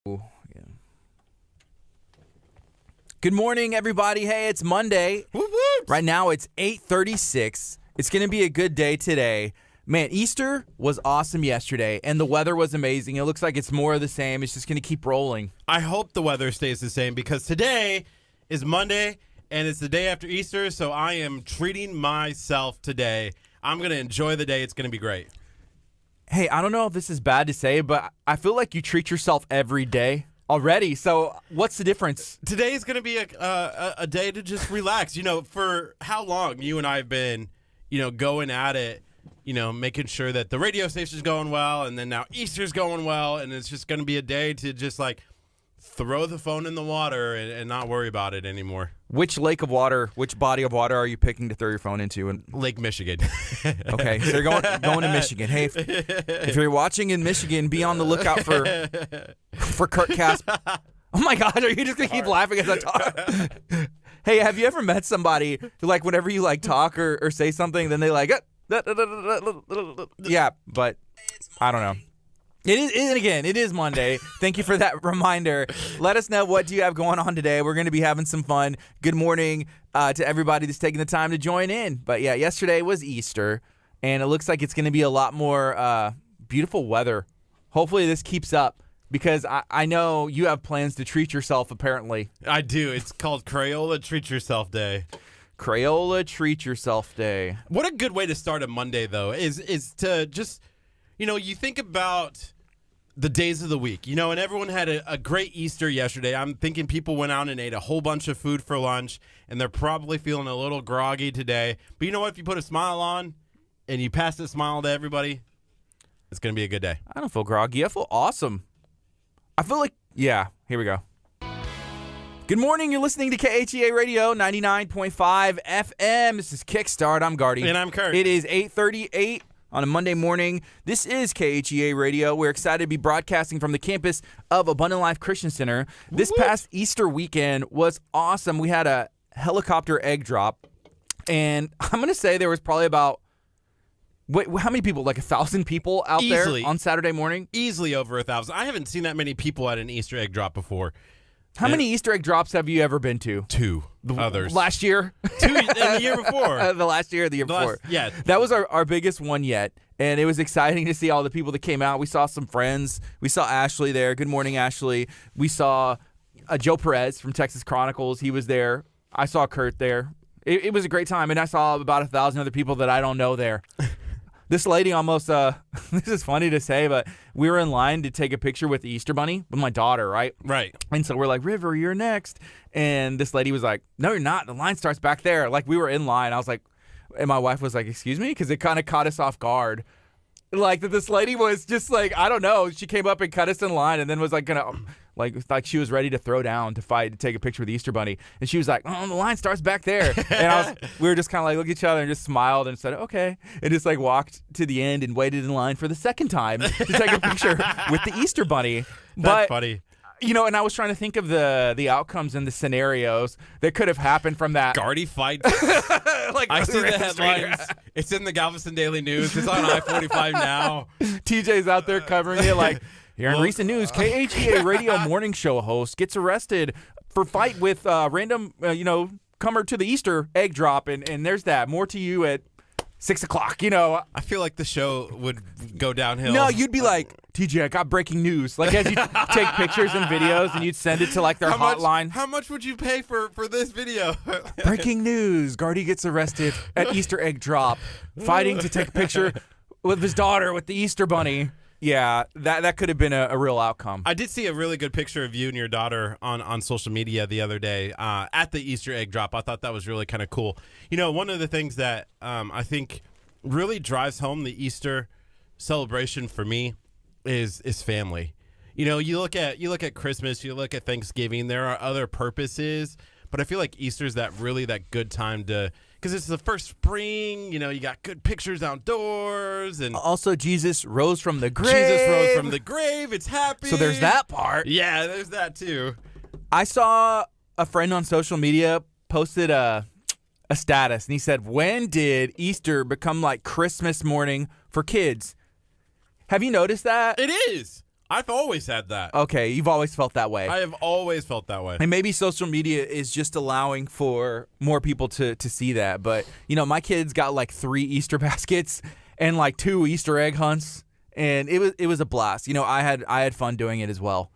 Ooh, yeah. Good morning, everybody. Hey, it's Monday. Whoop, whoop. Right now, it's 8:36. It's going to be a good day today. Man, Easter was awesome yesterday, and the weather was amazing. It looks like it's more of the same. It's just going to keep rolling. I hope the weather stays the same because today is Monday, and it's the day after Easter, so I am treating myself today. I'm going to enjoy the day. It's going to be great. Hey, I don't know if this is bad to say, but I feel like you treat yourself every day already. So what's the difference? Today is going to be a day to just relax. You know, for how long you and I have been, going at it, making sure that the radio station's going well, and then now Easter's going well, and it's just going to be a day to just like throw the phone in the water and not worry about it anymore. Which lake of water, which body of water are you picking to throw your phone into? And Lake Michigan. Okay, so you're going to Michigan. Hey, if you're watching in Michigan, be on the lookout for Curt Casp. Oh my God, are you just gonna keep laughing as I talk? Hey, have you ever met somebody who, like, whenever you like talk or say something, then they like, yeah, but I don't know. It is Monday. Thank you for that reminder. Let us know, what do you have going on today. We're going to be having some fun. Good morning to everybody that's taking the time to join in. But yeah, yesterday was Easter, and it looks like it's going to be a lot more beautiful weather. Hopefully this keeps up, because I know you have plans to treat yourself, apparently. I do. It's called Crayola Treat Yourself Day. Crayola Treat Yourself Day. What a good way to start a Monday, though, is to just, you think about the days of the week, and everyone had a great Easter yesterday. I'm thinking people went out and ate a whole bunch of food for lunch, and they're probably feeling a little groggy today. But you know what? If you put a smile on and you pass the smile to everybody, it's going to be a good day. I don't feel groggy. I feel awesome. I feel like, yeah, here we go. Good morning. You're listening to KHEA Radio 99.5 FM. This is Kickstart. I'm Gardy. And I'm Curt. It is 8:38 on a Monday morning. This is KHEA Radio. We're excited to be broadcasting from the campus of Abundant Life Christian Center. This past Easter weekend was awesome. We had a helicopter egg drop, and I'm going to say there was probably about, how many people? Like 1,000 people out Easily. there on Saturday morning? Easily over 1,000. I haven't seen that many people at an Easter egg drop before. How many Easter egg drops have you ever been to? Two. Others. Last year? Two and the year before. The last year or the year before? Yeah. That was our biggest one yet, and it was exciting to see all the people that came out. We saw some friends. We saw Ashley there. Good morning, Ashley. We saw Joe Perez from Texas Chronicles. He was there. I saw Curt there. It was a great time, and I saw about 1,000 other people that I don't know there. This lady almost, this is funny to say, but we were in line to take a picture with the Easter Bunny with my daughter, right? Right. And so we're like, River, you're next. And this lady was like, no, you're not. The line starts back there. Like, we were in line. I was like, and my wife was like, excuse me? Because it kind of caught us off guard. Like, that this lady was just like, I don't know. She came up and cut us in line and then was like, like she was ready to throw down to fight, to take a picture with the Easter Bunny. And she was like, oh, the line starts back there. And we were just kind of like, look at each other and just smiled and said, okay. And just like walked to the end and waited in line for the second time to take a picture with the Easter Bunny. That's funny. And I was trying to think of the outcomes and the scenarios that could have happened from that. Gardy fight. Like, I see the headlines. It's in the Galveston Daily News. It's on I-45 now. TJ's out there covering it like, here in recent news, KHEA radio morning show host gets arrested for fight with random, comer to the Easter egg drop. And there's that. More to you at 6 o'clock, I feel like the show would go downhill. No, you'd be like, TJ, I got breaking news. Like, as you take pictures and videos and you'd send it to like their hotline. How much would you pay for this video? Breaking news. Gardy gets arrested at Easter egg drop, fighting to take a picture with his daughter with the Easter Bunny. Yeah, that could have been a real outcome. I did see a really good picture of you and your daughter on social media the other day at the Easter egg drop. I thought that was really kind of cool. One of the things that I think really drives home the Easter celebration for me is family. You look at Christmas, you look at Thanksgiving. There are other purposes, but I feel like Easter's that good time to. Because it's the first spring, you got good pictures outdoors. And also, Jesus rose from the grave. It's happy. So there's that part. Yeah, there's that too. I saw a friend on social media posted a status, and he said, when did Easter become like Christmas morning for kids? Have you noticed that? It is. I've always had that. Okay, you've always felt that way. I have always felt that way. And maybe social media is just allowing for more people to see that. But, my kids got like 3 Easter baskets and like 2 Easter egg hunts. And it was a blast. I had fun doing it as well.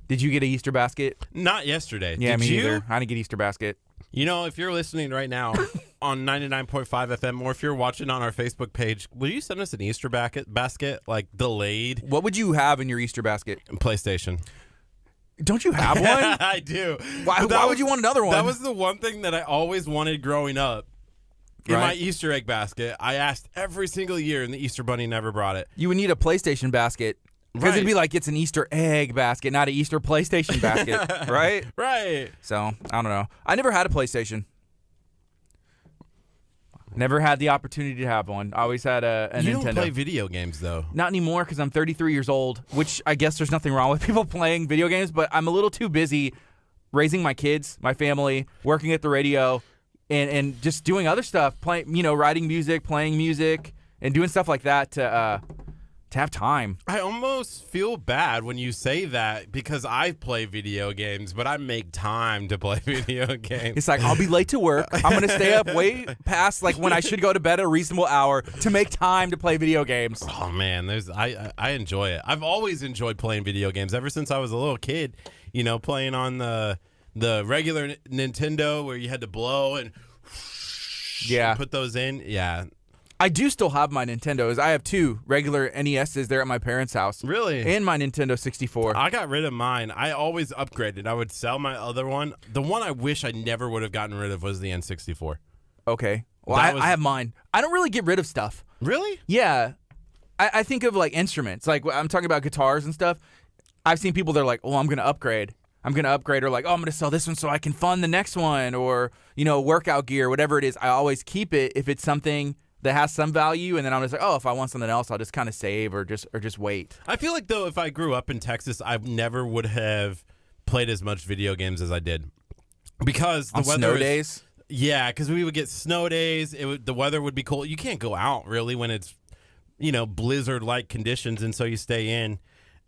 Did you get an Easter basket? Not yesterday. Yeah, Did me you? neither. I didn't get Easter basket. If you're listening right now on 99.5 FM, or if you're watching on our Facebook page, will you send us an Easter basket, like delayed? What would you have in your Easter basket? PlayStation. Don't you have one? I do. Why would you want another one? That was the one thing that I always wanted growing up. In my Easter egg basket, I asked every single year, and the Easter Bunny never brought it. You would need a PlayStation basket. Because it'd be like it's an Easter egg basket, not an Easter PlayStation basket, right? Right. So, I don't know. I never had a PlayStation. Never had the opportunity to have one. I always had a Nintendo. You don't play video games, though. Not anymore because I'm 33 years old, which I guess there's nothing wrong with people playing video games, but I'm a little too busy raising my kids, my family, working at the radio, and just doing other stuff, writing music, playing music, and doing stuff like that to have time. I almost feel bad when you say that because I play video games, but I make time to play video games. It's like, I'll be late to work. I'm going to stay up way past like when I should go to bed at a reasonable hour to make time to play video games. Oh, man, I enjoy it. I've always enjoyed playing video games ever since I was a little kid, playing on the regular Nintendo where you had to blow and put those in. Yeah. I do still have my Nintendos. I have 2 regular NESs there at my parents' house. Really? And my Nintendo 64. I got rid of mine. I always upgraded. I would sell my other one. The one I wish I never would have gotten rid of was the N64. Okay. Well, I have mine. I don't really get rid of stuff. Really? Yeah. I think of like instruments. Like I'm talking about guitars and stuff. I've seen people that are like, oh, I'm going to upgrade. Or like, oh, I'm going to sell this one so I can fund the next one. Or, workout gear, whatever it is. I always keep it if it's something that has some value, and then I'm just like, oh, if I want something else, I'll just kind of save or just wait. I feel like, though, if I grew up in Texas, I never would have played as much video games as I did. Because the weather snow days? Yeah, because we would get snow days. The weather would be cold. You can't go out, really, when it's, blizzard-like conditions, and so you stay in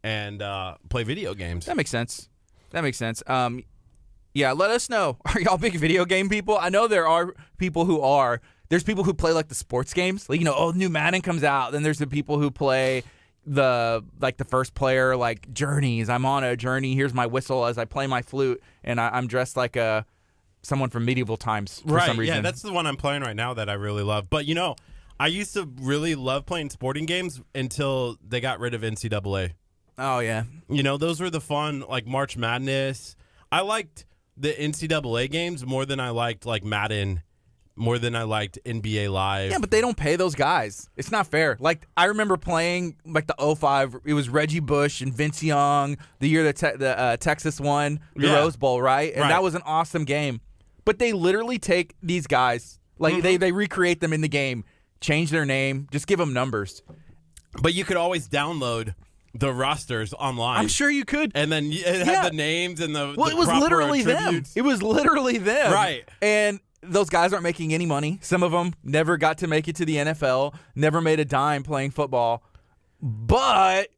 and play video games. That makes sense. Yeah, let us know. Are y'all big video game people? I know there are people who are. There's people who play like the sports games, like new Madden comes out. Then there's the people who play the first player like journeys. I'm on a journey. Here's my whistle as I play my flute, and I'm dressed like someone from medieval times for some reason. Yeah, that's the one I'm playing right now that I really love. But I used to really love playing sporting games until they got rid of NCAA. Oh yeah, those were the fun like March Madness. I liked the NCAA games more than I liked like Madden. More than I liked NBA Live. Yeah, but they don't pay those guys. It's not fair. Like, I remember playing, like, the 05. It was Reggie Bush and Vince Young, the year the Texas won the Rose Bowl, right? And that was an awesome game. But they literally take these guys, like, they recreate them in the game, change their name, just give them numbers. But you could always download the rosters online. I'm sure you could. And then it had the names and the Well, it was literally attributes. them. It was literally them. Right. And those guys aren't making any money. Some of them never got to make it to the NFL, never made a dime playing football. But,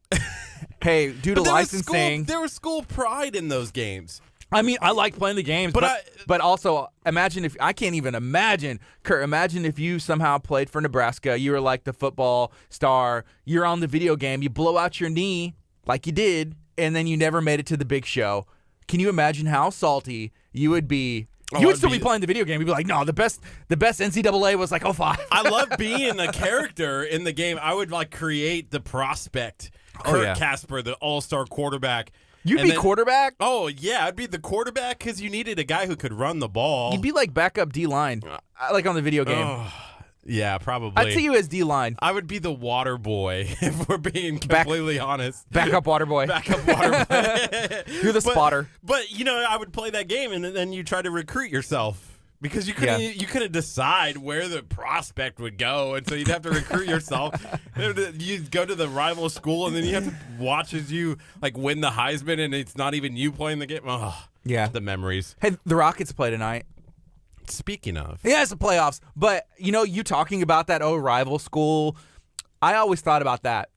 hey, due to licensing. There was school pride in those games. I mean, I like playing the games, but also imagine if I can't even imagine, Kurt. Imagine if you somehow played for Nebraska. You were like the football star. You're on the video game. You blow out your knee like you did, and then you never made it to the big show. Can you imagine how salty you would be? You would still be playing the video game. You'd be like, no, the best NCAA was like 05. I love being a character in the game. I would like create the prospect, Kurt Casper, the all-star quarterback. You'd be quarterback? Oh, yeah. I'd be the quarterback because you needed a guy who could run the ball. You'd be like backup D-line, like on the video game. Yeah, probably. I'd see you as D-line. I would be the water boy, if we're being completely honest. Backup water boy. Backup water boy. You're the spotter. But, I would play that game, and then you try to recruit yourself. Because you couldn't decide where the prospect would go, and so you'd have to recruit yourself. You'd go to the rival school, and then you have to watch as you like win the Heisman, and it's not even you playing the game. Oh, yeah, the memories. Hey, the Rockets play tonight. Speaking of, yeah, it's the playoffs. But you talking about that rival school. I always thought about that.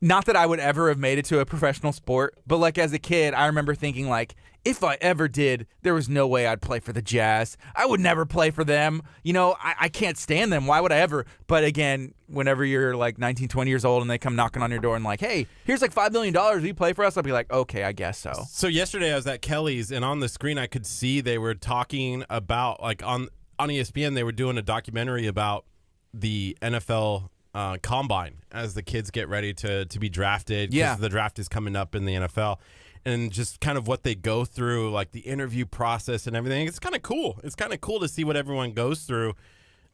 not that I would ever have made it to a professional sport, but like as a kid, I remember thinking like, if I ever did, there was no way I'd play for the Jazz. I would never play for them. You know, I can't stand them. Why would I ever? But again, whenever you're like 19, 20 years old and they come knocking on your door and like, hey, here's like $5 million. Will you play for us? I'll be like, okay, I guess so. So yesterday I was at Kelly's, and on the screen I could see they were talking about, like on ESPN, they were doing a documentary about the NFL combine as the kids get ready to be drafted. Yeah. The draft is coming up in the NFL. And just kind of what they go through, like the interview process and everything. It's kind of cool. It's kind of cool to see what everyone goes through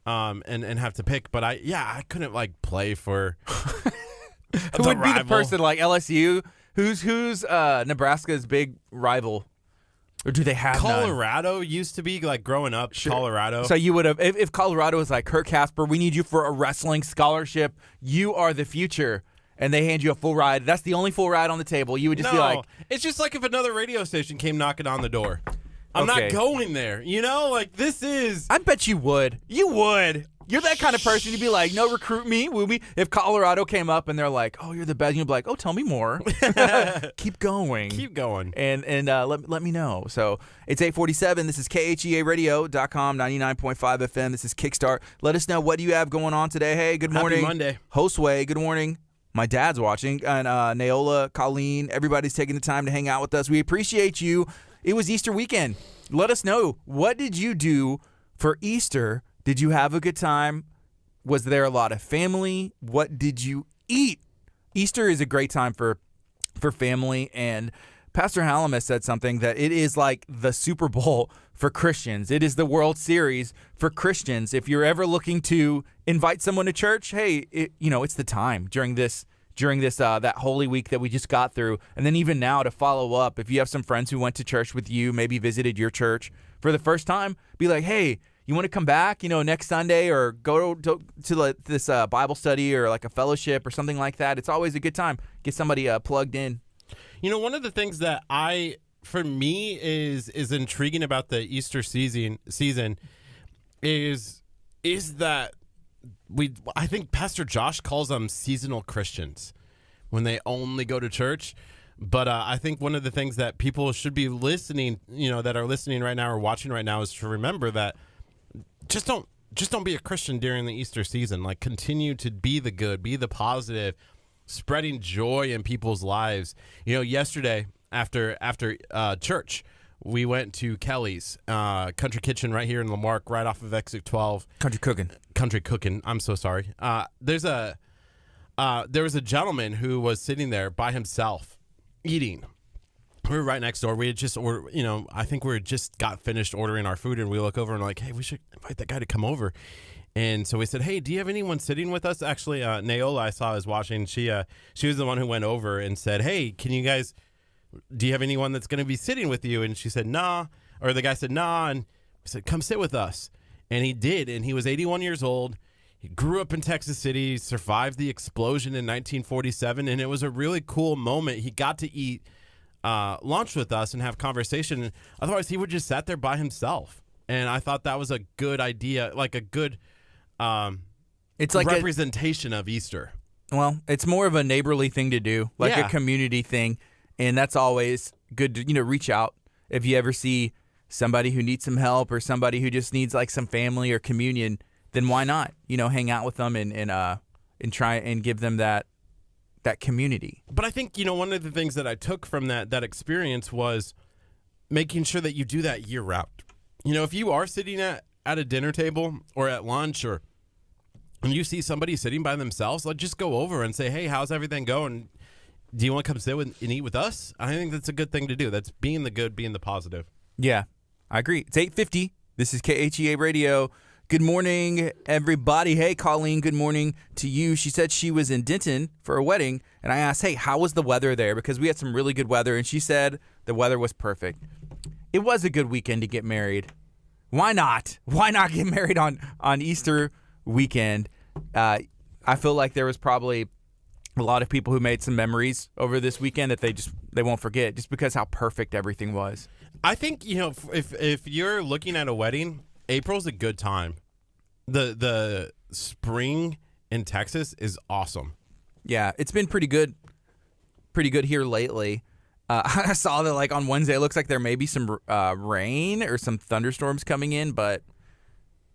and have to pick. But I couldn't like play for Who would be the person like LSU? Who's Nebraska's big rival? Or do they have Colorado used to be like growing up, sure. Colorado. So you would have, if Colorado was like, Kurt Casper, we need you for a wrestling scholarship. You are the future. And they hand you a full ride. That's the only full ride on the table. You would just be like... It's just like if another radio station came knocking on the door. I'm not going there. You know, like this is... I bet you would. You would. You're that kind of person. You'd be like, no, recruit me. Will me? If Colorado came up and they're like, oh, you're the best. You'd be like, oh, tell me more. Keep going. Keep going. And let me know. So it's 8:47. This is KHEARadio.com, 99.5 FM. This is Kickstart. Let us know, what do you have going on today? Hey, good morning. Happy Monday. Josue, good morning. My dad's watching, and Naola, Colleen, everybody's taking the time to hang out with us. We appreciate you. It was Easter weekend. Let us know, what did you do for Easter? Did you have a good time? Was there a lot of family? What did you eat? Easter is a great time for family, and Pastor Hallam has said something that it is like the Super Bowl for Christians. It is the World Series for Christians. If you're ever looking to invite someone to church, hey, it's the time during this that Holy Week that we just got through, and then even now to follow up. If you have some friends who went to church with you, maybe visited your church for the first time, be like, hey, you want to come back, next Sunday, or go to this Bible study or like a fellowship or something like that. It's always a good time. Get somebody plugged in. One of the things that for me is intriguing about the Easter season is that I think Pastor Josh calls them seasonal Christians when they only go to church. But I think one of the things that people should be listening, that are listening right now or watching right now, is to remember that just don't be a Christian during the Easter season. Like, continue to be the good, be the positive, spreading joy in people's lives. Yesterday after church, we went to Kelly's Country Kitchen right here in Lamarck, right off of Exit 12. Country cooking. I'm so sorry. There was a gentleman who was sitting there by himself eating. We were right next door. We had just ordered, I think we just got finished ordering our food, and we look over and like, hey, we should invite that guy to come over. And so we said, hey, do you have anyone sitting with us? Actually, Naola, I saw, is watching. She was the one who went over and said, hey, do you have anyone that's going to be sitting with you? And she said, nah. Or the guy said, nah. And we said, come sit with us. And he did. And he was 81 years old. He grew up in Texas City, survived the explosion in 1947. And it was a really cool moment. He got to eat lunch with us and have conversation. Otherwise, he would just sat there by himself. And I thought that was a good idea, like a good it's like representation of Easter. Well, it's more of a neighborly thing to do, like a community thing. And that's always good to, reach out. If you ever see somebody who needs some help or somebody who just needs like some family or communion, then why not, hang out with them and try and give them that community. But I think, one of the things that I took from that experience was making sure that you do that year round. If you are sitting at a dinner table or at lunch, or when you see somebody sitting by themselves, let's just go over and say, hey, how's everything going? Do you want to come sit and eat with us? I think that's a good thing to do. That's being the good, being the positive. Yeah, I agree. It's 8:50. This is KHEA Radio. Good morning, everybody. Hey, Colleen, good morning to you. She said she was in Denton for a wedding, and I asked, hey, how was the weather there? Because we had some really good weather, and she said the weather was perfect. It was a good weekend to get married. Why not? Why not get married on Easter weekend? I feel like there was probably a lot of people who made some memories over this weekend that they won't forget, just because how perfect everything was. I think, if you're looking at a wedding, April's a good time. The spring in Texas is awesome. Yeah, it's been pretty good here lately. I saw that like on Wednesday, it looks like there may be some rain or some thunderstorms coming in, but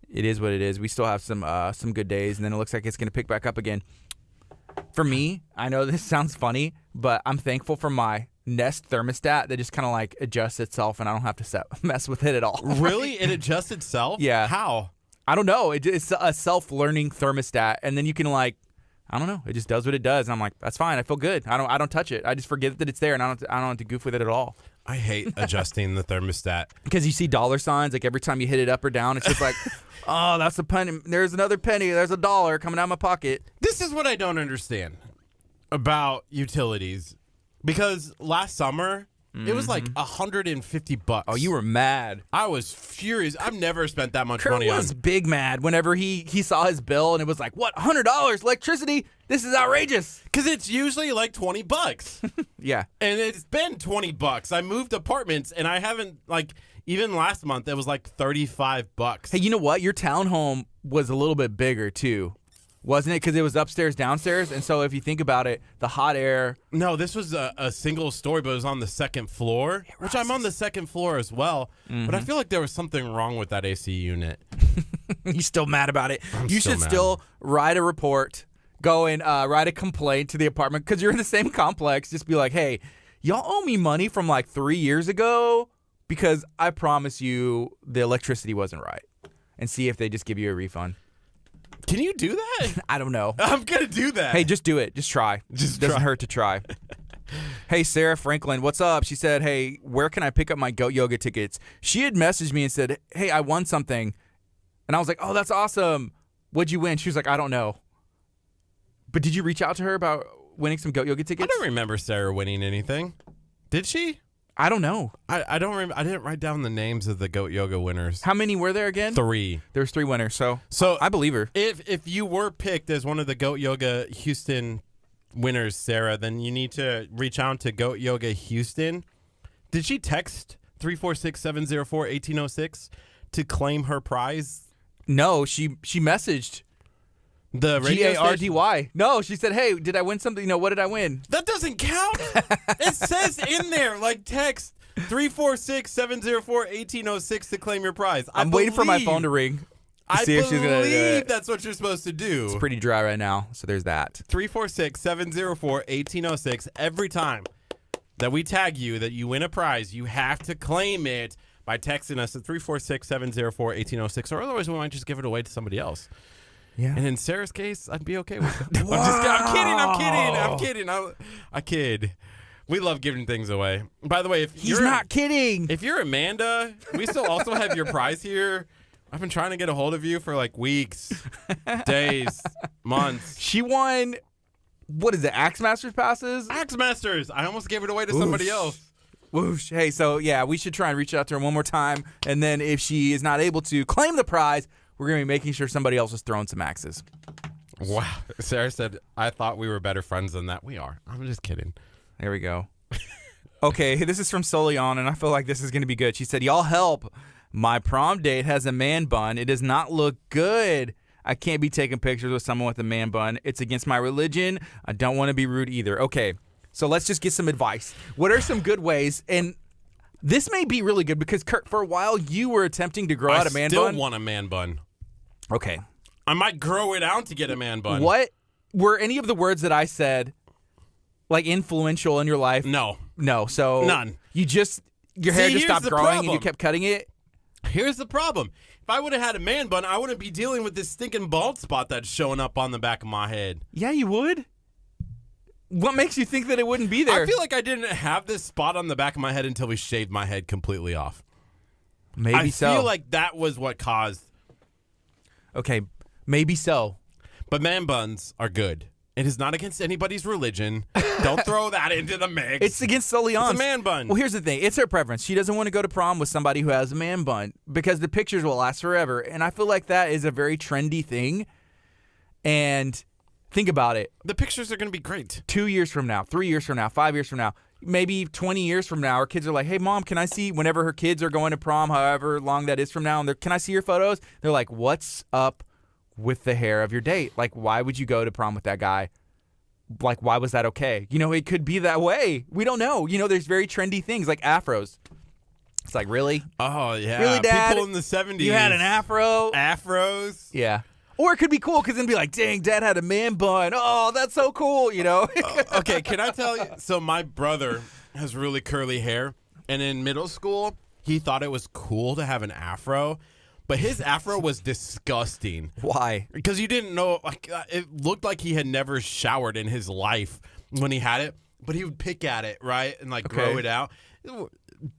it is what it is. We still have some good days, and then it looks like it's going to pick back up again. For me, I know this sounds funny, but I'm thankful for my Nest thermostat that just kind of like adjusts itself, and I don't have to mess with it at all. Really? It adjusts itself? Yeah. How? I don't know. It's a self-learning thermostat, and then you can like, I don't know. It just does what it does, and I'm like, that's fine. I feel good. I don't touch it. I just forget that it's there, and I don't have to goof with it at all. I hate adjusting the thermostat Because you see dollar signs, like every time you hit it up or down, it's just like, oh, that's a penny. There's another penny. There's a dollar coming out of my pocket. This is what I don't understand about utilities. Because last summer, it was like $150. Oh, you were mad. I was furious. I've never spent that much Kurt money on. was big mad whenever he saw his bill, and it was like, what, $100 electricity? This is outrageous. Because it's usually like $20. Yeah. And it's been $20. I moved apartments, and I haven't, like, even last month, it was like $35. Hey, you know what? Your townhome was a little bit bigger, too. Wasn't it? Because it was upstairs, downstairs. And so if you think about it, the hot air. No, this was a single story, but it was on the second floor, which I'm on the second floor as well. But I feel like there was something wrong with that AC unit. You still mad about it? You still should mad. still write a report, go and write a complaint to the apartment because you're in the same complex. Just be like, hey, y'all owe me money from like 3 years ago because I promise you the electricity wasn't right. And see if they just give you a refund. Can you do that? I don't know. I'm going to do that. Hey, just do it. Just try. Doesn't hurt to try. Hey, Sarah Franklin, what's up? She said, hey, where can I pick up my goat yoga tickets? She had messaged me and said, hey, I won something. And I was like, oh, that's awesome. What'd you win? She was like, I don't know. But did you reach out to her about winning some goat yoga I tickets? don't remember Sarah winning anything. Did she? I don't know. I don't remember. I didn't write down the names of the goat yoga winners. How many were there again? 3. There's 3 winners, so I I believe her. If you were picked as one of the Goat Yoga Houston winners, Sarah, then you need to reach out to Goat Yoga Houston. Did she text 346-704-1806 to claim her prize? No, she messaged The radio station? GARDY. No, she said, hey, did I win something? What did I win? That doesn't count. It says in there, like, text 346-704-1806 to claim your prize. I'm waiting for my phone to ring. I see if she's gonna do believe it. that's what you're supposed to do. It's pretty dry right now, so there's that. 346-704-1806. Every time that we tag you that you win a prize, you have to claim it by texting us at 346-704-1806, or otherwise we might just give it away to somebody else. Yeah. And in Sarah's case, I'd be okay with it. I'm kidding. I kid. We love giving things away. By the way, if He's not kidding. If you're Amanda, we still also have your prize here. I've been trying to get a hold of you for like weeks, days, months. She won, what is it, Axe Masters passes? Axe Masters. I almost gave it away to somebody else. Whoosh. Hey, so yeah, we should try and reach out to her one more time. And then if she is not able to claim the prize, we're going to be making sure somebody else is throwing some axes. Wow. Sarah said, I thought we were better friends than that. We are. I'm just kidding. There we go. Okay, this is from Solion, and I feel like this is going to be good. She said, y'all help. My prom date has a man bun. It does not look good. I can't be taking pictures with someone with a man bun. It's against my religion. I don't want to be rude either. Okay, so let's just get some advice. What are some good ways? And this may be really good because, Kurt, for a while you were attempting to grow out a man bun. I still want a man bun. Okay. I might grow it out to get a man bun. What were any of the words that I said like influential in your life? No. No. So none. Your hair just stopped growing problem. and you kept cutting it? Here's the problem. If I would have had a man bun, I wouldn't be dealing with this stinking bald spot that's showing up on the back of my head. Yeah, you would. What makes you think that it wouldn't be there? I feel like I didn't have this spot on the back of my head until we shaved my head completely off. Maybe so. I feel like that was what caused. Okay, maybe so. But man buns are good. It is not against anybody's religion. Don't throw that into the mix. It's against Solian's. It's a man bun. Well, here's the thing. It's her preference. She doesn't want to go to prom with somebody who has a man bun because the pictures will last forever. And I feel like that is a very trendy thing. And think about it. The pictures are going to be great. 2 years from now, 3 years from now, 5 years from now, maybe 20 years from now, our kids are like, hey, Mom, can I see, whenever her kids are going to prom, however long that is from now, and can I see your photos? They're like, what's up with the hair of your date? Like, why would you go to prom with that guy? like, why was that okay? You know, it could be that way. We don't know. You know, there's very trendy things like afros. It's like, really? Oh, yeah. Really, Dad? People in the 70s. You had an afro? Afros? Yeah. Or it could be cool because then be like, dang, Dad had a man bun. Oh, that's so cool, you know? Okay, can I tell you? So my brother has really curly hair, and in middle school, he thought it was cool to have an afro, but his afro was disgusting. Why? Because you didn't know, like, it looked like he had never showered in his life when he had it, but he would pick at it, right, and, like, grow it out.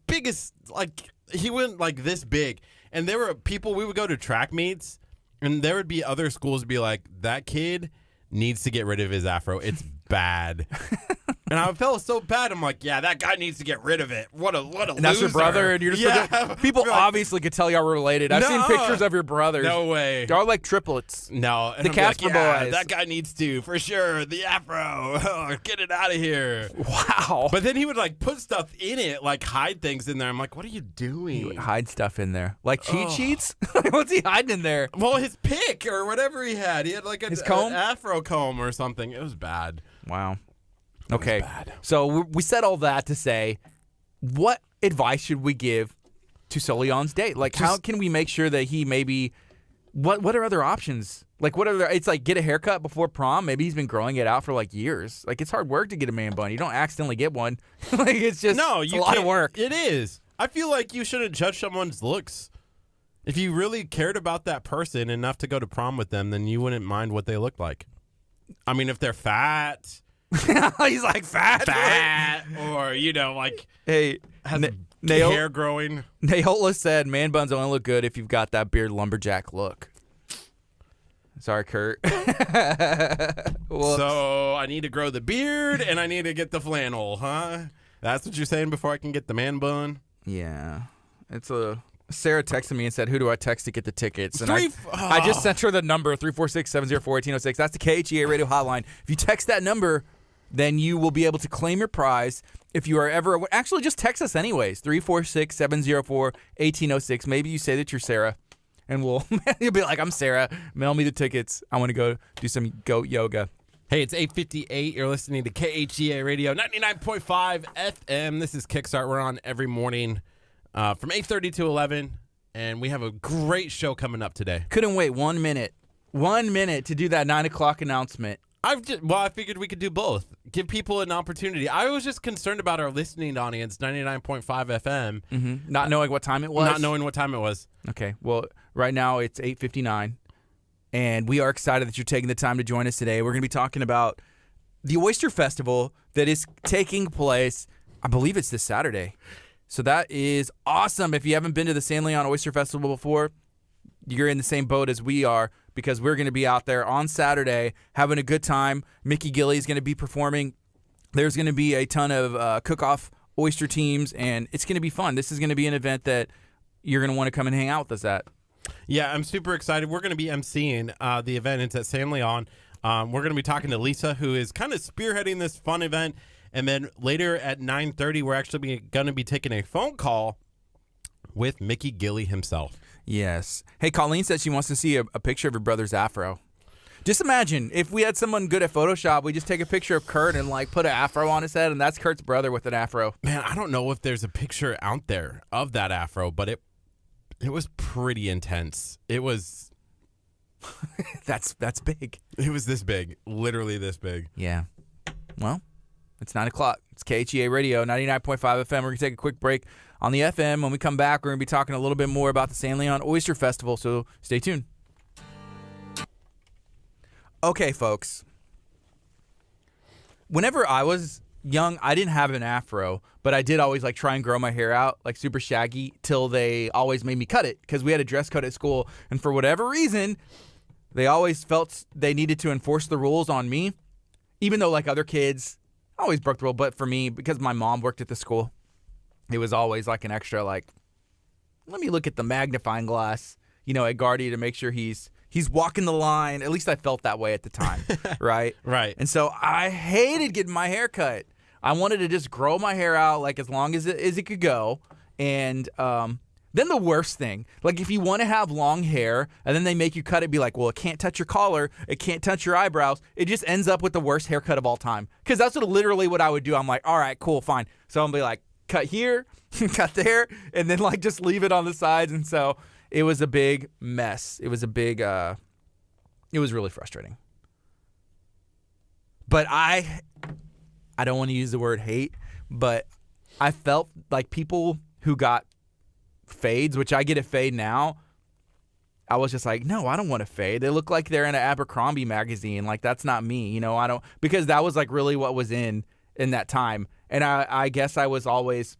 Biggest, like, he went, like, this big, and there were people, we would go to track meets, and there would be other schools be like, that kid needs to get rid of his afro. It's bad. And I felt so bad. I'm like, yeah, that guy needs to get rid of it. What a loser. And that's your brother, and you're just people like, obviously could tell y'all were related. I've seen pictures of your brothers. No way. Y'all like triplets. No. And the Casper boys. That guy needs to, for sure. The afro. Oh, get it out of here. Wow. But then he would, like, put stuff in it, like hide things in there. I'm like, what are you doing? He would hide stuff in there. Like cheat sheets? What's he hiding in there? Well, his pick or whatever he had. He had, like, his comb? an afro comb or something. It was bad. Wow. Okay, so we said all that to say, what advice should we give to Soleon's date? Like, how can we make sure that he maybe, what are other options? Like, it's like get a haircut before prom. Maybe he's been growing it out for like years. Like, it's hard work to get a man bun. You don't accidentally get one. Like, it's just it's a lot of work. It is. I feel like you shouldn't judge someone's looks. If you really cared about that person enough to go to prom with them, then you wouldn't mind what they look like. I mean, if they're fat... He's like fat, or like hey, has hair growing. Naola said, "Man buns only look good if you've got that beard lumberjack look." Sorry, Kurt. So I need to grow the beard and I need to get the flannel, huh? That's what you're saying before I can get the man bun? Yeah, it's a. Sarah texted me and said, who do I text to get the tickets? And I just sent her the number, 346-704-1806. That's the KHEA radio hotline. If you text that number, then you will be able to claim your prize. If you are ever, actually just text us anyways, 346-704-1806. Maybe you say that you're Sarah, and you'll be like, I'm Sarah. Mail me the tickets. I want to go do some goat yoga. Hey, it's 8:58. You're listening to KHEA Radio, 99.5 FM. This is Kickstart. We're on every morning. From 8:30 to 11, and we have a great show coming up today. Couldn't wait 1 minute. 1 minute to do that 9 o'clock announcement. I figured we could do both. Give people an opportunity. I was just concerned about our listening audience, 99.5 FM. Mm-hmm. Not knowing what time it was? Not knowing what time it was. Okay. Well, right now it's 8:59, and we are excited that you're taking the time to join us today. We're going to be talking about the Oyster Festival that is taking place, I believe it's this Saturday. So that is awesome. If you haven't been to the San Leon Oyster Festival before, you're in the same boat as we are because we're going to be out there on Saturday having a good time. Mickey Gilley is going to be performing. There's going to be a ton of cook-off oyster teams, and it's going to be fun. This is going to be an event that you're going to want to come and hang out with us at. Yeah, I'm super excited. We're going to be emceeing the event. It's at San Leon. We're going to be talking to Lisa, who is kind of spearheading this fun event. And then later at 9:30, we're actually going to be taking a phone call with Mickey Gilley himself. Yes. Hey, Colleen said she wants to see a picture of her brother's afro. Just imagine if we had someone good at Photoshop, we just take a picture of Kurt and like put an afro on his head, and that's Kurt's brother with an afro. Man, I don't know if there's a picture out there of that afro, but it was pretty intense. It was... That's big. It was this big. Literally this big. Yeah. Well... It's 9 o'clock. It's KHEA Radio, 99.5 FM. We're going to take a quick break on the FM. When we come back, we're going to be talking a little bit more about the San Leon Oyster Festival, so stay tuned. Okay, folks. Whenever I was young, I didn't have an afro, but I did always like try and grow my hair out, like super shaggy, till they always made me cut it because we had a dress code at school, and for whatever reason, they always felt they needed to enforce the rules on me, even though like other kids... I always broke the rule, but for me, because my mom worked at the school, it was always like an extra, like, let me look at the magnifying glass, at Gardy to make sure he's walking the line. At least I felt that way at the time, right? Right. And so I hated getting my hair cut. I wanted to just grow my hair out like as long as it could go. And Then the worst thing, like if you want to have long hair and then they make you cut it, be like, well, it can't touch your collar, it can't touch your eyebrows. It just ends up with the worst haircut of all time. Because that's literally what I would do. I'm like, all right, cool, fine. So I'm gonna be like, cut here, cut there, and then like just leave it on the sides. And so it was a big mess. It was a big, it was really frustrating. But I don't want to use the word hate, but I felt like people who got fades, which I get a fade now, I was just like, no, I don't want a fade. They look like they're in an Abercrombie magazine. Like, that's not me. You know, I don't, because that was like really what was in that time. And I guess I was always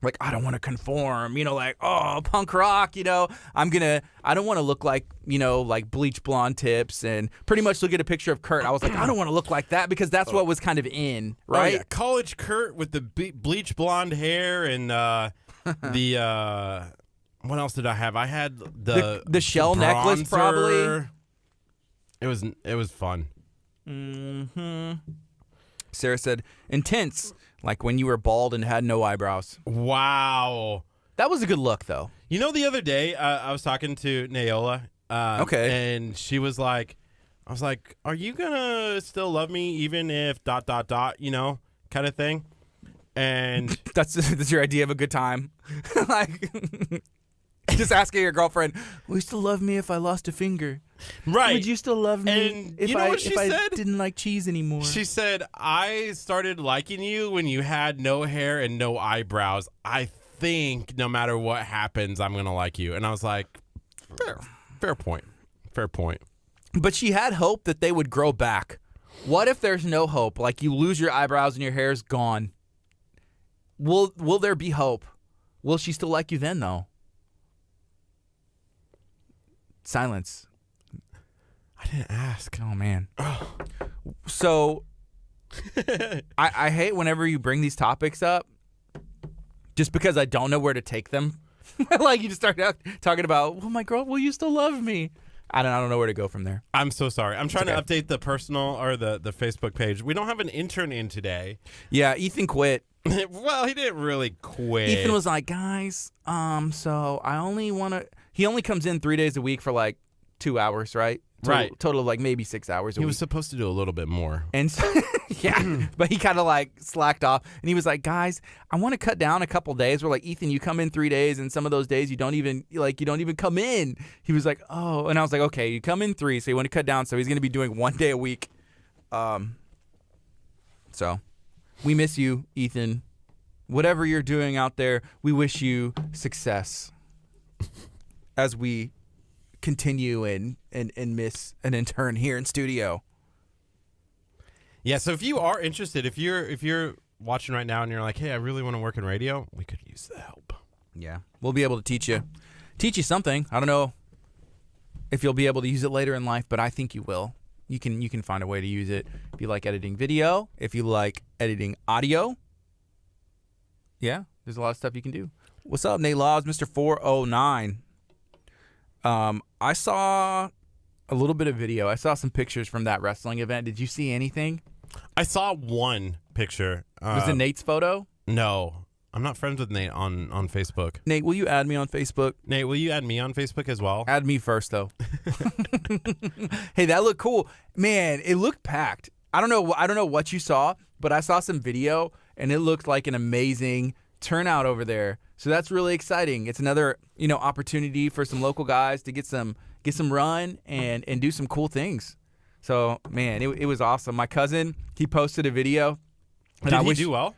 like, I don't want to conform, you know, like, oh, punk rock, you know, I don't want to look like, you know, like bleach blonde tips, and pretty much look at a picture of Kurt. I was like, I don't want to look like that, because that's what was kind of in, right? Oh, yeah. College Kurt with the bleach blonde hair and the what else did I have? I had the shell necklace, probably. It was fun. Mm-hmm. Sarah said, intense, like when you were bald and had no eyebrows. Wow. That was a good look, though. You know, the other day, I was talking to Naola. Okay. And she was like, I was like, are you going to still love me even if ... you know, kind of thing? And that's your idea of a good time. Like, just asking your girlfriend, will you still love me if I lost a finger? Right. Would you still love me and if you know what she I said? didn't like cheese anymore? She said, I started liking you when you had no hair and no eyebrows. I think no matter what happens, I'm going to like you. And I was like, fair point. Fair point. But she had hope that they would grow back. What if there's no hope? Like, you lose your eyebrows and your hair's gone. Will there be hope? Will she still like you then, though? Silence. I didn't ask. Oh, man. So, I hate whenever you bring these topics up, just because I don't know where to take them. Like, you just start talking about, well, my girl, will you still love me? I don't know where to go from there. I'm so sorry. I'm trying to update the personal or the Facebook page. We don't have an intern in today. Yeah, Ethan quit. Well, he didn't really quit. Ethan was like, guys, so I only want to... He only comes in 3 days a week for like 2 hours, right? Right. Total of like maybe 6 hours a week. He was supposed to do a little bit more. And so, yeah, but he kind of like slacked off. And he was like, guys, I want to cut down a couple days. We're like, Ethan, you come in 3 days, and some of those days you don't even come in. He was like, oh. And I was like, okay, you come in 3, so you want to cut down. So he's going to be doing 1 day a week. So we miss you, Ethan. Whatever you're doing out there, we wish you success as we continue and miss an intern here in studio. Yeah, so if you are interested, if you're watching right now and you're like, hey, I really want to work in radio, we could use the help. Yeah, we'll be able to teach you something. I don't know if you'll be able to use it later in life, but I think you will. You can find a way to use it if you like editing video, if you like editing audio. Yeah, there's a lot of stuff you can do. What's up, Nate Laws, Mr. 409? I saw a little bit of video. I saw some pictures from that wrestling event. Did you see anything? I saw one picture. Was it Nate's photo? No. I'm not friends with Nate on Facebook. Nate, will you add me on Facebook? Nate, will you add me on Facebook as well? Add me first, though. Hey, that looked cool. Man, it looked packed. I don't know what you saw, but I saw some video, and it looked like an amazing turnout over there. So that's really exciting. It's another, opportunity for some local guys to get some run and do some cool things. So, man, it was awesome. My cousin, he posted a video. Did he do well?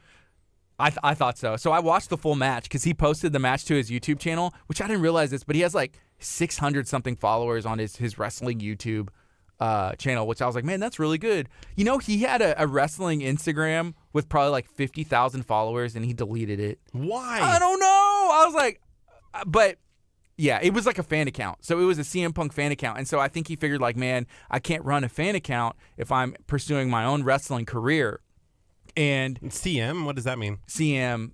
I thought so. So I watched the full match because he posted the match to his YouTube channel, which I didn't realize this, but he has like 600-something followers on his wrestling YouTube channel, which I was like, man, that's really good. He had a wrestling Instagram with probably like 50,000 followers, and he deleted it. Why? I don't know. I was like, but yeah, it was like a fan account. So it was a CM Punk fan account. And so I think he figured like, man, I can't run a fan account if I'm pursuing my own wrestling career. And CM, what does that mean? CM,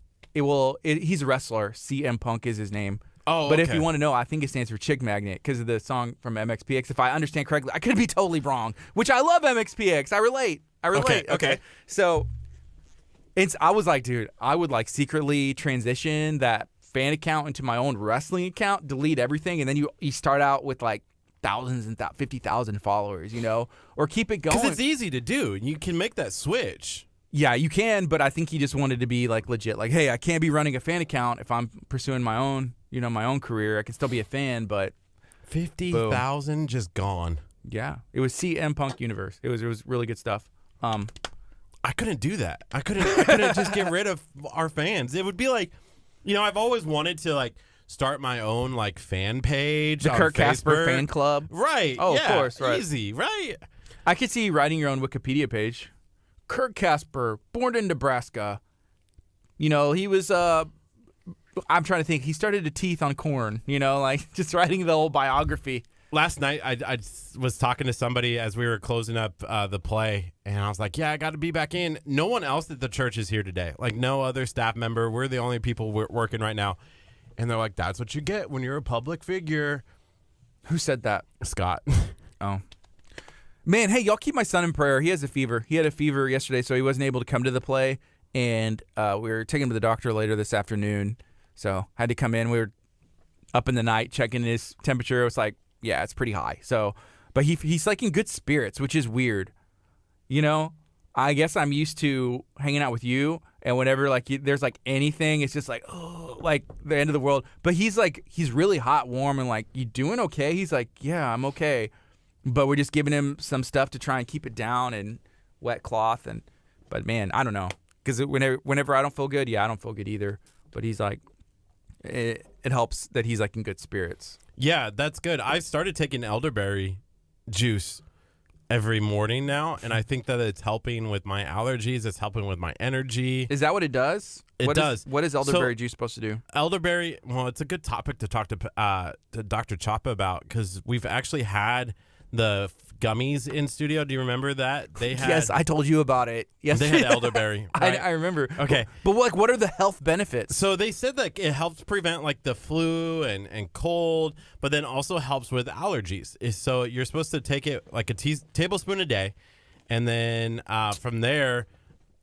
he's a wrestler. CM Punk is his name. Oh, but okay. if you want to know, I think it stands for Chick Magnet because of the song from MXPX. If I understand correctly, I could be totally wrong, which I love MXPX. I relate. Okay. So I was like, dude, I would like secretly transition that fan account into my own wrestling account, delete everything, and then you start out with like thousands and 50,000 followers, or keep it going. Because it's easy to do. You can make that switch. Yeah, you can, but I think he just wanted to be like legit. Like, hey, I can't be running a fan account if I'm pursuing my own, my own career. I can still be a fan, but 50,000 just gone. Yeah, it was CM Punk universe. It was really good stuff. I couldn't do that. I couldn't just get rid of our fans. It would be like, I've always wanted to like start my own like fan page. The on Kurt Facebook. Casper fan club. Right. Oh, yeah, of course. Right. Easy. Right. I could see you writing your own Wikipedia page. Kurt Casper, born in Nebraska. He was. I'm trying to think. He started to teeth on corn. Like just writing the whole biography. Last night, I was talking to somebody as we were closing up the play, and I was like, yeah, I got to be back in. No one else at the church is here today. Like, no other staff member. We're the only people working right now. And they're like, that's what you get when you're a public figure. Who said that? Scott. Oh. Man, hey, y'all keep my son in prayer. He has a fever. He had a fever yesterday, so he wasn't able to come to the play, and we were taking him to the doctor later this afternoon, so I had to come in. We were up in the night checking his temperature. It was like, yeah, it's pretty high. So, but he's like in good spirits, which is weird. I guess I'm used to hanging out with you, and whenever like there's like anything, it's just like, oh, like the end of the world. But he's really hot, warm, and like, you doing okay? He's like, yeah, I'm okay. But we're just giving him some stuff to try and keep it down and wet cloth. But man, I don't know, because whenever I don't feel good, I don't feel good either. But he's like, it helps that he's like in good spirits. Yeah, that's good. I've started taking elderberry juice every morning now, and I think that it's helping with my allergies. It's helping with my energy. Is that what it does? It does. What is elderberry juice supposed to do? Elderberry, well, it's a good topic to talk to Dr. Chapa about, because we've actually had the gummies in studio. Do you remember that? They had, yes, I told you about it. Yes, they had elderberry. Right? I remember. Okay, but what are the health benefits? So they said that it helps prevent like the flu and cold, but then also helps with allergies. So you're supposed to take it like a tablespoon a day, and then from there,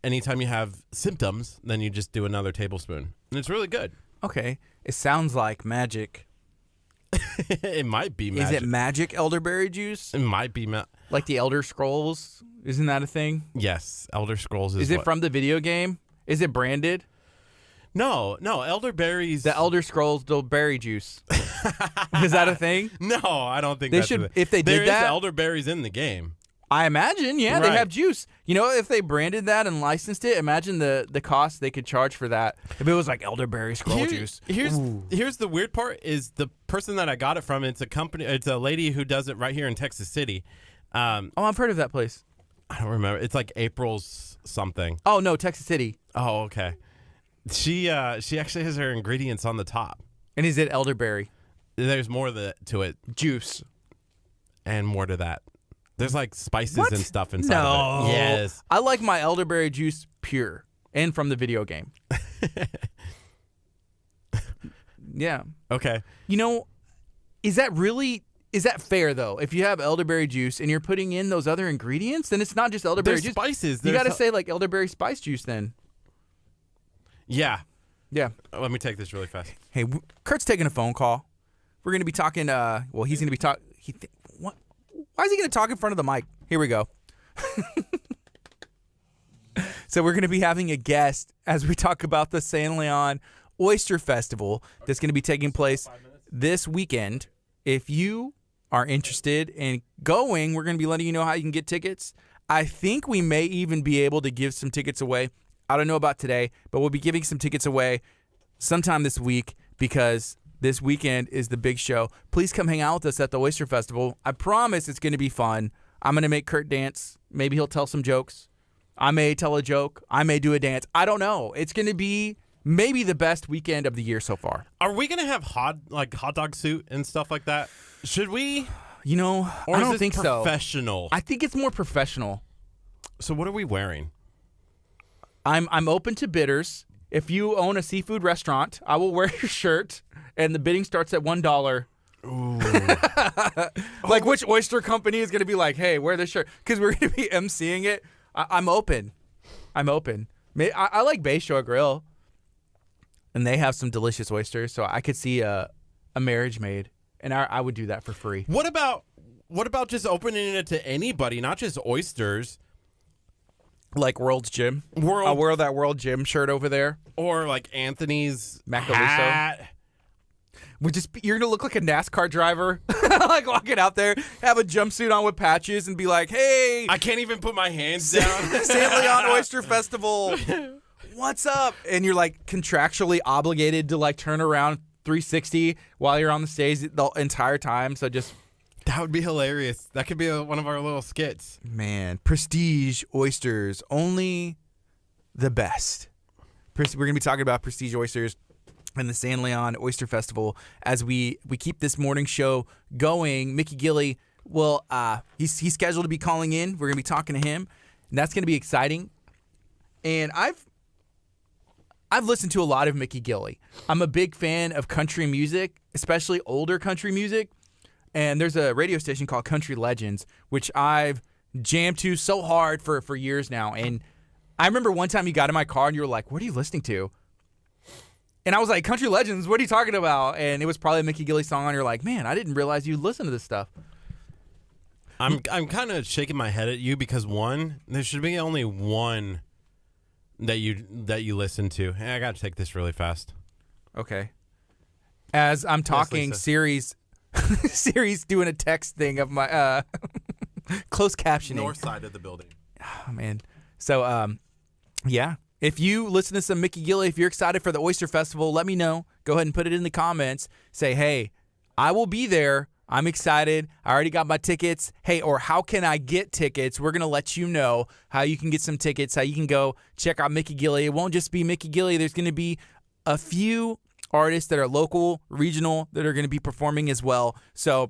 anytime you have symptoms, then you just do another tablespoon, and it's really good. Okay, it sounds like magic. It might be magic. Is it magic elderberry juice? It might be like the Elder Scrolls. Isn't that a thing? Yes, Elder Scrolls is. Is it from the video game? Is it branded? No, elderberries. The Elder Scrolls berry juice. Is that a thing? No, I don't think they that's should. If they did there that, is elderberries in the game. I imagine, yeah, Right. They have juice. If they branded that and licensed it, imagine the cost they could charge for that. If it was like elderberry scroll juice. Here's the weird part is the person that I got it from. It's a company. It's a lady who does it right here in Texas City. I've heard of that place. I don't remember. It's like April's something. Oh no, Texas City. Oh, okay. She actually has her ingredients on the top. And is it elderberry? There's more to it. Juice. And more to that. There's like spices and stuff inside of it. Yes. I like my elderberry juice pure and from the video game. Yeah. Okay. Is that fair though? If you have elderberry juice and you're putting in those other ingredients, then it's not just elderberry There's juice. Spices. You got to say like elderberry spice juice then. Yeah. Yeah. Let me take this really fast. Hey, Kurt's taking a phone call. We're going to be talking, he's going to be talking, what? Why is he going to talk in front of the mic? Here we go. So we're going to be having a guest as we talk about the San Leon Oyster Festival that's going to be taking place this weekend. If you are interested in going, we're going to be letting you know how you can get tickets. I think we may even be able to give some tickets away. I don't know about today, but we'll be giving some tickets away sometime this week because this weekend is the big show. Please come hang out with us at the Oyster Festival. I promise it's going to be fun. I'm going to make Kurt dance. Maybe he'll tell some jokes. I may tell a joke. I may do a dance. I don't know. It's going to be maybe the best weekend of the year so far. Are we going to have hot dog suit and stuff like that? Should we? Or I don't think so. Professional. I think it's more professional. So what are we wearing? I'm open to bidders. If you own a seafood restaurant, I will wear your shirt, and the bidding starts at $1. Ooh. Like which oyster company is going to be like, hey, wear this shirt? Because we're going to be emceeing it. I'm open. I like Bayshore Grill. and they have some delicious oysters. So I could see a marriage made, and I would do that for free. What about just opening it to anybody, not just oysters? Like World's Gym. I'll wear that World Gym shirt over there. Or like Anthony's Macaluso. hat. You're gonna look like a NASCAR driver, like walking out there, have a jumpsuit on with patches, and be like, "Hey, I can't even put my hands down." San Leon Oyster Festival, what's up? And you're like contractually obligated to like turn around 360 while you're on the stage the entire time. So just that would be hilarious. That could be one of our little skits. Man, Prestige Oysters, only the best. We're gonna be talking about Prestige Oysters and the San Leon Oyster Festival as we keep this morning show going. Mickey Gilley, he's scheduled to be calling in. We're going to be talking to him, and that's going to be exciting. And I've listened to a lot of Mickey Gilley. I'm a big fan of country music, especially older country music. And there's a radio station called Country Legends, which I've jammed to so hard for years now. And I remember one time you got in my car and you were like, "What are you listening to?" And I was like, "Country Legends, what are you talking about?" And it was probably a Mickey Gilley song, and you're like, "Man, I didn't realize you listen to this stuff." I'm kind of shaking my head at you because one, there should be only one that you listen to. Hey, I got to take this really fast. Okay. As I'm talking, Lisa. Siri's doing a text thing of my closed captioning. North side of the building. Oh, man. So, yeah. If you listen to some Mickey Gilley, if you're excited for the Oyster Festival, let me know. Go ahead and put it in the comments. Say, "Hey, I will be there. I'm excited. I already got my tickets." Hey, or how can I get tickets? We're going to let you know how you can get some tickets, how you can go check out Mickey Gilley. It won't just be Mickey Gilley. There's going to be a few artists that are local, regional, that are going to be performing as well. So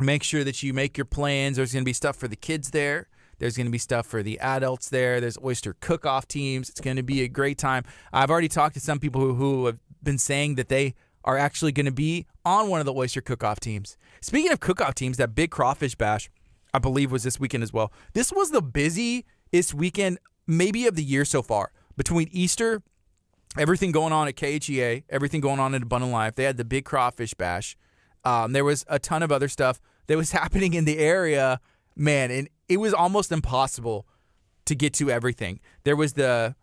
make sure that you make your plans. There's going to be stuff for the kids there. There's going to be stuff for the adults there. There's oyster cook-off teams. It's going to be a great time. I've already talked to some people who have been saying that they are actually going to be on one of the oyster cook-off teams. Speaking of cook-off teams, that Big Crawfish Bash, I believe, was this weekend as well. This was the busiest weekend maybe of the year so far. Between Easter, everything going on at KHEA, everything going on at Abundant Life, they had the Big Crawfish Bash. There was a ton of other stuff that was happening in the area, man, and it was almost impossible to get to everything. There was the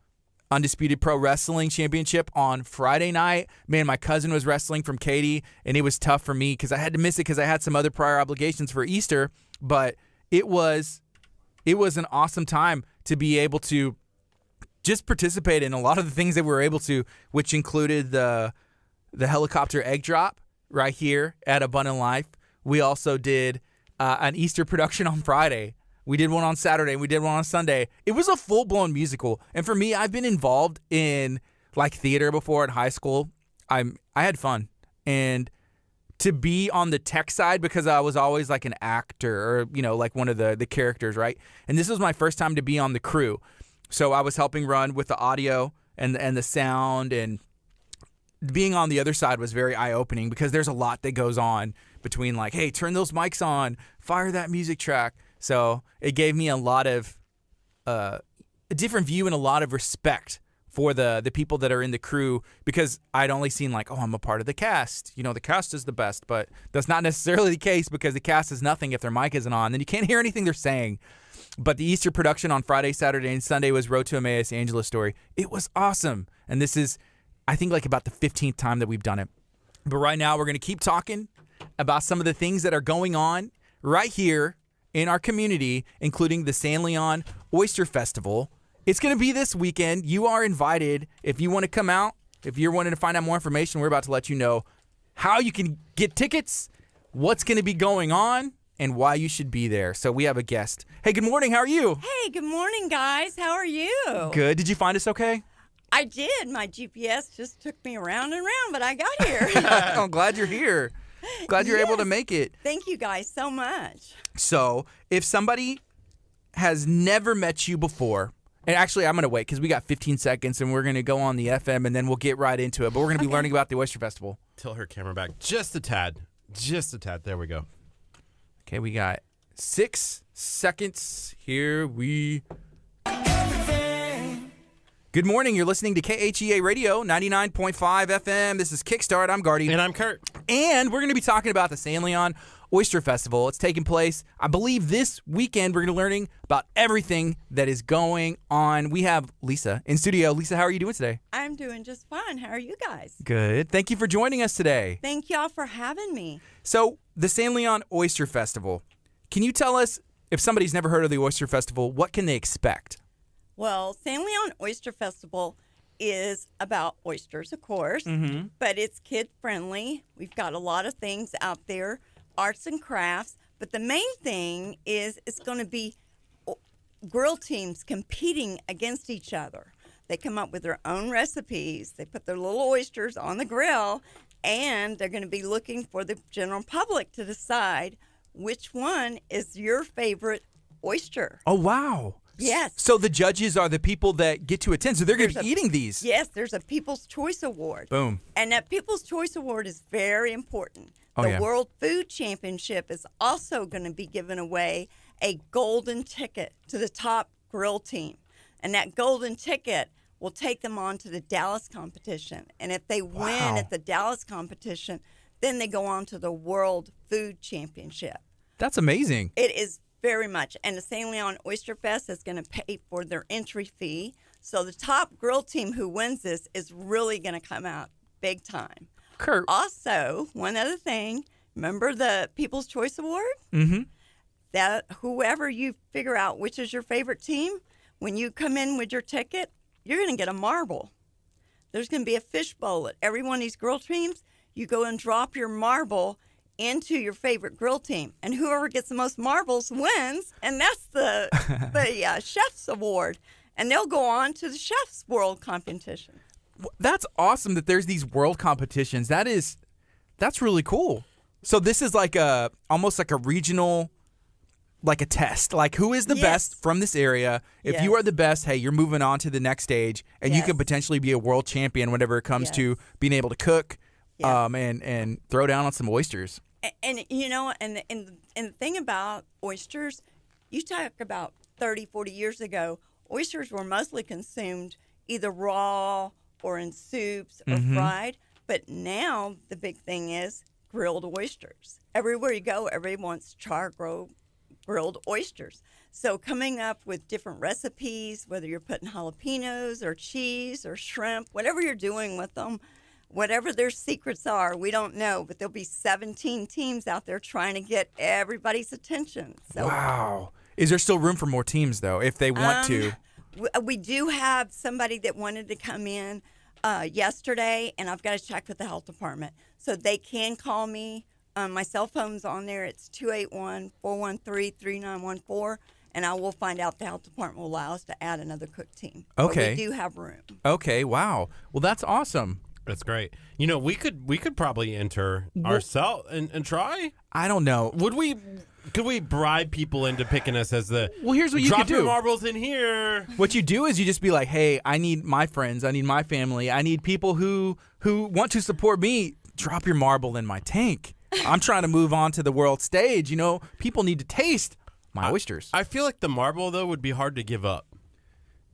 Undisputed Pro Wrestling Championship on Friday night. Man, my cousin was wrestling from Katy, and it was tough for me because I had to miss it because I had some other prior obligations for Easter. But it was an awesome time to be able to just participate in a lot of the things that we were able to, which included the helicopter egg drop right here at Abundant Life. We also did an Easter production on Friday. We did one on Saturday, and we did one on Sunday. It was a full-blown musical. And for me, I've been involved in like theater before in high school. I had fun. And to be on the tech side, because I was always like an actor or, like one of the characters, right? And this was my first time to be on the crew. So I was helping run with the audio and the sound, and being on the other side was very eye-opening because there's a lot that goes on between like, hey, turn those mics on, fire that music track. So it gave me a lot of a different view and a lot of respect for the people that are in the crew, because I'd only seen like, oh, I'm a part of the cast. The cast is the best, but that's not necessarily the case because the cast is nothing if their mic isn't on. Then you can't hear anything they're saying. But the Easter production on Friday, Saturday, and Sunday was Road to Emmaus, Angela's Story. It was awesome. And this is, I think, like about the 15th time that we've done it. But right now we're going to keep talking about some of the things that are going on right here in our community, including the San Leon Oyster Festival. It's going to be this weekend. You are invited. If you want to come out, if you're wanting to find out more information, we're about to let you know how you can get tickets, what's going to be going on, and why you should be there. So we have a guest. Hey, good morning. How are you? Hey, good morning, guys. How are you? Good. Did you find us okay? I did. My GPS just took me around and around, but I got here. I'm glad you're here. Glad you're able to make it. Thank you guys so much. So if somebody has never met you before, and actually I'm going to wait because we got 15 seconds and we're going to go on the FM and then we'll get right into it. But we're going to be learning about the Oyster Festival. Tilt her camera back just a tad. Just a tad. There we go. Okay, we got 6 seconds. Here we Good morning. You're listening to KHEA Radio, 99.5 FM. This is Kickstart. I'm Gardy. And I'm Curt. And we're going to be talking about the San Leon Oyster Festival. It's taking place, I believe, this weekend. We're going to be learning about everything that is going on. We have Lisa in studio. Lisa, how are you doing today? I'm doing just fine. How are you guys? Good. Thank you for joining us today. Thank y'all for having me. So, the San Leon Oyster Festival. Can you tell us, if somebody's never heard of the Oyster Festival, what can they expect? Well, San Leon Oyster Festival is about oysters, of course, but it's kid-friendly. We've got a lot of things out there, arts and crafts, but the main thing is it's going to be grill teams competing against each other. They come up with their own recipes. They put their little oysters on the grill, and they're going to be looking for the general public to decide which one is your favorite oyster. Oh, wow. Yes. So the judges are the people that get to attend. So they're going to be eating these. Yes, there's a People's Choice Award. Boom. And that People's Choice Award is very important. Oh, The yeah. World Food Championship is also going to be giving away a golden ticket to the top grill team. And that golden ticket will take them on to the Dallas competition. And if they win at the Dallas competition, then they go on to the World Food Championship. That's amazing. It is very much. And the San Leon Oyster Fest is going to pay for their entry fee. So the top grill team who wins this is really going to come out big time. Curt. Also, one other thing, remember the People's Choice Award? Mm-hmm. That whoever you figure out which is your favorite team, when you come in with your ticket, you're going to get a marble. There's going to be a fishbowl at every one of these grill teams. You go and drop your marble into your favorite grill team, and whoever gets the most marbles wins, and that's the chef's award, and they'll go on to the chef's world competition. That's awesome that there's these world competitions. That's really cool. So this is like almost like a regional, like a test. Like, who is the best from this area? If you are the best, hey, you're moving on to the next stage, and you can potentially be a world champion whenever it comes to being able to cook and throw down on some oysters. And you know, and the thing about oysters, you talk about 30, 40 years ago, oysters were mostly consumed either raw or in soups or fried. But now the big thing is grilled oysters. Everywhere you go, everybody wants grilled oysters. So coming up with different recipes, whether you're putting jalapenos or cheese or shrimp, whatever you're doing with them, whatever their secrets are, we don't know, but there'll be 17 teams out there trying to get everybody's attention. So, wow. Is there still room for more teams, though, if they want to? We do have somebody that wanted to come in yesterday, and I've got to check with the health department. So they can call me. My cell phone's on there. It's 281-413-3914, and I will find out the health department will allow us to add another cook team. Okay. But we do have room. Okay, wow. Well, that's awesome. That's great. You know, we could probably enter ourselves and try. I don't know. Could we bribe people into picking us as the? Well, here's what you could drop do. your marbles in here. What you do is you just be like, hey, I need my friends, I need my family, I need people who want to support me. Drop your marble in my tank. I'm trying to move on to the world stage. You know, people need to taste my oysters. I feel like the marble though would be hard to give up.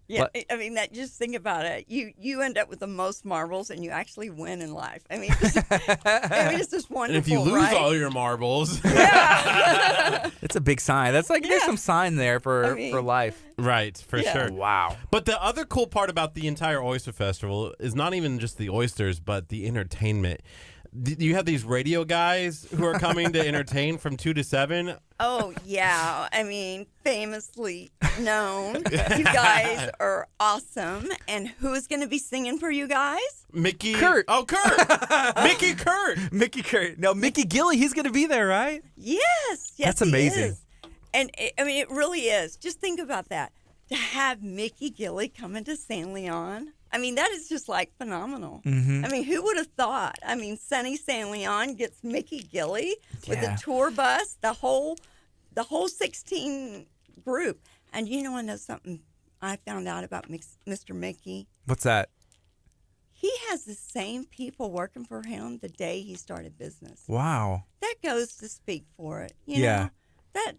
Yeah, I mean, just think about it. You end up with the most marbles, and you actually win in life. I mean, it's just wonderful. And if you lose right? all your marbles, It's a big sign. That's like there's some sign there for life. right? For sure. Wow. But the other cool part about the entire Oyster Festival is not even just the oysters, but the entertainment. You have these radio guys who are coming to entertain from 2 to 7. Oh, yeah. I mean, famously known. You guys are awesome. And who is going to be singing for you guys? Mickey. Curt. Oh, Curt. Mickey Curt. Mickey Curt. No, Mickey Gilly, he's going to be there, right? Yes. Yes, That's amazing. he is. And, I mean, it really is. Just think about that. To have Mickey Gilly coming to San Leon. I mean, that is just like phenomenal. I mean, who would have thought? I mean, Sunny San Leon gets Mickey Gilly with a tour bus, the whole 16 group. And you know, I know something I found out about Mr. Mickey. What's that? He has the same people working for him the day he started business. Wow. That goes to speak for it. You know,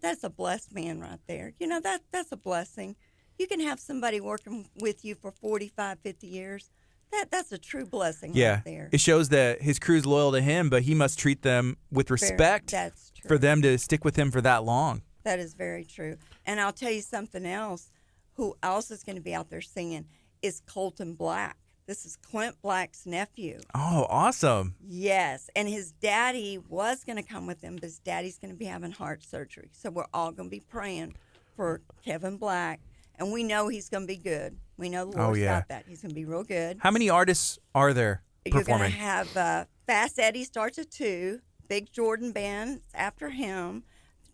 that's a blessed man right there. You know, that's a blessing. You can have somebody working with you for 45, 50 years. That's a true blessing Yeah. right there. It shows that his crew's loyal to him, but he must treat them with respect That's true. for them to stick with him for that long. That is very true. And I'll tell you something else. Who else is going to be out there singing is Colton Black. This is Clint Black's nephew. Oh, awesome. Yes. And his daddy was going to come with him, but his daddy's going to be having heart surgery. So we're all going to be praying for Kevin Black. And we know he's going to be good. We know the Lord's got that. He's going to be real good. How many artists are there You're going to performing? have Fast Eddie starts at 2. Big Jordan Band after him.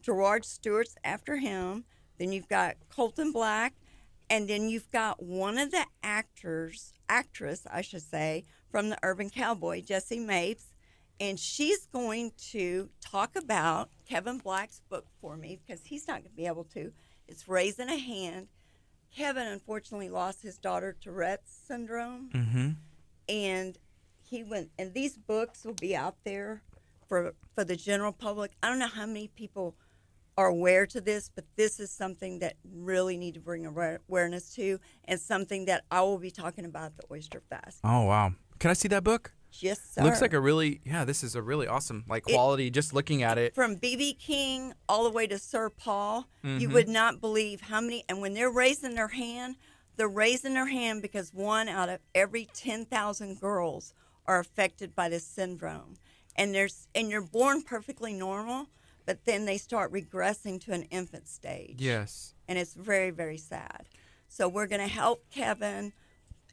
Gerard Stewart's after him. Then you've got Colton Black. And then you've got one of the actress, I should say, from the Urban Cowboy, Jessie Mapes. And she's going to talk about Kevin Black's book for me because he's not going to be able to. It's Raising a Hand. Kevin, unfortunately, lost his daughter Tourette's syndrome. Mm-hmm. And he went, and these books will be out there for the general public. I don't know how many people are aware to this, but this is something that really need to bring awareness to, and something that I will be talking about at the Oyster Fest. Oh, wow. Can I see that book? Yes, sir. Looks like this is a really awesome, quality, just looking at it. From B.B. King all the way to Sir Paul, you Mm-hmm. would not believe how many, and when they're raising their hand because 1 out of every 10,000 girls are affected by this syndrome. And you're born perfectly normal, but then they start regressing to an infant stage. Yes. And it's very, very sad. So we're going to help Kevin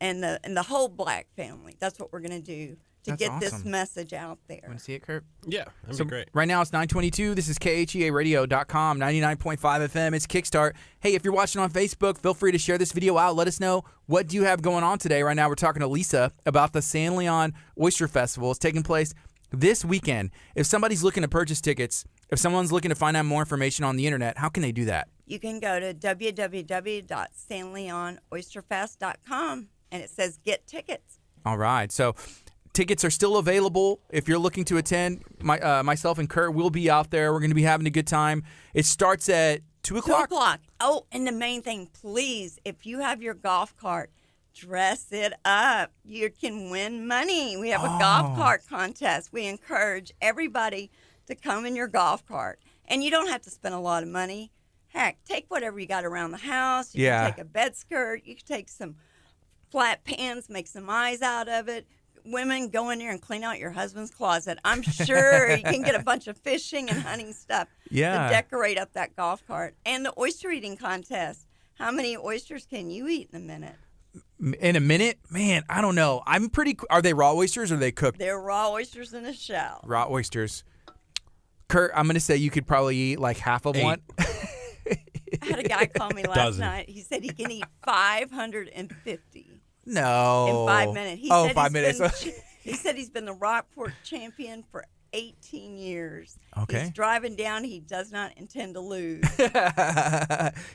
and the whole Black family. That's what we're going to do to That's get this awesome. message out there. Want to see it, Kurt? Yeah, that'd So be great. right now it's 9:22. This is KHEARadio.com, 99.5 FM. It's Kickstart. Hey, if you're watching on Facebook, feel free to share this video out. Let us know what do you have going on today. Right now we're talking to Lisa about the San Leon Oyster Festival. It's taking place this weekend. If somebody's looking to purchase tickets, if someone's looking to find out more information on the internet, how can they do that? You can go to www.sanleonoysterfest.com, and it says get tickets. All right. So tickets are still available. If you're looking to attend, myself and Kurt will be out there. We're going to be having a good time. It starts at 2 o'clock. 2 o'clock. Oh, and the main thing, please, if you have your golf cart, dress it up. You can win money. We have a golf cart contest. We encourage everybody to come in your golf cart. And you don't have to spend a lot of money. Heck, take whatever you got around the house. You can take a bed skirt. You can take some flat pans, make some eyes out of it. Women, go in there and clean out your husband's closet. I'm sure you can get a bunch of fishing and hunting stuff to decorate up that golf cart. And the oyster eating contest. How many oysters can you eat in a minute? In a minute? Man, I don't know. Are they raw oysters or are they cooked? They're raw oysters in a shell. Raw oysters. Kurt, I'm going to say you could probably eat like half of 8. one. I had a guy call me last night. He said he can eat 550 No. in 5 minutes. He 5 minutes. He said he's been the Rockport champion for 18 years. Okay. He's driving down. He does not intend to lose.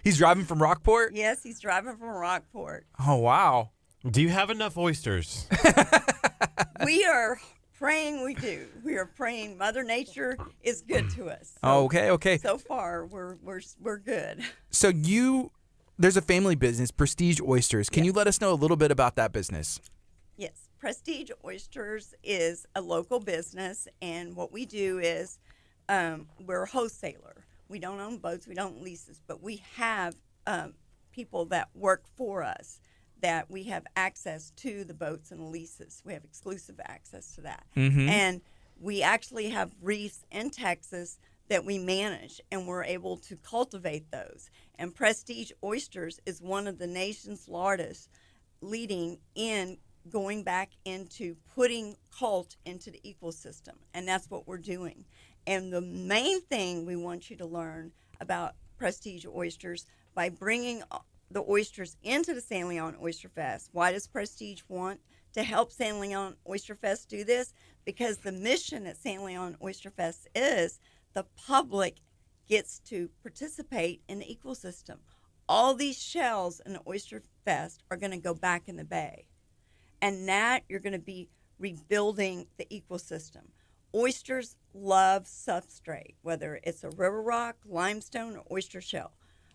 He's driving from Rockport? Yes, he's driving from Rockport. Oh, wow. Do you have enough oysters? We are praying we do. We are praying Mother Nature is good to us. Oh, okay. So far, we're good. So there's a family business, Prestige Oysters. Can you let us know a little bit about that business? Yes, Prestige Oysters is a local business, and what we do is we're a wholesaler. We don't own boats, we don't leases, but we have people that work for us that we have access to the boats and leases. We have exclusive access to that. Mm-hmm. And we actually have reefs in Texas that we manage, and we're able to cultivate those. And Prestige Oysters is one of the nation's largest, leading in going back into putting cult into the ecosystem, and that's what we're doing. And the main thing we want you to learn about Prestige Oysters by bringing the oysters into the San Leon Oyster Fest. Why does Prestige want to help San Leon Oyster Fest do this? Because the mission at San Leon Oyster Fest is the public gets to participate in the ecosystem. All these shells in the Oyster Fest are going to go back in the bay. And that you're going to be rebuilding the ecosystem. Oysters love substrate, whether it's a river rock, limestone, or oyster shell.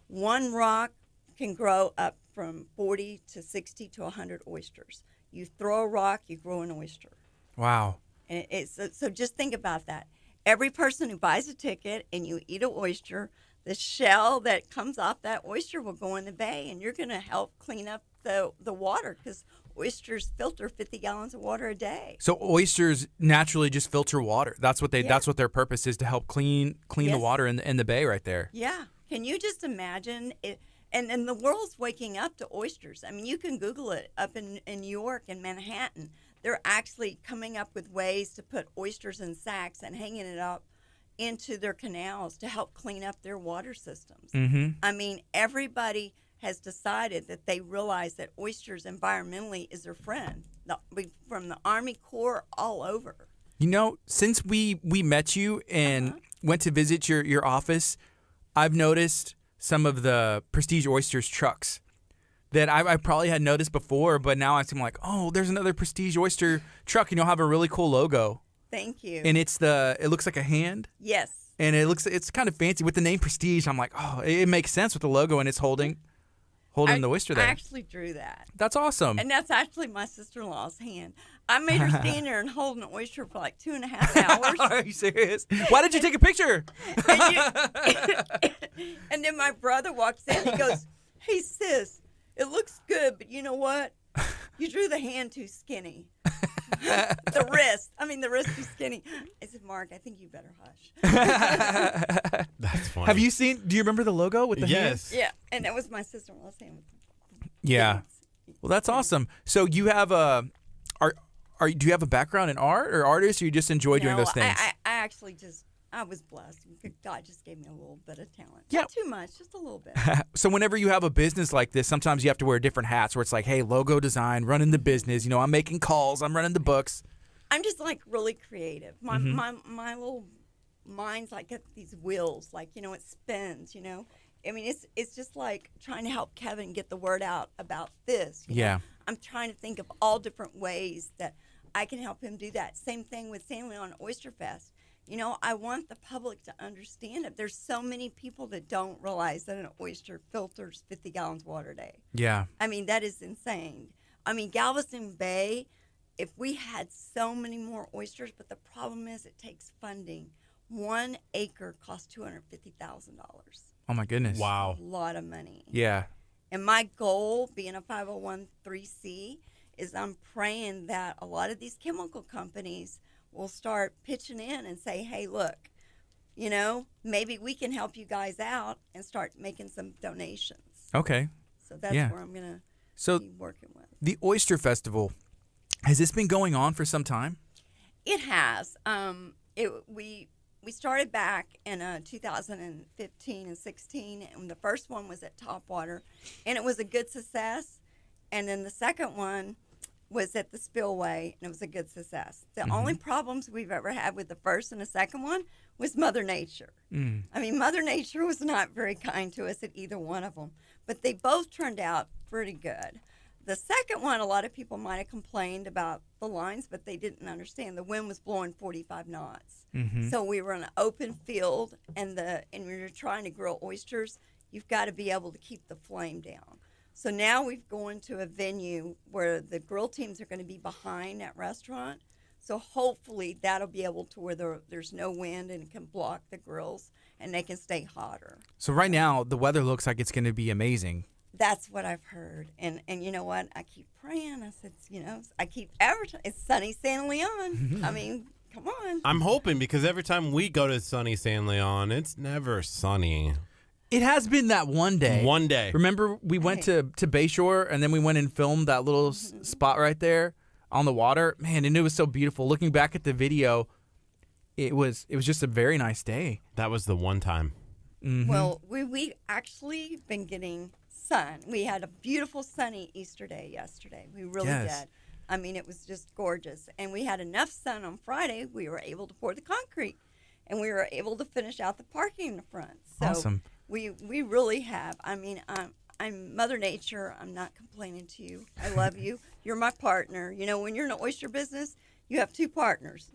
One rock can grow up from 40 to 60 to 100 oysters. You throw a rock, you grow an oyster. Wow. And so just think about that. Every person who buys a ticket and you eat an oyster, the shell that comes off that oyster will go in the bay, and you're going to help clean up the water because oysters filter 50 gallons of water a day. So oysters naturally just filter water. That's what Yeah. that's what their purpose is, to help clean the Yes. water in the bay right there. Yeah. Can you just imagine it? And the world's waking up to oysters. I mean, you can Google it up in New York and Manhattan. They're actually coming up with ways to put oysters in sacks and hanging it up into their canals to help clean up their water systems. Mm-hmm. I mean, everybody has decided that they realize that oysters environmentally is their friend. From the Army Corps all over. You know, since we met you and went to visit your office, I've noticed some of the Prestige Oysters trucks that I probably had noticed before, but now I'm like, oh, there's another Prestige Oyster truck, and you'll have a really cool logo. Thank you. And it looks like a hand. Yes. And it's kind of fancy with the name Prestige. I'm like, oh, it makes sense with the logo, and it's holding the oyster there. I actually drew that. That's awesome. And that's actually my sister-in-law's hand. I made her stand there and hold an oyster for like 2.5 hours. Are you serious? Why did you take a picture? And then my brother walks in. He goes, "Hey, sis, it looks good, but you know what? You drew the hand too skinny. The wrist too skinny." I said, "Mark, I think you better hush." That's funny. Have you seen? Do you remember the logo with the Yes. Yeah, and that was my sister-in-law's hand. Yeah. Well, that's awesome. So you have do you have a background in art or artist, or you just enjoy doing those things? I actually I was blessed. God just gave me a little bit of talent. Yeah. Not too much, just a little bit. So whenever you have a business like this, sometimes you have to wear different hats where it's like, hey, logo design, running the business, I'm making calls, I'm running the books. I'm just like really creative. My little mind's like got these wheels, like, it spins, I mean, it's just like trying to help Kevin get the word out about this. Yeah. I'm trying to think of all different ways that I can help him do that. Same thing with San Leon Oyster Fest. I want the public to understand it. There's so many people that don't realize that an oyster filters 50 gallons of water a day. Yeah. I mean, that is insane. I mean, Galveston Bay, if we had so many more oysters, but the problem is it takes funding. 1 acre costs $250,000. Oh, my goodness. Wow. A lot of money. Yeah. And my goal, being a 501(c)(3) is I'm praying that a lot of these chemical companies will start pitching in and say, hey, look, maybe we can help you guys out and start making some donations. Okay. So that's Yeah. where I'm going So to be working with. the Oyster Festival, has this been going on for some time? It has. We started back in 2015 and 16, and the first one was at Topwater, and it was a good success. And then the second one was at the Spillway, and it was a good success. The only problems we've ever had with the first and the second one was Mother Nature. I mean, Mother Nature was not very kind to us at either one of them, but they both turned out pretty good. The second one, a lot of people might have complained about the lines, but they didn't understand. The wind was blowing 45 knots. So we were in an open field, and when you're trying to grill oysters, you've got to be able to keep the flame down. So now we've gone to a venue where the grill teams are going to be behind that restaurant. So hopefully that'll be able to where there's no wind and it can block the grills and they can stay hotter. So right now, the weather looks like it's going to be amazing. That's what I've heard. And you know what? I keep praying. I said, I keep advertising. It's sunny San Leon. I mean, come on. I'm hoping, because every time we go to sunny San Leon, it's never sunny. It has been that one day. One day. Remember, we went to Bayshore, and then we went and filmed that little spot right there on the water. Man, and it was so beautiful. Looking back at the video, it was just a very nice day. That was the one time. Well, we actually been getting sun. We had a beautiful sunny Easter day yesterday. We really did. I mean, it was just gorgeous. And we had enough sun on Friday. We were able to pour the concrete, and we were able to finish out the parking in the front. So Awesome. We really have. I mean, I'm Mother Nature. I'm not complaining to you. I love you. You're my partner. When you're in the oyster business, you have two partners,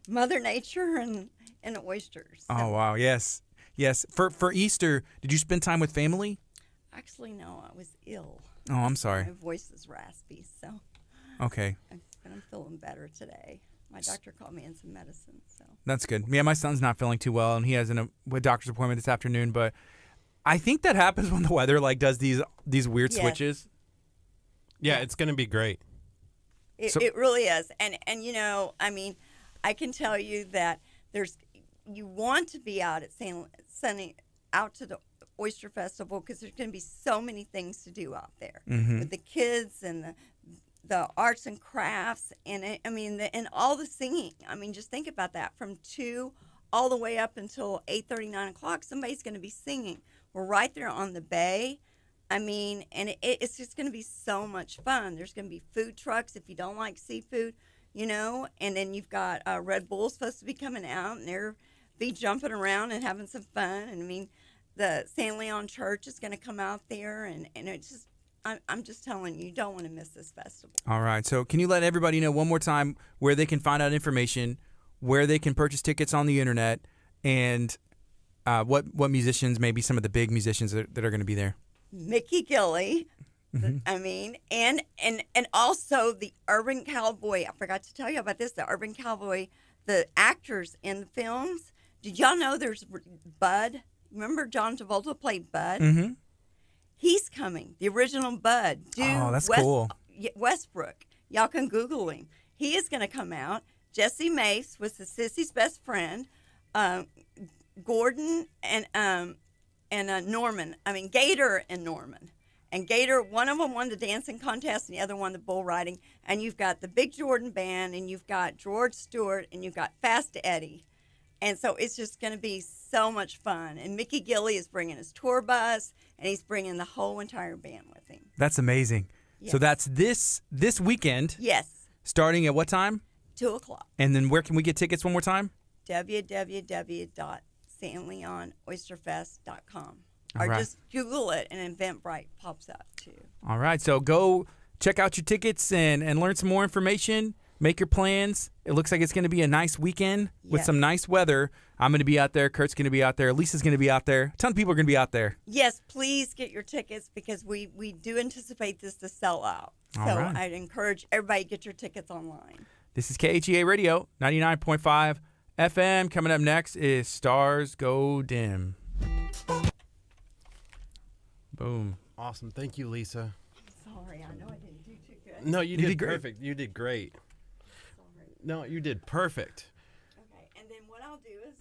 Mother Nature and the oysters. So Oh, wow. Yes. For Easter, did you spend time with family? Actually, no, I was ill. Oh, I'm sorry. My voice is raspy, so. Okay. But I'm feeling better today. My doctor called me in some medicine, so. That's good. Yeah, my son's not feeling too well, and he has a doctor's appointment this afternoon. But I think that happens when the weather does these weird switches. Yeah, it's going to be great. It really is, and I mean, I can tell you that you want to be out at sending out to the Oyster Festival because there's going to be so many things to do out there with the kids and the arts and crafts, and and all the singing. I mean, just think about that, from 2 all the way up until 8:30, 9 o'clock. Somebody's going to be singing. We're right there on the bay. I mean, and it's just going to be so much fun. There's going to be food trucks if you don't like seafood, and then you've got Red Bull supposed to be coming out, and they're be jumping around and having some fun. And I mean, the San Leon Church is going to come out there, and it's just, I'm just telling you, you don't want to miss this festival. All right. So can you let everybody know one more time where they can find out information, where they can purchase tickets on the internet, and what musicians, maybe some of the big musicians that are going to be there? Mickey Gilley, I mean, and also the Urban Cowboy. I forgot to tell you about this. The Urban Cowboy, the actors in the films. Did y'all know there's Bud? Remember John Travolta played Bud? Mm-hmm. He's coming. The original Bud. Oh, that's cool. Westbrook. Y'all can Google him. He is going to come out. Jesse Mace was the Sissy's best friend. Gordon and Norman. I mean, Gator and Norman. And Gator, one of them won the dancing contest and the other won the bull riding. And you've got the Big Jordan Band, and you've got George Stewart, and you've got Fast Eddie. And so it's just going to be so much fun. And Mickey Gilley is bringing his tour bus, and he's bringing the whole entire band with him. That's amazing. Yes. So that's this weekend. Yes. Starting at what time? 2 o'clock. And then where can we get tickets one more time? www.SanLeonOysterFest.com. Or right. just Google it, and Eventbrite pops up too. All right. So go check out your tickets and learn some more information. Make your plans. It looks like it's going to be a nice weekend with some nice weather. I'm going to be out there. Kurt's going to be out there. Lisa's going to be out there. A ton of people are going to be out there. Yes, please get your tickets because we do anticipate this to sell out. So right. I'd encourage everybody to get your tickets online. This is KHEA Radio, 99.5 FM. Coming up next is Stars Go Dim. Boom. Awesome. Thank you, Lisa. Sorry, I know I didn't do too good. No, you did great. perfect. You did great. Sorry. No, you did perfect. Okay, and then what I'll do is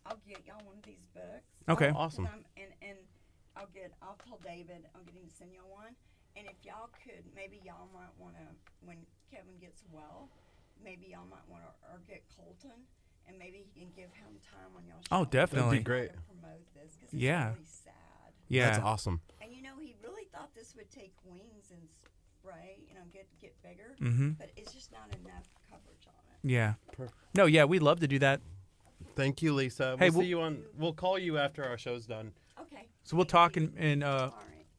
I'll get y'all one of these books. Okay. Awesome. And I'll tell David I'm getting to send y'all one. And if y'all could, maybe y'all might want to, when Kevin gets well, maybe y'all might want to or get Colton, and maybe he can give him time on y'all's show. Oh, definitely. That'd be great. To promote this because it's Yeah. really sad. Yeah. That's awesome. And he really thought this would take wings and spray, get bigger. Mm-hmm. But it's just not enough coverage on it. Yeah. Perfect. No, yeah, we'd love to do that. Thank you, Lisa. Hey, We'll see you on. We'll call you after our show's done. Okay. So we'll talk and All right.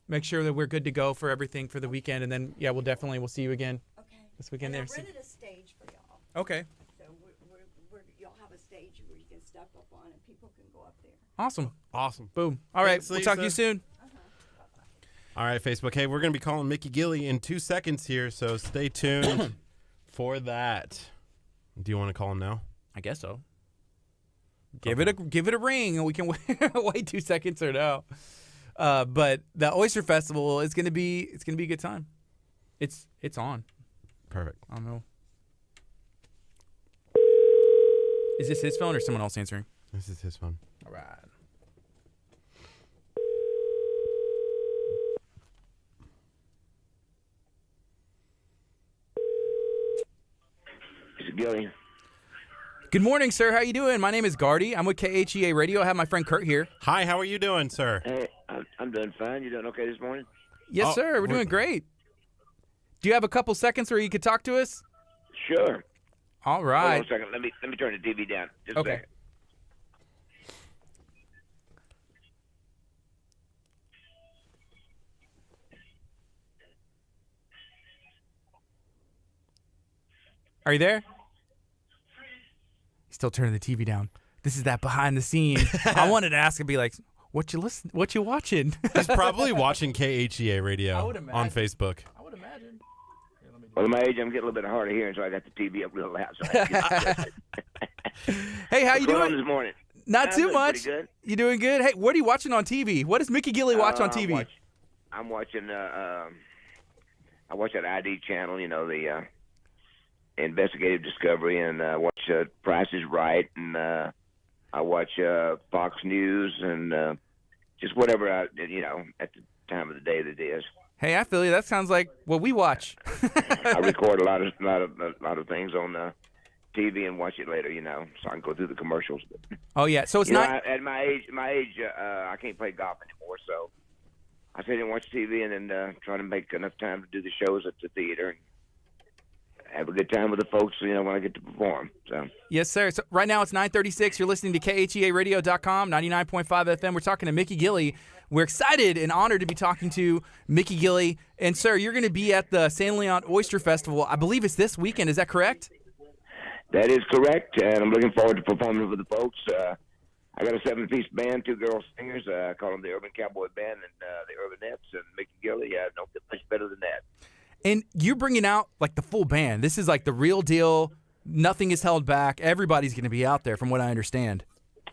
make sure that we're good to go for everything for the weekend. And then, yeah, we'll see you again Okay. this weekend. And there. I rented a stage for y'all. Okay. So y'all have a stage where you can step up on and people can go up there. Awesome. Awesome. Boom. All right. Thanks, We'll talk to you Lisa. soon. All right, Facebook. Hey, we're going to be calling Mickey Gilley in 2 seconds here, so stay tuned for that. Do you want to call him now? I guess so. Give it a ring, and we can wait 2 seconds or no. But the Oyster Festival is gonna be a good time. It's on. Perfect. I don't know. Is this his phone or someone else answering? This is his phone. All right. Mr. Gilly. Good morning, sir. How you doing? My name is Gardy. I'm with KHEA Radio. I have my friend Curt here. Hi, how are you doing, sir? Hey, I'm doing fine. You doing okay this morning? Yes, Oh, sir. We're doing great. Do you have a couple seconds where you could talk to us? Sure. All Hold right. on a second. Let me turn the TV down. Just a Okay. second. Are you there? He's still turning the TV down. This is that behind the scenes. I wanted to ask and be like, What you watching? He's probably watching KHEA radio would on imagine. Facebook. I would imagine. Well, at my age, I'm getting a little bit hard of hearing, so I got the TV up real loud. So Hey, how you What's going on doing? this morning? Not I'm too doing much. pretty good. You doing good? Hey, what are you watching on TV? What does Mickey Gilley watch on TV? I'm watching. I watch that ID channel. You know, the Investigative Discovery, and watch Price is Right, and I watch Fox News, and just whatever at the time of the day that it is. Hey, I feel you. That sounds like what we watch. I record a lot of things on TV and watch it later, so I can go through the commercials. But, Oh yeah, so it's not. at my age, I can't play golf anymore, so I sit and watch TV and then try to make enough time to do the shows at the theater and have a good time with the folks, when I get to perform. So. Yes, sir. So right now it's 9:36. You're listening to KHEARadio.com, 99.5 FM. We're talking to Mickey Gilley. We're excited and honored to be talking to Mickey Gilley. And, sir, you're going to be at the San Leon Oyster Festival. I believe it's this weekend. Is that correct? That is correct, and I'm looking forward to performing with the folks. I got a 7-piece band, 2 girl singers. I call them the Urban Cowboy Band and the Urbanettes, and Mickey Gilley. Don't get much better than that. And you're bringing out, like, the full band. This is, like, the real deal. Nothing is held back. Everybody's going to be out there, from what I understand.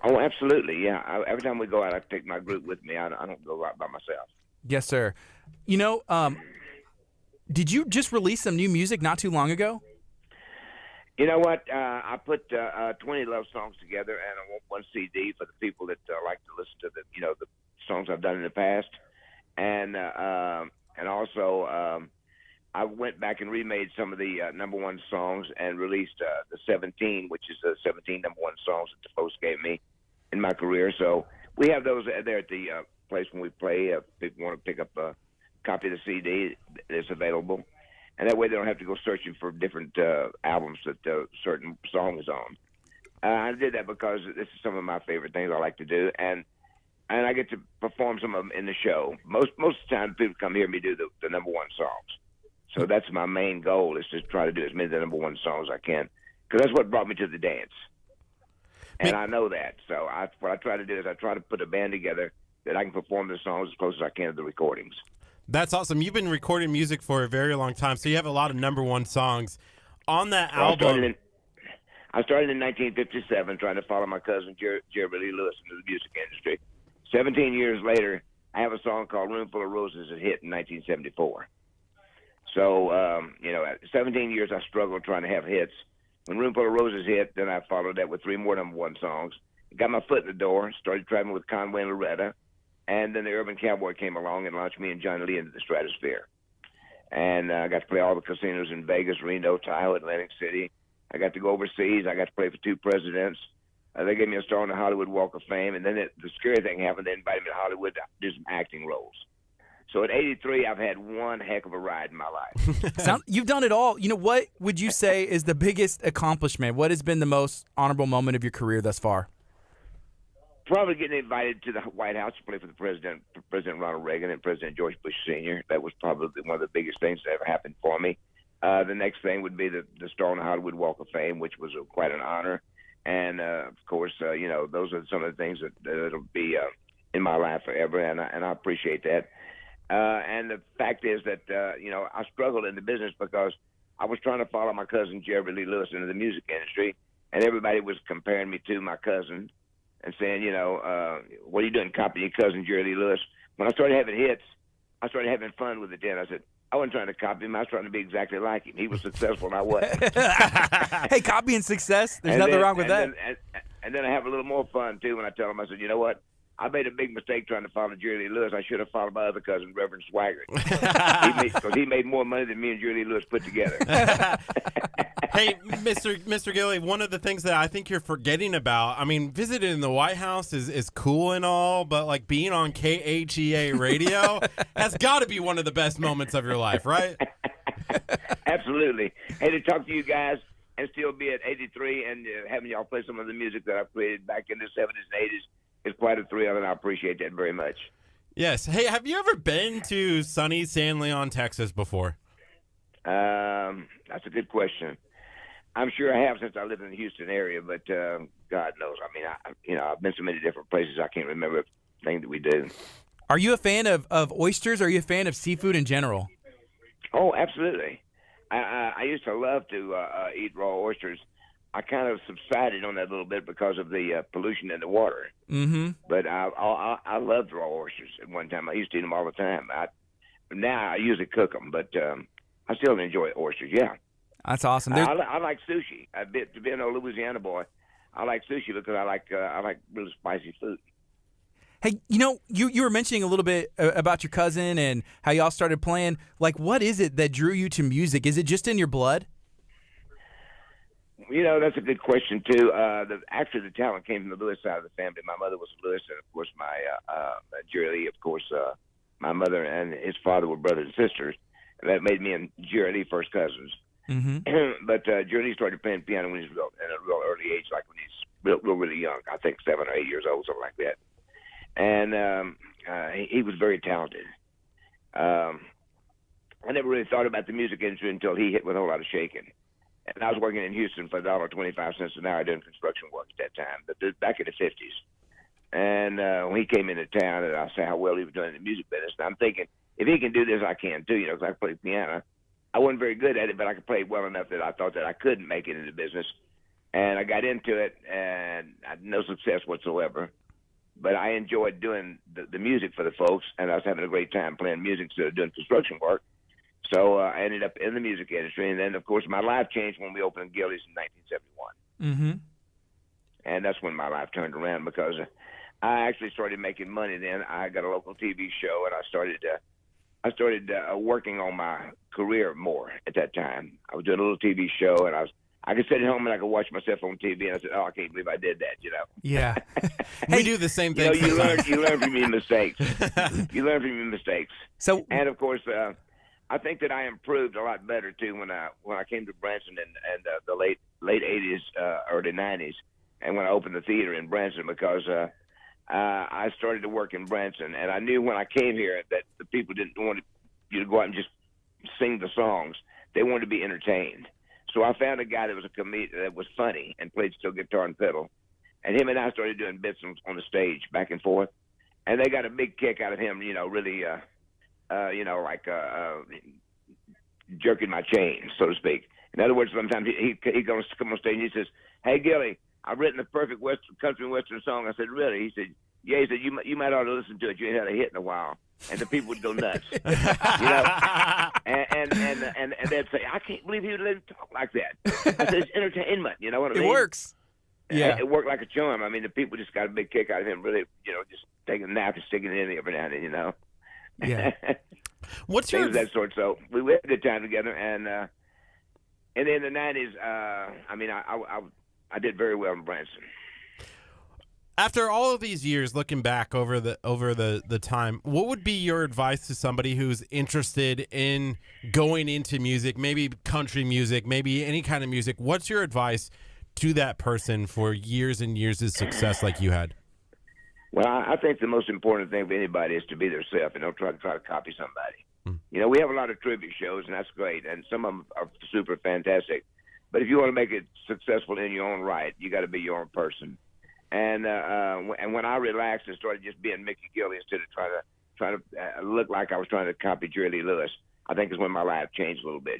Oh, absolutely, yeah. Every time we go out, I take my group with me. I don't go out by myself. Yes, sir. Did you just release some new music not too long ago? You know what? I put 20 love songs together, and I want one CD for the people that like to listen to the songs I've done in the past, and also I went back and remade some of the number one songs and released the 17, which is the 17 number one songs that the folks gave me in my career. So we have those there at the place when we play. If people want to pick up a copy of the CD, it's available. And that way they don't have to go searching for different albums that certain songs on. I did that because this is some of my favorite things I like to do, and I get to perform some of them in the show. Most of the time people come hear me do the number one songs. So that's my main goal, is to try to do as many of the number one songs as I can, because that's what brought me to the dance. And I know that. So what I try to do is I try to put a band together that I can perform the songs as close as I can to the recordings. That's awesome. You've been recording music for a very long time, so you have a lot of number one songs. On that album... I started in 1957 trying to follow my cousin Jerry Lee Lewis into the music industry. 17 years later, I have a song called Room Full of Roses that hit in 1974. So, 17 years I struggled trying to have hits. When Room Full of Roses hit, then I followed that with 3 more number one songs. Got my foot in the door, started traveling with Conway and Loretta, and then the Urban Cowboy came along and launched me and Johnny Lee into the stratosphere. And I got to play all the casinos in Vegas, Reno, Tahoe, Atlantic City. I got to go overseas. I got to play for 2 presidents. They gave me a star on the Hollywood Walk of Fame, and then the scary thing happened. They invited me to Hollywood to do some acting roles. So at 83, I've had one heck of a ride in my life. You've done it all. What would you say is the biggest accomplishment? What has been the most honorable moment of your career thus far? Probably getting invited to the White House to play for President Ronald Reagan and President George Bush Sr. That was probably one of the biggest things that ever happened for me. The next thing would be the star on the Hollywood Walk of Fame, which was quite an honor. And, of course, those are some of the things that'll be in my life forever, and I appreciate that. And the fact is that, I struggled in the business because I was trying to follow my cousin Jerry Lee Lewis into the music industry, and everybody was comparing me to my cousin and saying, what are you doing copying your cousin Jerry Lee Lewis? When I started having hits, I started having fun with it then. I said, I wasn't trying to copy him. I was trying to be exactly like him. He was successful, and I wasn't. Hey, copying success, there's nothing wrong with that. And then I have a little more fun, too, when I tell him, I said, you know what? I made a big mistake trying to follow Jerry Lee Lewis. I should have followed my other cousin, Reverend Swaggart, because he made more money than me and Jerry Lee Lewis put together. Hey, Mr. Gilley, one of the things that I think you're forgetting about, visiting the White House is cool and all, but like being on KHEA radio has got to be one of the best moments of your life, right? Absolutely. Hey, to talk to you guys and still be at 83 and having y'all play some of the music that I played back in the 70s and 80s is quite a thrill, and I appreciate that very much. Yes. Hey, have you ever been to sunny San Leon, Texas before? That's a good question. I'm sure I have since I live in the Houston area, but God knows. I've been so many different places I can't remember thing that we do. Are you a fan of oysters? Or are you a fan of seafood in general? Oh, absolutely. I used to love to eat raw oysters. I kind of subsided on that a little bit because of the pollution in the water. Mm-hmm. But I loved raw oysters at one time. I used to eat them all the time. Now I usually cook them, but I still enjoy oysters. Yeah, That's awesome. I like sushi. To be an old Louisiana boy, I like sushi because I like really spicy food. Hey, you were mentioning a little bit about your cousin and how y'all started playing. Like, what is it that drew you to music? Is it just in your blood? That's a good question too. Actually, the talent came from the Lewis side of the family. My mother was Lewis, and of course, my Jerry Lee. Of course, my mother and his father were brothers and sisters. And that made me and Jerry Lee first cousins. Mm-hmm. But Jerry Lee started playing piano when he was at a real early age, like when he's really young. I think 7 or 8 years old, something like that. And he was very talented. I never really thought about the music industry until he hit with a whole lot of shaking. And I was working in Houston for $1.25 an hour doing construction work at that time, but back in the 50s. And when he came into town, and I saw how well he was doing in the music business, and I'm thinking, if he can do this, I can too, because I play piano. I wasn't very good at it, but I could play well enough that I thought that I could make it in the business. And I got into it, and I had no success whatsoever. But I enjoyed doing the music for the folks, and I was having a great time playing music instead of doing construction work. So I ended up in the music industry, and then, of course, my life changed when we opened Gillies in 1971. Mm-hmm. And that's when my life turned around, because I actually started making money then. I got a local TV show, and I started working on my career more at that time. I was doing a little TV show, and I could sit at home and I could watch myself on TV, and I said, "Oh, I can't believe I did that," Yeah. We do the same thing. You learn from your mistakes. You learn from your mistakes. So, and of course, I think that I improved a lot better too when I came to Branson and the late '80s, early '90s, and when I opened the theater in Branson, because I started to work in Branson, and I knew when I came here that the people didn't want you to go out and just sing the songs; they wanted to be entertained. So I found a guy that was a comedian that was funny and played steel guitar and fiddle, and him and I started doing bits on the stage back and forth, and they got a big kick out of him. Really. Jerking my chain, so to speak. In other words, sometimes he goes to come on stage and he says, "Hey, Gilly, I've written the perfect country and western song." I said, "Really?" He said, "Yeah." He said, "You might ought to listen to it. You ain't had a hit in a while." And the people would go nuts, and they'd say, "I can't believe he would let him talk like that." I said, "It's entertainment." You know what I mean? it works. Yeah. It worked like a charm. I mean, the people just got a big kick out of him. Really, just taking a nap and sticking it in every now and then. Yeah. What's things your of that sort. So we had a good time together, and then in the '90s, I did very well in Branson. After all of these years, looking back over the time, what would be your advice to somebody who's interested in going into music, maybe country music, maybe any kind of music? What's your advice to that person for years and years of success like you had? Well, I think the most important thing for anybody is to be themselves and don't try to copy somebody. We have a lot of tribute shows, and that's great, and some of them are super fantastic. But if you want to make it successful in your own right, you got to be your own person. And when I relaxed and started just being Mickey Gilly instead of trying to look like I was trying to copy Jerry Lee Lewis, I think is when my life changed a little bit,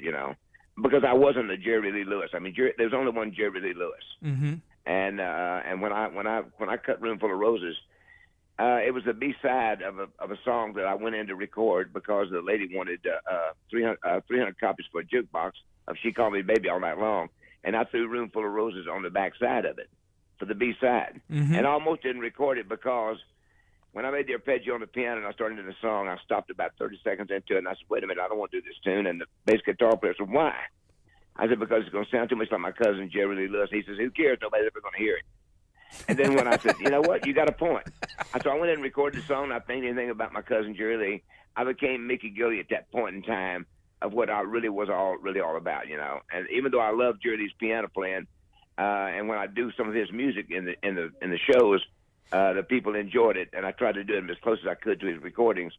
because I wasn't a Jerry Lee Lewis. I mean, there's only one Jerry Lee Lewis. Mm-hmm. And when I cut Room Full of Roses, it was the B-side of a song that I went in to record because the lady wanted 300 copies for a jukebox of "She Called Me Baby All Night Long," and I threw "Room Full of Roses" on the back side of it for the B-side, and I almost didn't record it because when I made the arpeggio on the piano and I started into the song, I stopped about 30 seconds into it, and I said, "Wait a minute, I don't want to do this tune." And the bass guitar player said, "Why?" I said, "Because it's going to sound too much like my cousin Jerry Lee Lewis." He says, "Who cares? Nobody's ever going to hear it." And then when I said, "You know what? You got a point." So I went in and recorded the song. I didn't think anything about my cousin Jerry Lee. I became Mickey Gilly at that point in time of what I really was all about, And even though I love Jerry Lee's piano playing, and when I do some of his music in the shows, the people enjoyed it, and I tried to do it as close as I could to his recordings.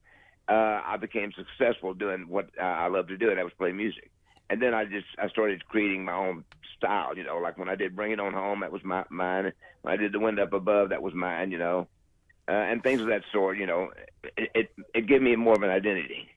I became successful doing what I love to do, and that was play music. And then I started creating my own style, like when I did Bring It On Home, that was mine. When I did The Wind Up Above, that was mine, and things of that sort. It gave me more of an identity.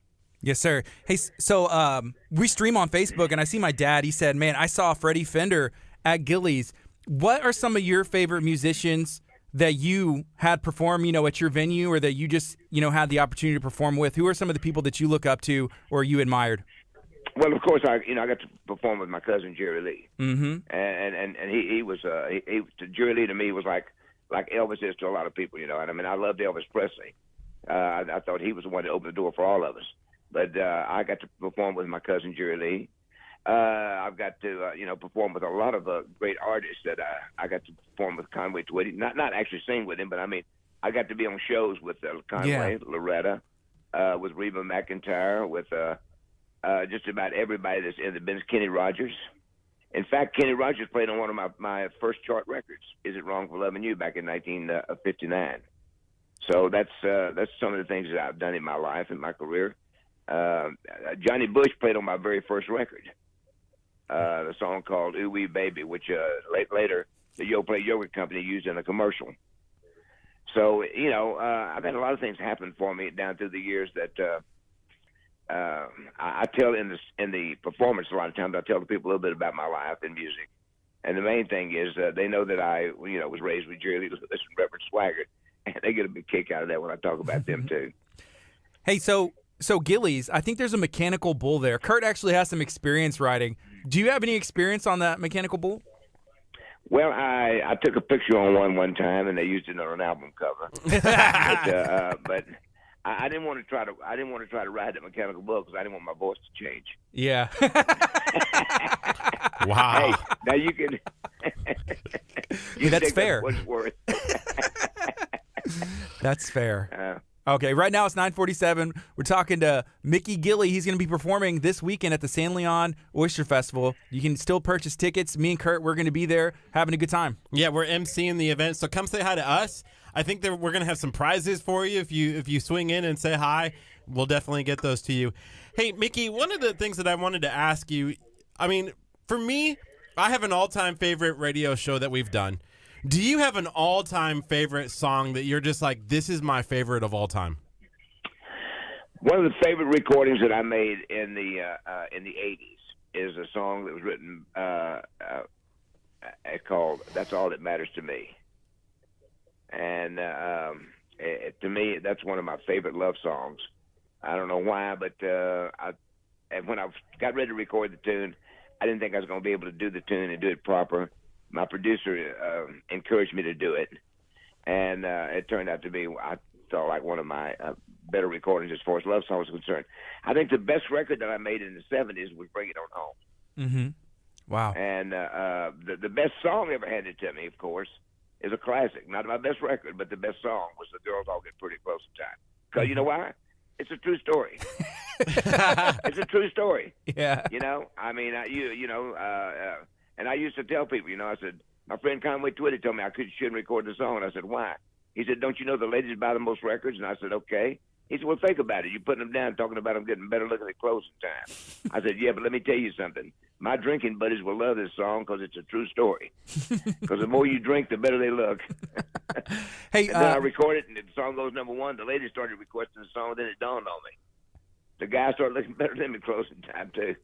Yes, sir. Hey, so we stream on Facebook, and I see my dad. He said, man, I saw Freddie Fender at Gillies. What are some of your favorite musicians that you had perform, at your venue, or that you just, had the opportunity to perform with? Who are some of the people that you look up to or you admired? Well, of course, I got to perform with my cousin Jerry Lee, Mm-hmm. and he was Jerry Lee to me was like Elvis is to a lot of people, and I mean I loved Elvis Presley. I thought he was the one that opened the door for all of us. But I got to perform with my cousin Jerry Lee. I've got to perform with a lot of great artists that I got to perform with Conway Twitty. Not actually sing with him, but I mean I got to be on shows with Conway, Loretta, with Reba McEntire, with just about everybody that's in the business. Kenny Rogers. In fact, Kenny Rogers played on one of my first chart records, "Is It Wrong for Loving You," back in 1959. So that's some of the things that I've done in my life, in my career. Johnny Bush played on my very first record, the song called "Ooh Wee Baby," which later the Yo Play Yogurt Company used in a commercial. So I've had a lot of things happen for me down through the years that I tell in the performance. A lot of times I tell the people a little bit about my life and music, and the main thing is they know that I was raised with Jerry Lee, listen to Reverend Swaggart, and they get a big kick out of that when I talk about them too. Hey, so Gillies, I think there's a mechanical bull there. Curt actually has some experience riding. Do you have any experience on that mechanical bull? Well, I took a picture on one time, and they used it on an album cover. But I didn't want to try to ride that mechanical bull because I didn't want my voice to change. Yeah. Wow. Hey, now you can. That's fair. What's worth? That's fair. Okay, right now it's 9:47. We're talking to Mickey Gilley. He's going to be performing this weekend at the San Leon Oyster Festival. You can still purchase tickets. Me and Curt, we're going to be there having a good time. Yeah, we're emceeing the event, so come say hi to us. I think that we're going to have some prizes for you. If you swing in and say hi, we'll definitely get those to you. Hey, Mickey, one of the things that I wanted to ask you, I mean, for me, I have an all-time favorite radio show that we've done. Do you have an all-time favorite song that you're just like, this is my favorite of all time? One of the favorite recordings that I made in the 80s is a song that was written called "That's All That Matters to Me," and to me, that's one of my favorite love songs. I don't know why, but when I got ready to record the tune, I didn't think I was going to be able to do the tune and do it proper. My producer encouraged me to do it, and it turned out to be, I felt like, one of my better recordings as far as love songs are concerned. I think the best record that I made in the 70s was "Bring It On Home." Mm-hmm. Wow. And the best song ever handed to me, of course, is a classic. Not my best record, but the best song was "The Girls All Get Pretty Close in Time." Because you know why? It's a true story. It's a true story. Yeah. I mean, and I used to tell people, I said, my friend Conway Twitty told me I shouldn't record the song. And I said, why? He said, don't you know the ladies buy the most records? And I said, okay. He said, well, think about it. You're putting them down, talking about them getting better looking at closing time. I said, yeah, but let me tell you something. My drinking buddies will love this song because it's a true story. Because the more you drink, the better they look. Hey, and then I recorded it, and the song goes number one. The ladies started requesting the song, then it dawned on me. The guys started looking better than me closing time, too.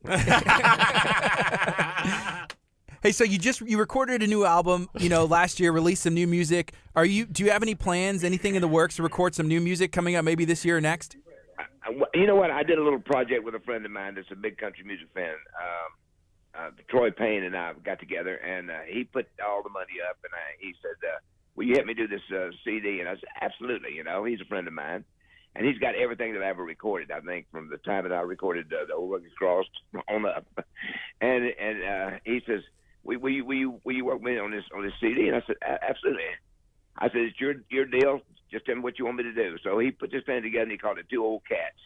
Hey, so you recorded a new album, last year, released some new music. Do you have any plans, anything in the works to record some new music coming up maybe this year or next? You know what? I did a little project with a friend of mine that's a big country music fan. Troy Payne and I got together, and he put all the money up, and he said, will you help me do this CD? And I said, absolutely. He's a friend of mine. And he's got everything that I ever recorded, I think, from the time that I recorded the Old Rugged Cross on up. And he says, will you work with me on this CD? And I said, absolutely. I said, it's your deal. Just tell me what you want me to do. So he put this thing together, and he called it Two Old Cats.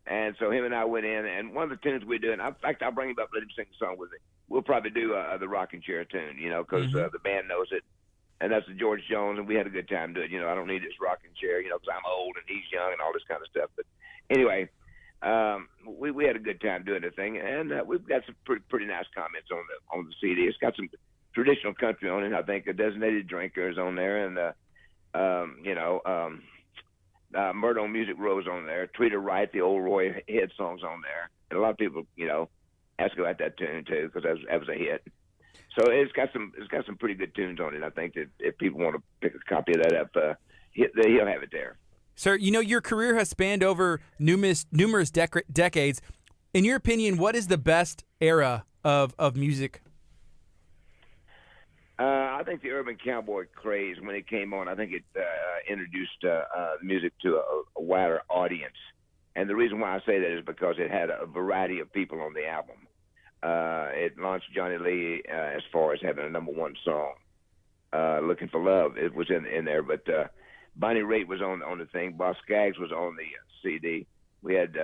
And so him and I went in, and one of the tunes we're doing, in fact, I'll bring him up, let him sing the song with me. We'll probably do the Rocking Chair tune, because the band knows it. And that's the George Jones, and we had a good time doing it. I don't need this rocking chair, because I'm old and he's young and all this kind of stuff. But anyway, we had a good time doing the thing, and we've got some pretty nice comments on the CD. It's got some traditional country on it. I think A Designated Drinker is on there, and Murder on Music Row's on there. Treat Her Right, the old Roy Head song's on there. And a lot of people, ask about that tune too because that was a hit. So it's got some pretty good tunes on it. I think that if people want to pick a copy of that up, he'll have it there. Sir, your career has spanned over numerous decades. In your opinion, what is the best era of music? I think the urban cowboy craze, when it came on, I think it introduced music to a wider audience. And the reason why I say that is because it had a variety of people on the album. It launched Johnny Lee as far as having a #1 song. Looking for Love, it was in there. But Bonnie Raitt was on the thing. Boss Skaggs was on the CD. We had,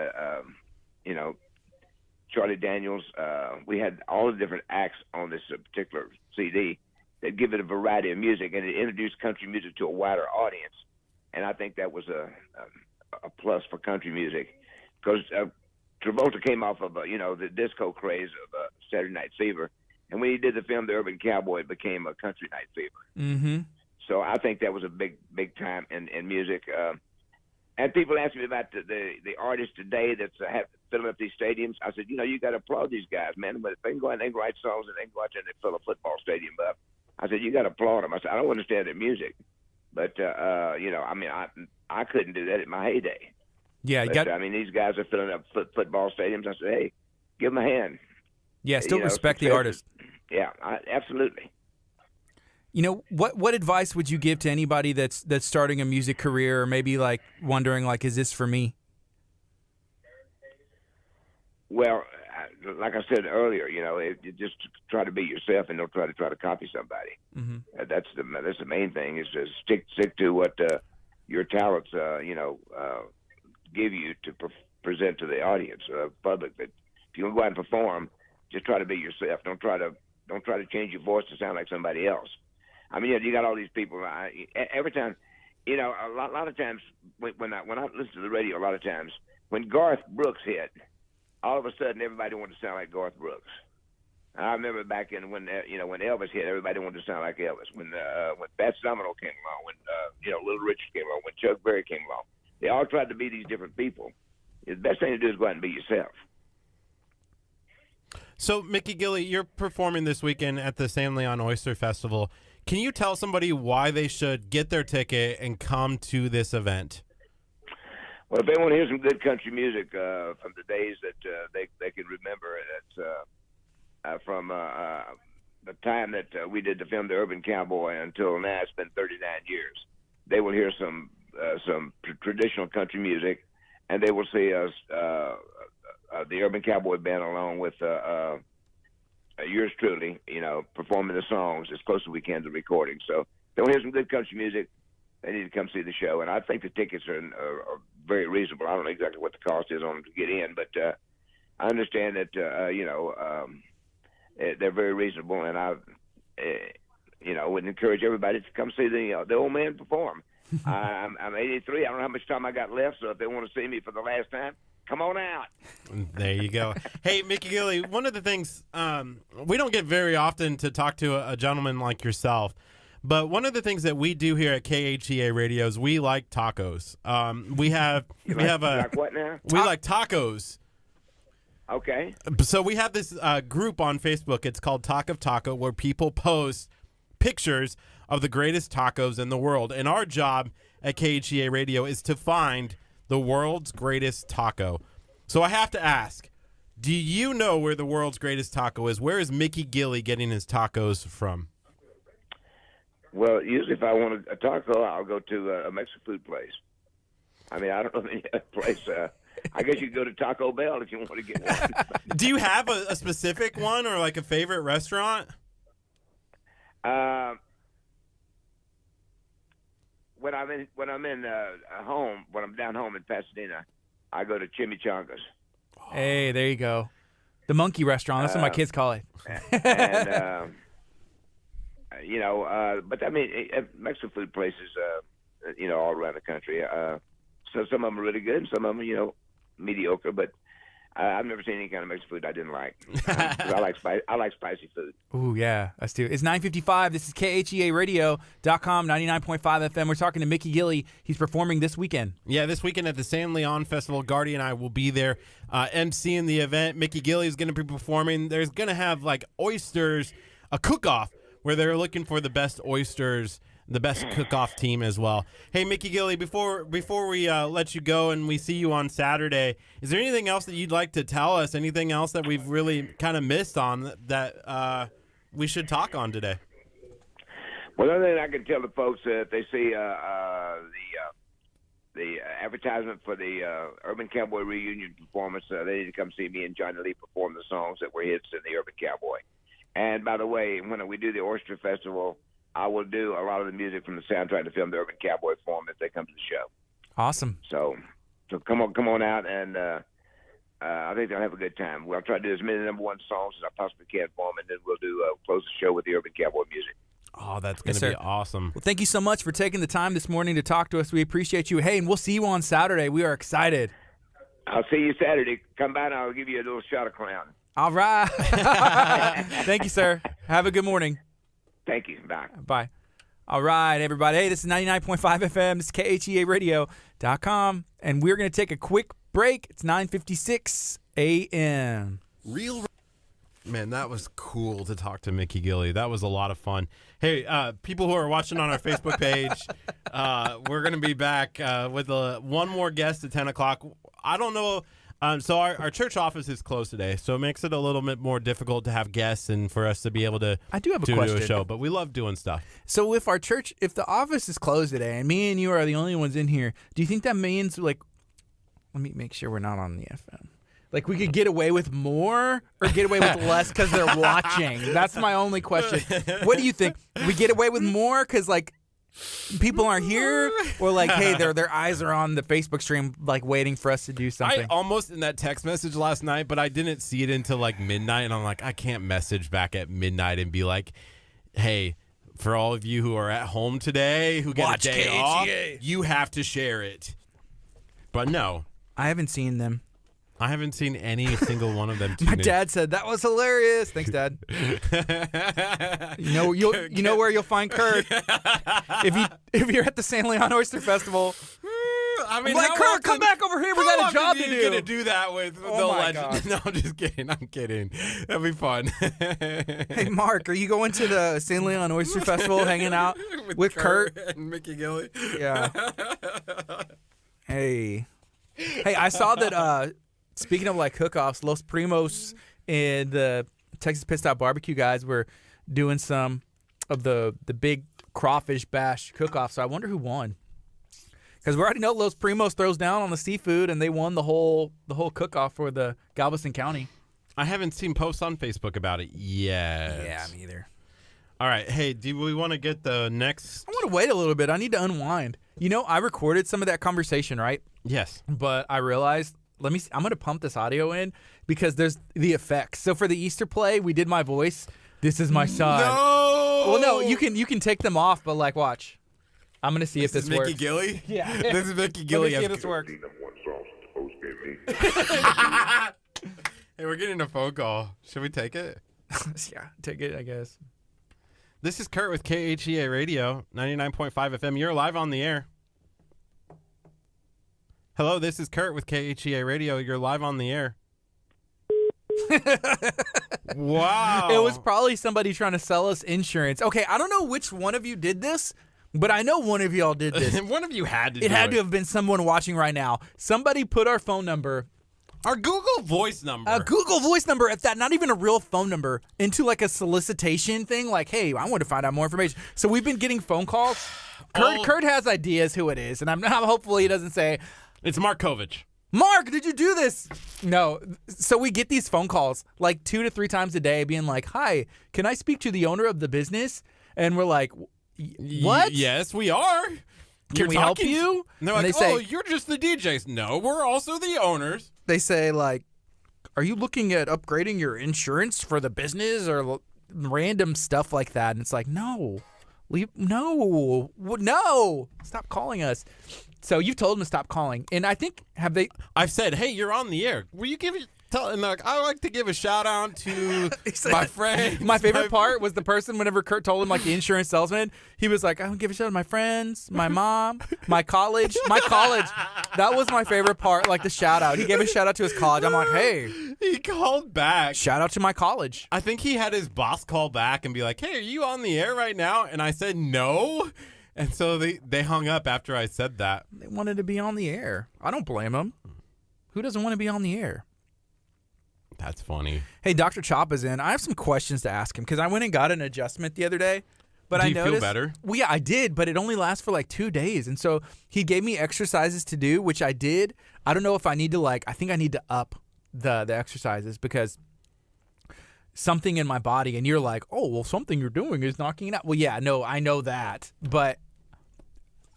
Charlie Daniels. We had all the different acts on this particular CD that give it a variety of music, and it introduced country music to a wider audience. And I think that was a plus for country music because Travolta came off of the disco craze of Saturday Night Fever, and when he did the film The Urban Cowboy, it became a Country Night Fever. Mm-hmm. So I think that was a big time in music. And people ask me about the artists today that's filling up these stadiums. I said, you got to applaud these guys, man. But if they can go out and they can write songs and they can go out there and they fill a football stadium up, I said, you got to applaud them. I said, I don't understand their music, but I couldn't do that in my heyday. Yeah, these guys are filling up football stadiums. I said, hey, give them a hand. Yeah, still respect the artist. Yeah, absolutely. What advice would you give to anybody that's starting a music career, or maybe like wondering is this for me? Well, like I said earlier, you just try to be yourself and don't try to copy somebody. Mm-hmm. That's the main thing is to stick to what your talents give you to present to the audience, public. That if you want to go out and perform, just try to be yourself. Don't try to change your voice to sound like somebody else. You got all these people. Every time, a lot of times when I listen to the radio, a lot of times when Garth Brooks hit, all of a sudden everybody wanted to sound like Garth Brooks. I remember back in when Elvis hit, everybody wanted to sound like Elvis. When Pat Seminole came along, when Little Richard came along, when Chuck Berry came along, they all tried to be these different people. The best thing to do is go out and be yourself. So, Mickey Gilley, you're performing this weekend at the San Leon Oyster Festival. Can you tell somebody why they should get their ticket and come to this event? Well, if they want to hear some good country music from the days that they can remember, that's from the time that we did the film The Urban Cowboy until now, it's been 39 years. They will hear some traditional country music, and they will see us, the Urban Cowboy Band, along with yours truly, performing the songs as close as we can to recording. So if they want to hear some good country music, they need to come see the show. And I think the tickets are very reasonable. I don't know exactly what the cost is on them to get in, but I understand that, they're very reasonable. And I, would encourage everybody to come see the old man perform. I'm 83. I don't know how much time I got left, so if they want to see me for the last time, come on out. There you go. Hey, Mickey Gilley, one of the things we don't get very often to talk to a gentleman like yourself, but one of the things that we do here at KHEA Radio is we like tacos. We like what now? We like tacos. Okay. So we have this group on Facebook. It's called Talk of Taco, where people post pictures of the greatest tacos in the world. And our job at KHEA Radio is to find the world's greatest taco. So I have to ask, do you know where the world's greatest taco is? Where is Mickey Gilley getting his tacos from? Well, usually if I want a taco, I'll go to a Mexican food place. I don't know any other place. I guess you could go to Taco Bell if you want to get one. Do you have a specific one or like a favorite restaurant? When I'm down home in Pasadena, I go to Chimichangas. Hey, there you go. The monkey restaurant. That's what my kids call it. And but Mexican food places, all around the country. So some of them are really good, and some of them, mediocre. But I've never seen any kind of Mexican food I didn't like. 'Cause I like spicy food. Ooh, yeah, let's do it. It's 9:55. This is KHEARadio.com, 99.5 FM. We're talking to Mickey Gilley. He's performing this weekend. Yeah, this weekend at the San Leon Festival. Gardy and I will be there emceeing the event. Mickey Gilley is going to be performing. There's going to have, like, oysters, a cook-off, where they're looking for the best oysters, the best cook-off team as well. Hey, Mickey Gilley, before we let you go and we see you on Saturday, is there anything else that you'd like to tell us? Anything else that we've really kind of missed on that we should talk on today? Well, the other thing I can tell the folks, if they see the advertisement for the Urban Cowboy reunion performance, they need to come see me and Johnny Lee perform the songs that were hits in the Urban Cowboy. And by the way, when we do the Oyster Festival, I will do a lot of the music from the soundtrack to film the Urban Cowboy form if they come to the show. Awesome. So come on out, and I think they'll have a good time. We'll try to do as many number one songs as I possibly can for them, and then we'll do close the show with the Urban Cowboy music. Oh, that's going to be awesome. Well, thank you so much for taking the time this morning to talk to us. We appreciate you. Hey, and we'll see you on Saturday. We are excited. I'll see you Saturday. Come by, and I'll give you a little shot of clown. All right. Thank you, sir. Have a good morning. Thank you. Bye. Bye. All right, everybody. Hey, this is 99.5 FM. This is KHEARadio.com. And we're going to take a quick break. It's 9:56 a.m. Man, that was cool to talk to Mickey Gilley. That was a lot of fun. Hey, people who are watching on our Facebook page, we're going to be back with one more guest at 10 o'clock. I don't know. So our church office is closed today, so it makes it a little bit more difficult to have guests and for us to be able to I do have a do question. a show. But we love doing stuff. So if the office is closed today and me and you are the only ones in here, do you think that means, like, let me make sure we're not on the FM. Like, we could get away with more or get away with less because they're watching? That's my only question. What do you think? We get away with more because, like, people aren't here, or like, hey, their eyes are on the Facebook stream, like waiting for us to do something? I almost in that text message last night, but I didn't see it until like midnight, and I'm like, I can't message back at midnight and be like, hey, for all of you who are at home today who get Watch a day KHEA. off, you have to share it. But no, I haven't seen them. I haven't seen any single one of them. My dad said that was hilarious. Thanks, Dad. You know where you'll find Curt if you're at the San Leon Oyster Festival. I mean, Like, Curt, come back over here. We got a job to do. You're gonna do that with the my legend? God. No, I'm just kidding. I'm kidding. That'd be fun. Hey, Mark, are you going to the San Leon Oyster Festival, hanging out with Curt and Mickey Gilley? Yeah. Hey, I saw that. Speaking of like cook-offs, Los Primos and the Texas Pit Stop Barbecue guys were doing some of the big crawfish bash cook-off. So I wonder who won. Because we already know Los Primos throws down on the seafood, and they won the whole cook-off for the Galveston County. I haven't seen posts on Facebook about it yet. Yeah, me either. All right. Hey, do we want to get the next? I want to wait a little bit. I need to unwind. You know, I recorded some of that conversation, right? Yes. But I realized, I'm going to pump this audio in because there's the effects. So for the Easter play, we did my voice. This is my son. No. Well, no, you can take them off, but like, watch. I'm going to see if this Mickey works. Gilley? Yeah. This is Mickey Let Gilley. me see if this works. Hey, we're getting a phone call. Should we take it? Yeah, take it, I guess. This is Curt with KHEA Radio, 99.5 FM. You're live on the air. Hello, this is Curt with KHEA Radio. You're live on the air. Wow. It was probably somebody trying to sell us insurance. Okay, I don't know which one of you did this, but I know one of y'all did this. One of you had to do It had to have been someone watching right now. Somebody put our phone number, Our Google Voice number. a Google Voice number at that, not even a real phone number, into like a solicitation thing. Like, hey, I want to find out more information. So we've been getting phone calls. Curt has ideas who it is, and I'm hopefully he doesn't say, It's Markovich. Mark, did you do this? No. So we get these phone calls like 2 to 3 times a day being like, hi, can I speak to the owner of the business? And we're like, what? Yes, we are. Can we help you? And they're And like, they say- oh, you're just the DJs. No, we're also the owners. They say, like, are you looking at upgrading your insurance for the business or random stuff like that? And it's like, no. No. Stop calling us. So you've told them to stop calling. And I think, I've said, hey, you're on the air. Will you and they're like, I like to give a shout out to my friends. My favorite part was the person, whenever Kurt told him, like the insurance salesman, he was like, I want to give a shout out to my friends, my mom, my college. That was my favorite part, like the shout out. He gave a shout out to his college. I'm like, hey. He called back. Shout out to my college. I think he had his boss call back and be like, hey, are you on the air right now? And I said, no. And so they hung up after I said that. They wanted to be on the air. I don't blame them. Who doesn't want to be on the air? That's funny. Hey, Dr. Chop is in. I have some questions to ask him because I went and got an adjustment the other day. But Do I you noticed, feel better? Well, yeah, I did, but it only lasts for like 2 days. And so he gave me exercises to do, which I did. I don't know if I need to I think I need to up the exercises because something in my body, and you're like, oh, well, something you're doing is knocking it out. Well, yeah, no, I know that, but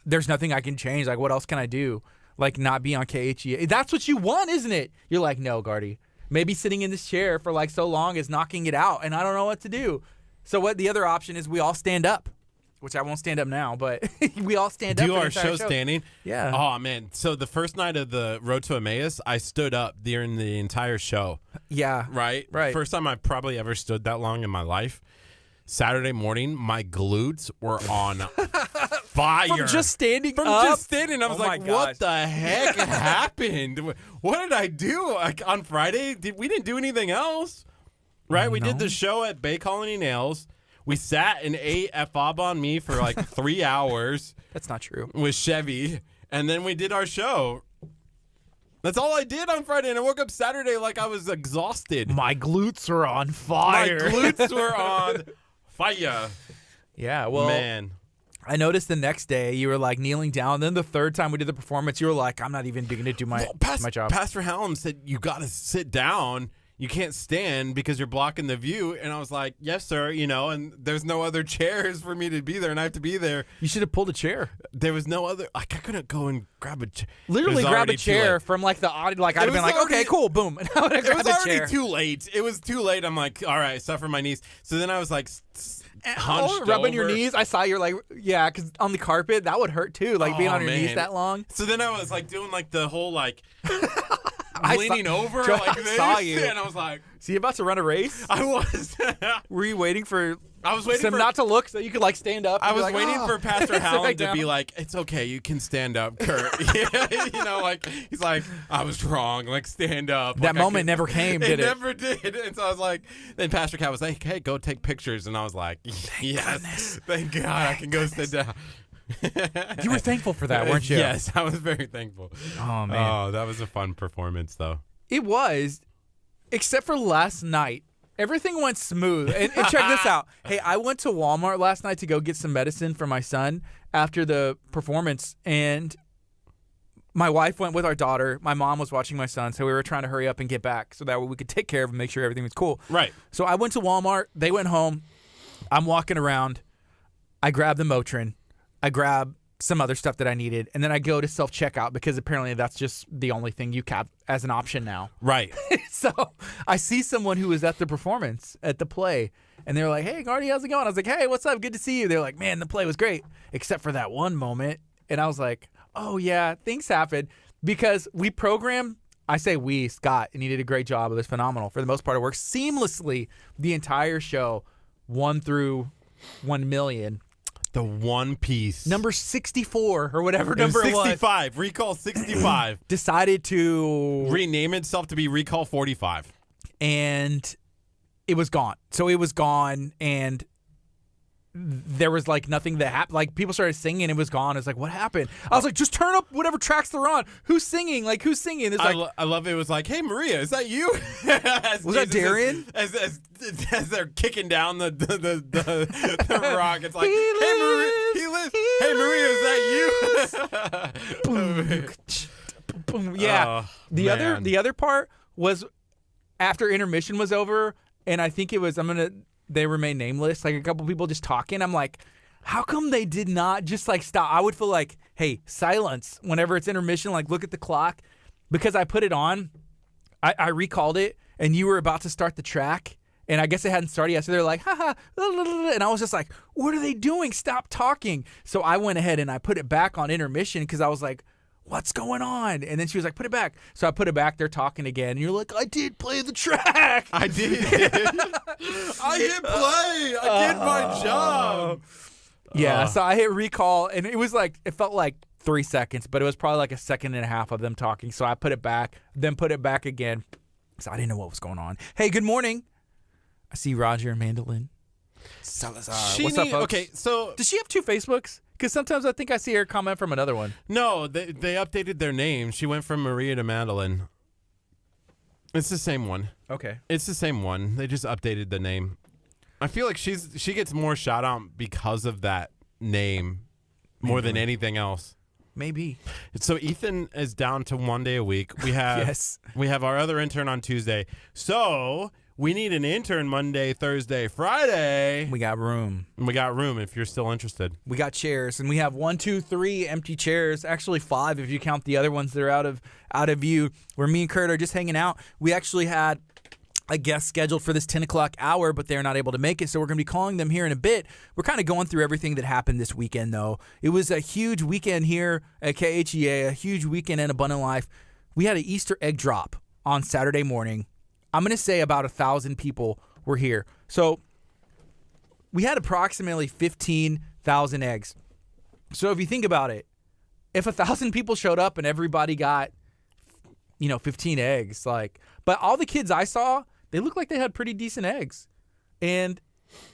there's nothing I can change. Like, what else can I do? Like, not be on KHEA. That's what you want, isn't it? You're like, no, Gardy. Maybe sitting in this chair for like so long is knocking it out, and I don't know what to do. So what the other option is we all stand up, which I won't stand up now, but we all stand up. Do for the our entire show standing? Yeah. Oh, man. So the first night of the Road to Emmaus, I stood up during the entire show. Yeah. Right? Right. First time I probably ever stood that long in my life. Saturday morning, my glutes were on fire. From just standing From up? just standing. I was Oh my like, gosh. what the heck happened? What did I do? Like on Friday, we didn't do anything else. Right? We did the show at Bay Colony Nails. We sat and ate at Fob on Me for like 3 hours. That's not true. With Chevy. And then we did our show. That's all I did on Friday. And I woke up Saturday like I was exhausted. My glutes are on fire. My glutes were on fire. Yeah, well, Man. I noticed the next day you were like kneeling down. Then the third time we did the performance, you were like, I'm not even going to do my job. Pastor Hallam said, you got to sit down. You can't stand because you're blocking the view. And I was like, yes, sir. And there's no other chairs for me to be there, and I have to be there. You should have pulled a chair. There was no other. I couldn't go and grab a chair. Literally grab a chair from like the audio. Like I'd have been like, okay, cool, boom. And I would have It was grabbed a already chair. too late. It was too late. I'm like, all right, suffer my knees. So then I was like, hunched rubbing your over. knees. I saw you're like, yeah, because on the carpet that would hurt too. Like being Oh, on your knees man. that long. So then I was like doing like the whole like leaning over Joe, like I this, saw you. and I was like, So you about to run a race? I was. Were you waiting for I was waiting him for not to look so you could like stand up? I and be was like, waiting "Oh." for Pastor Sit Hallam back to be down. like, it's okay, you can stand up, Kurt. Like he's like, I was wrong. Like stand up. That Like, moment never came, did it? Never did. And so I was like, then Pastor Cat was like, hey, go take pictures, and I was like, yes, thank God, I can go sit down. You were thankful for that, weren't you? Yes, I was very thankful. Oh man. Oh, that was a fun performance, though. It was, except for last night. Everything went smooth. And check this out. Hey, I went to Walmart last night to go get some medicine for my son after the performance. And my wife went with our daughter. My mom was watching my son. So we were trying to hurry up and get back so that way we could take care of him, make sure everything was cool. Right. So I went to Walmart. They went home. I'm walking around. I grab the Motrin. I grab some other stuff that I needed. And then I go to self-checkout because apparently that's just the only thing you have as an option now. Right. So I see someone who was at the performance, at the play, and they're like, hey, Gardy, how's it going? I was like, hey, what's up? Good to see you. They're like, man, the play was great, except for that one moment. And I was like, oh, yeah, things happen. Because we program, I say we, Scott, and he did a great job. It was phenomenal. For the most part, it worked seamlessly the entire show, 1 through 1 million. The One Piece. Number 64 or whatever It was number it was. 65. Recall 65. Decided to Rename itself to be Recall 45. and it was gone. So it was gone, and there was like nothing that happened. Like people started singing, it was gone. It's like, what happened? I was like, just turn up whatever tracks they're on. Who's singing? Like who's singing? It's like, I love it. It was like, hey Maria, is that you? Was that Darian? As they're kicking down the rock, it's like, hey Maria, he lives. Hey Maria, is that you? boom. Yeah. Oh, The other part was after intermission was over, and I think it was they remain nameless. Like a couple people just talking. I'm like, how come they did not just like stop? I would feel like, hey, silence whenever it's intermission. Like look at the clock, because I put it on. I recalled it, and you were about to start the track, and I guess it hadn't started yet. So they're like, haha, and I was just like, what are they doing? Stop talking. So I went ahead and I put it back on intermission because I was like, what's going on? And then she was like, put it back. So I put it back. They're talking again. And you're like, I did play the track. I did. I hit play. I did my job. Yeah, so I hit recall, and it felt like 3 seconds, but it was probably like a second and a half of them talking. So I put it back, then put it back again. So I didn't know what was going on. Hey, good morning. I see Roger and Mandolin. Salazar. What's up, folks? Okay, so Does she have 2 Facebooks? Because sometimes I think I see her comment from another one. no, they updated their name. She went from Maria to Madeline. It's the same one. Okay. It's the same one. They just updated the name. I feel like she gets more shout out because of that name more than anything else. Maybe. So Ethan is down to 1 day a week. We have Yes. we have our other intern on Tuesday. So we need an intern Monday, Thursday, Friday. We got room. And we got room if you're still interested. We got chairs, and we have 1, 2, 3 empty chairs. Actually 5 if you count the other ones that are out of view. Where me and Curt are just hanging out. We actually had a guest scheduled for this 10 o'clock hour, but they're not able to make it, so we're going to be calling them here in a bit. We're kind of going through everything that happened this weekend, though. It was a huge weekend here at KHEA, a huge weekend in Abundant Life. We had an Easter egg drop on Saturday morning. I'm going to say about 1,000 people were here. So we had approximately 15,000 eggs. So if you think about it, if 1,000 people showed up and everybody got, 15 eggs, but all the kids I saw, they looked like they had pretty decent eggs. And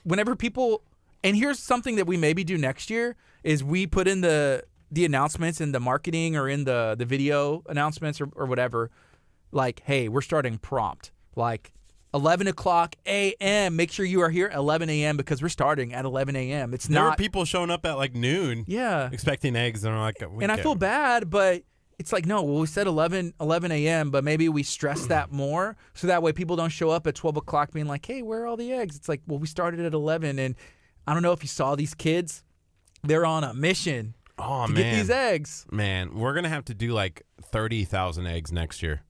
whenever people, and here's something that we maybe do next year, is we put in the announcements in the marketing or in the video announcements or whatever, like, hey, we're starting prompt. Like 11 o'clock a.m. Make sure you are here at 11 a.m. because we're starting at 11 a.m. There were people showing up at like noon. Yeah. Expecting eggs. And I'm like, I feel bad, but it's like, no, well, we said 11 a.m., but maybe we stress that more so that way people don't show up at 12 o'clock being like, hey, where are all the eggs? It's like, well, we started at 11, and I don't know if you saw these kids. They're on a mission to get these eggs. Man, we're going to have to do like 30,000 eggs next year.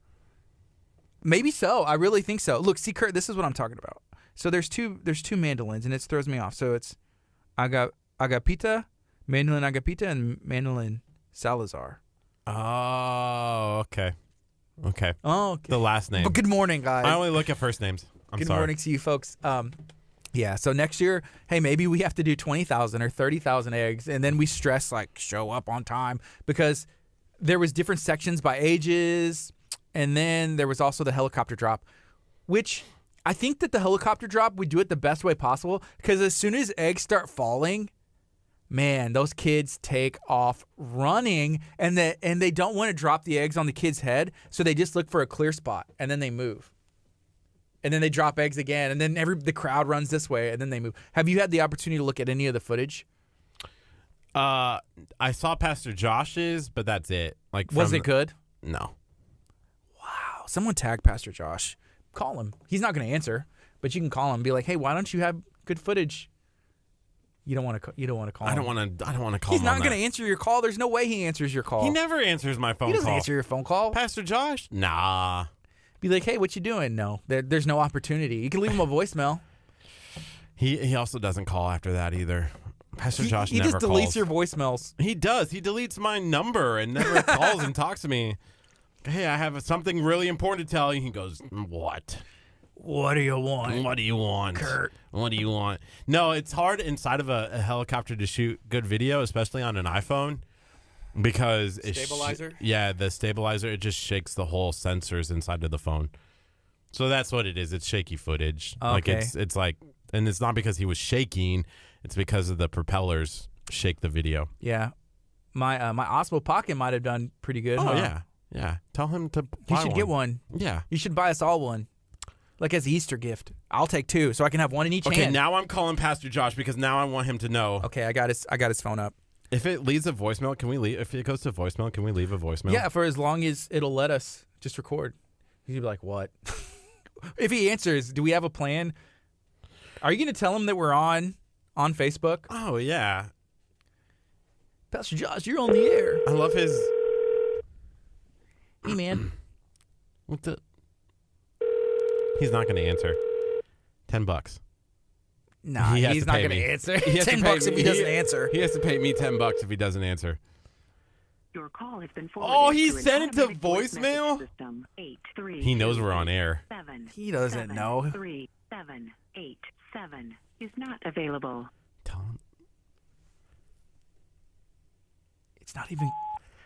Maybe so. I really think so. Look, see, Curt, this is what I'm talking about. So there's two mandolins, and it throws me off. So it's Agapita, Mandolin Agapita, and Mandolin Salazar. Oh, okay. Okay. Oh, okay. The last name. But good morning, guys. I only look at first names. Good morning to you folks. Yeah, so next year, hey, maybe we have to do 20,000 or 30,000 eggs, and then we stress, show up on time, because there was different sections by ages, and then there was also the helicopter drop, which I think that the helicopter drop, we do it the best way possible, because as soon as eggs start falling, man, those kids take off running, and they don't want to drop the eggs on the kid's head, so they just look for a clear spot, and then they move. And then they drop eggs again, and then the crowd runs this way, and then they move. Have you had the opportunity to look at any of the footage? I saw Pastor Josh's, but that's it. Was it good? No. Wow. Someone tag Pastor Josh. Call him. He's not going to answer, but you can call him and be like, hey, why don't you have good footage? You don't want to call him. I don't want to call him. He's not going to answer your call. There's no way he answers your call. He never answers my phone call. He doesn't answer your phone call. Pastor Josh? Nah. Be like, hey, what you doing? No, there's no opportunity. You can leave him a voicemail. He also doesn't call after that either. Pastor Josh never calls. He just deletes your voicemails. He does. He deletes my number and never calls and talks to me. Hey, I have something really important to tell you. He goes, what? What do you want? What do you want? Curt. What do you want? No, it's hard inside of a helicopter to shoot good video, especially on an iPhone. Because stabilizer? The stabilizer, it just shakes the whole sensors inside of the phone. So that's what it is. It's shaky footage. Okay. It's like, and it's not because he was shaking. It's because of the propellers shake the video. Yeah, my Osmo Pocket might have done pretty good. Oh huh? yeah. Tell him to. He should get one. Yeah. You should buy us all one, like as an Easter gift. I'll take 2, so I can have one in each hand. Okay, now I'm calling Pastor Josh because now I want him to know. Okay, I got his phone up. If it leaves a voicemail, can we leave? If it goes to voicemail, can we leave a voicemail? Yeah, for as long as it'll let us just record. He'd be like, what? If he answers, do we have a plan? Are you going to tell him that we're on Facebook? Oh, yeah. Pastor Josh, you're on the air. I love his... Hey, man. What the... He's not going to answer. $10. Nah, he's not going to answer. $10 if he doesn't answer. He has to pay me $10 if he doesn't answer. Your call has been forwarded. Oh, he to an sent it to automatic voice voicemail? message system. 832 He knows we're on air. He doesn't know. 3787 is not available. Tell him. It's not even.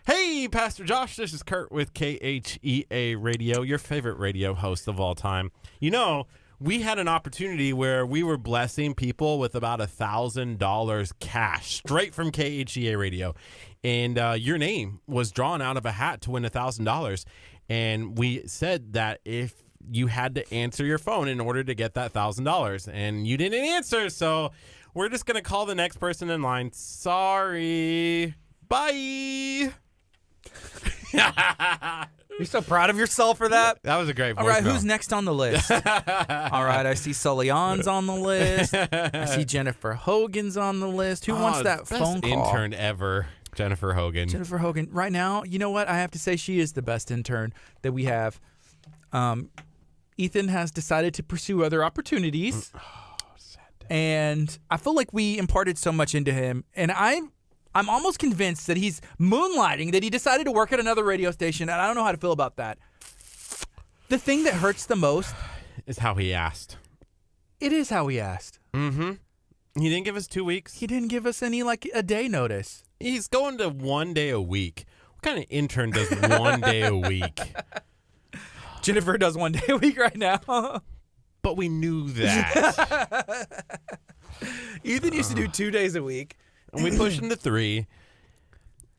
Hey, Pastor Josh, this is Curt with KHEA Radio, your favorite radio host of all time. You know, we had an opportunity where we were blessing people with about $1,000 cash straight from KHEA Radio. And your name was drawn out of a hat to win $1,000. And we said that if you had to answer your phone in order to get that $1,000, and you didn't answer, so we're just going to call the next person in line. Sorry. Bye. You're so proud of yourself for that. That was a great voicemail. All right, who's next on the list? All right, I see Sully On's on the list. I see Jennifer Hogan's on the list. Who wants that phone call? Intern ever, Jennifer Hogan. Jennifer Hogan. Right now, you know what? I have to say she is the best intern that we have. Ethan has decided to pursue other opportunities. And I feel like we imparted so much into him. And I'm almost convinced that he's moonlighting, that he decided to work at another radio station, and I don't know how to feel about that. The thing that hurts the most is how he asked. It is how he asked. Mm-hmm. He didn't give us 2 weeks. He didn't give us any, a day notice. He's going to 1 day a week. What kind of intern does 1 day a week? Jennifer does 1 day a week right now. But we knew that. Ethan used to do 2 days a week. And we pushed him to 3.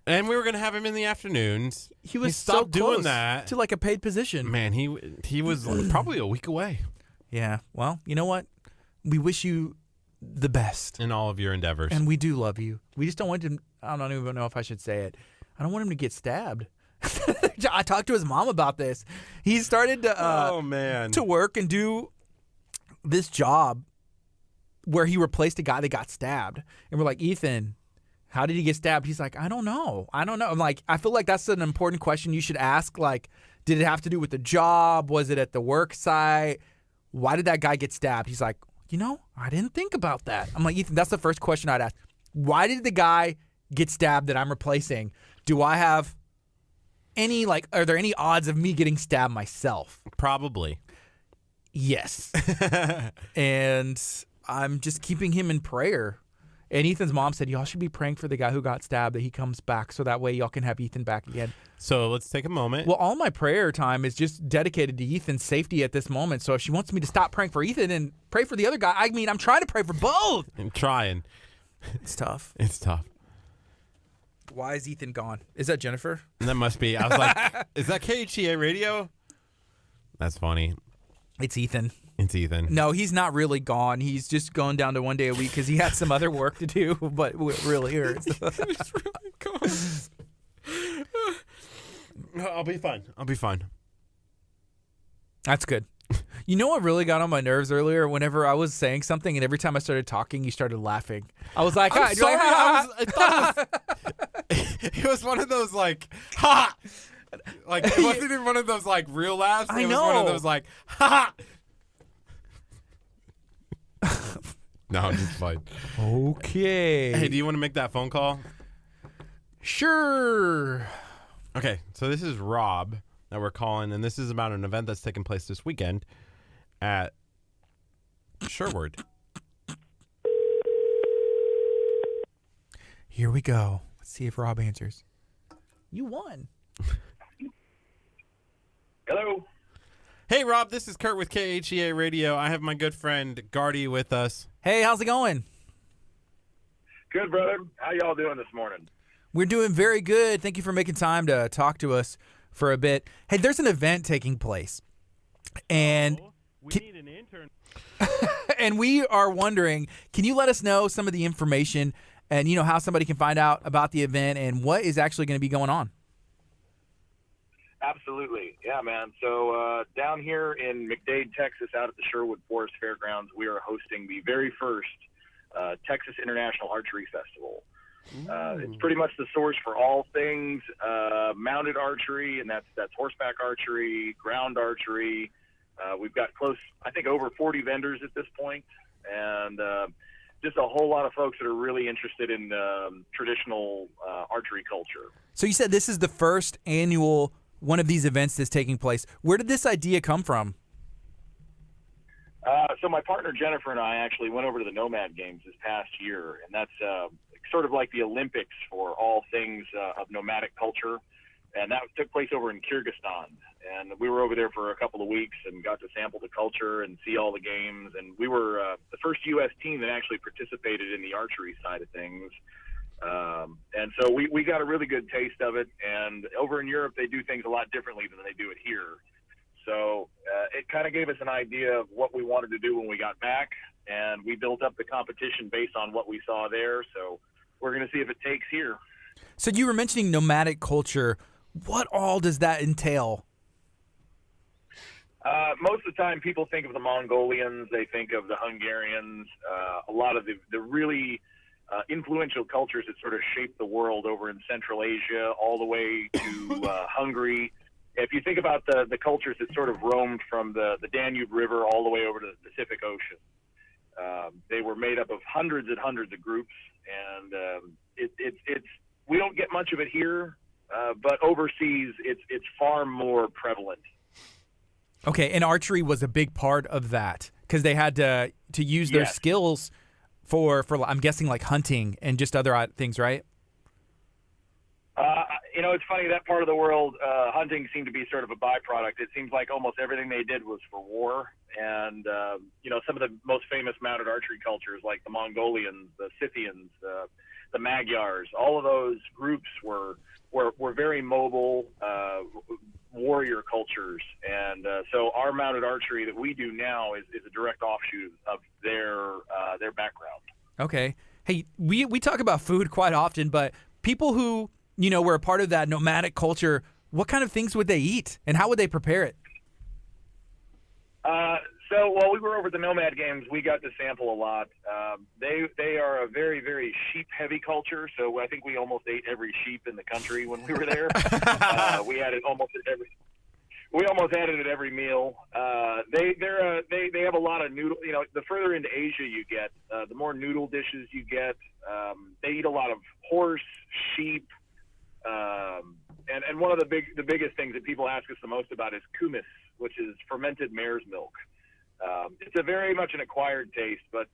And we were going to have him in the afternoons. He was stopped so close doing that to a paid position. Man, he was probably a week away. Yeah. Well, you know what? We wish you the best in all of your endeavors. And we do love you. We just don't want him. I don't even know if I should say it. I don't want him to get stabbed. I talked to his mom about this. He started to to work and do this job where he replaced a guy that got stabbed. And we're like, Ethan, how did he get stabbed? He's like, I don't know. I'm like, I feel like that's an important question you should ask. Like, did it have to do with the job? Was it at the work site? Why did that guy get stabbed? He's like, I didn't think about that. I'm like, Ethan, that's the first question I'd ask. Why did the guy get stabbed that I'm replacing? Do I have any, are there any odds of me getting stabbed myself? Probably. Yes. And I'm just keeping him in prayer. And Ethan's mom said, y'all should be praying for the guy who got stabbed that he comes back so that way y'all can have Ethan back again. So let's take a moment. Well, all my prayer time is just dedicated to Ethan's safety at this moment. So if she wants me to stop praying for Ethan and pray for the other guy, I'm trying to pray for both. I'm trying. It's tough. It's tough. Why is Ethan gone? Is that Jennifer? That must be. I was like, is that KHEA Radio? That's funny. It's Ethan. It's Ethan. No, he's not really gone. He's just going down to 1 day a week because he had some other work to do, but it really hurts. He's really gone. I'll be fine. That's good. You know what really got on my nerves earlier? Whenever I was saying something and every time I started talking, you started laughing. I was like, I'm sorry. I thought it was one of those ha! It wasn't even one of those real laughs. I It know. was one of those ha! No, I'm just fine. Okay. Hey, do you want to make that phone call? Sure. Okay, so this is Rob that we're calling, and this is about an event that's taking place this weekend at Sherwood. Here we go. Let's see if Rob answers. You won. Hello. Hey, Rob, this is Curt with KHEA Radio. I have my good friend Gardy with us. Hey, how's it going? Good, brother. How y'all doing this morning? We're doing very good. Thank you for making time to talk to us for a bit. Hey, there's an event taking place, and we need an intern. and we are wondering, can you let us know some of the information and how somebody can find out about the event and what is actually going to be going on? Absolutely. Yeah, man. So down here in McDade, Texas, out at the Sherwood Forest Fairgrounds, we are hosting the very first Texas International Archery Festival. It's pretty much the source for all things mounted archery, and that's horseback archery, ground archery. We've got over 40 vendors at this point, and just a whole lot of folks that are really interested in traditional archery culture. So you said this is the first annual one of these events that's taking place. Where did this idea come from? So my partner Jennifer and I actually went over to the Nomad Games this past year, and that's sort of like the Olympics for all things of nomadic culture. And that took place over in Kyrgyzstan. And we were over there for a couple of weeks and got to sample the culture and see all the games. And we were the first U.S. team that actually participated in the archery side of things. And so we got a really good taste of it. And over in Europe, they do things a lot differently than they do it here. So it kind of gave us an idea of what we wanted to do when we got back. And we built up the competition based on what we saw there. So we're going to see if it takes here. So you were mentioning nomadic culture. What all does that entail? Most of the time, people think of the Mongolians. They think of the Hungarians. A lot of the really influential cultures that sort of shaped the world over in Central Asia, all the way to Hungary. If you think about the cultures that sort of roamed from the Danube River all the way over to the Pacific Ocean, they were made up of hundreds and hundreds of groups, and it's we don't get much of it here. But overseas, it's far more prevalent. Okay, and archery was a big part of that because they had to use their skills for I'm guessing like hunting and just other things, right? It's funny, that part of the world, hunting seemed to be sort of a byproduct. It seems like almost everything they did was for war. And, some of the most famous mounted archery cultures like the Mongolians, the Scythians, the Magyars, all of those groups were very mobile warrior cultures, and so our mounted archery that we do now is a direct offshoot of their background. Okay. Hey, we talk about food quite often, but people who were a part of that nomadic culture, what kind of things would they eat, and how would they prepare it? So while we were over at the Nomad Games, we got to sample a lot. They are a very, very sheep-heavy culture, so I think we almost ate every sheep in the country when we were there. We had it almost at every. We almost had it at every meal. They have a lot of noodle. The further into Asia you get, the more noodle dishes you get. They eat a lot of horse, sheep, and one of the biggest things that people ask us the most about is kumis, which is fermented mare's milk. It's a very much an acquired taste, but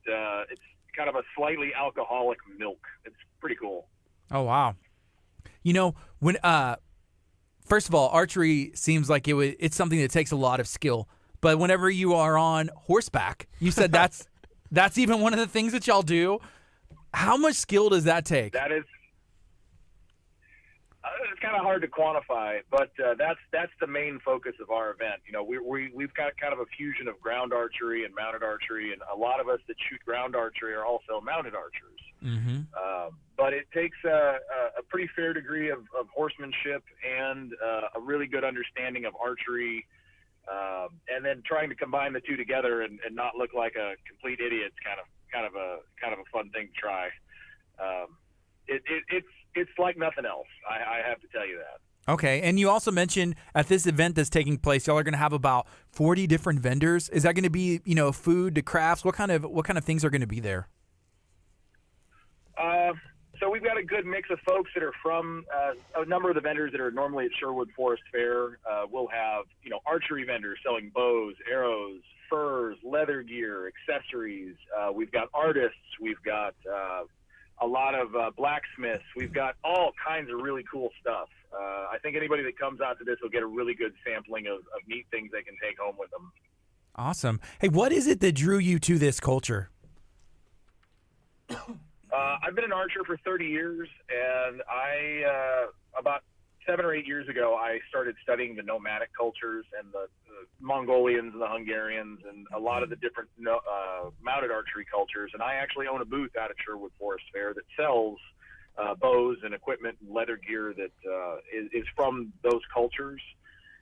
it's kind of a slightly alcoholic milk. It's pretty cool. Oh, wow. When first of all, archery seems like it's something that takes a lot of skill. But whenever you are on horseback, you said that's even one of the things that y'all do. How much skill does that take? That is. It's kind of hard to quantify, but that's the main focus of our event. We've got kind of a fusion of ground archery and mounted archery, and a lot of us that shoot ground archery are also mounted archers. Mm-hmm. But it takes a pretty fair degree of horsemanship and a really good understanding of archery, and then trying to combine the two together and not look like a complete idiot. It's kind of a fun thing to try. It's like nothing else. I have to tell you that. Okay, and you also mentioned at this event that's taking place, y'all are going to have about 40 different vendors. Is that going to be, food to crafts? What kind of things are going to be there? So we've got a good mix of folks that are from a number of the vendors that are normally at Sherwood Forest Fair. We'll have, archery vendors selling bows, arrows, furs, leather gear, accessories. We've got artists. We've got a lot of blacksmiths. We've got all kinds of really cool stuff. I think anybody that comes out to this will get a really good sampling of neat things they can take home with them. Awesome. Hey, what is it that drew you to this culture? I've been an archer for 30 years, and about 7 or 8 years ago, I started studying the nomadic cultures and the Mongolians and the Hungarians and a lot of the different mounted archery cultures. And I actually own a booth out at Sherwood Forest Fair that sells bows and equipment and leather gear that is from those cultures.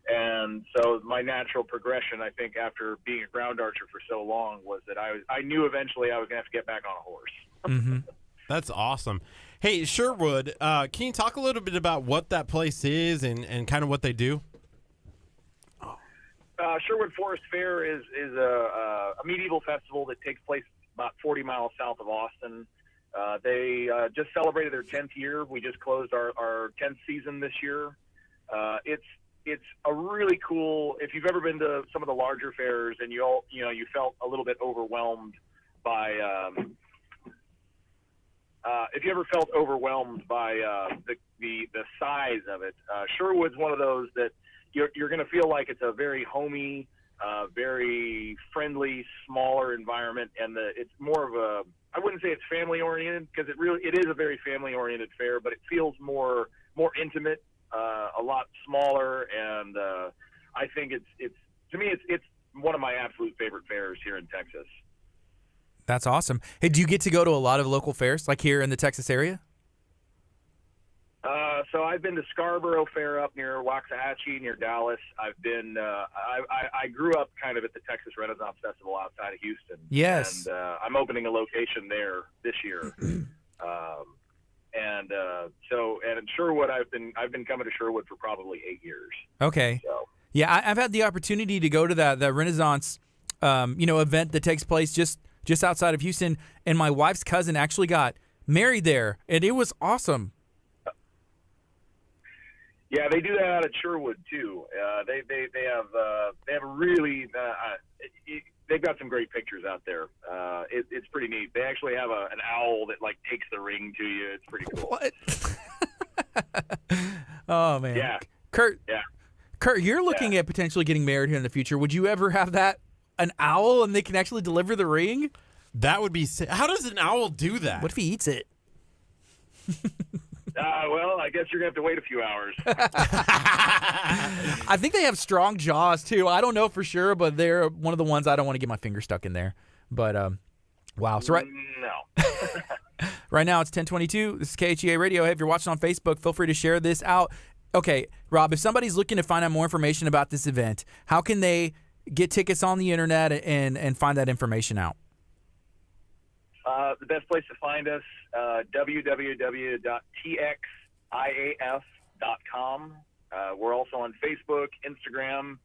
And so my natural progression, I think, after being a ground archer for so long, was that I knew eventually I was going to have to get back on a horse. Mm-hmm. That's awesome. Hey, Sherwood, can you talk a little bit about what that place is and kind of what they do? Sherwood Forest Fair is a medieval festival that takes place about 40 miles south of Austin. They just celebrated their 10th year. We just closed our 10th season this year. It's a really cool. If you've ever been to some of the larger fairs and you felt a little bit overwhelmed by if you ever felt overwhelmed by the size of it, Sherwood's one of those that you're going to feel like it's a very homey, very friendly, smaller environment, and it's more of a. I wouldn't say it's family oriented because it is a very family oriented fair, but it feels more intimate, a lot smaller, and I think it's to me it's one of my absolute favorite fairs here in Texas. That's awesome. Hey, do you get to go to a lot of local fairs, like here in the Texas area? So I've been to Scarborough Fair up near Waxahachie, near Dallas. I've been. I grew up kind of at the Texas Renaissance Festival outside of Houston. Yes. And I'm opening a location there this year. And in Sherwood, I've been coming to Sherwood for probably 8 years. Okay. So. Yeah, I've had the opportunity to go to that Renaissance, event that takes place just outside of Houston, and my wife's cousin actually got married there, and it was awesome. Yeah, they do that out at Sherwood too. They have really they've got some great pictures out there. It's pretty neat. They actually have an owl that like takes the ring to you. It's pretty cool. What? Oh man. Yeah. Curt. Yeah. Curt, you're looking at potentially getting married here in the future. Would you ever have an owl and they can actually deliver the ring? That would be sick. How does an owl do that? What if he eats it? Well, I guess you're going to have to wait a few hours. I think they have strong jaws, too. I don't know for sure, but they're one of the ones I don't want to get my finger stuck in there. But, wow. So No. Right now it's 10:22. This is KHEA Radio. Hey, if you're watching on Facebook, feel free to share this out. Okay, Rob, if somebody's looking to find out more information about this event, how can they get tickets on the internet and find that information out? The best place to find us, www.txiaf.com. We're also on Facebook, Instagram,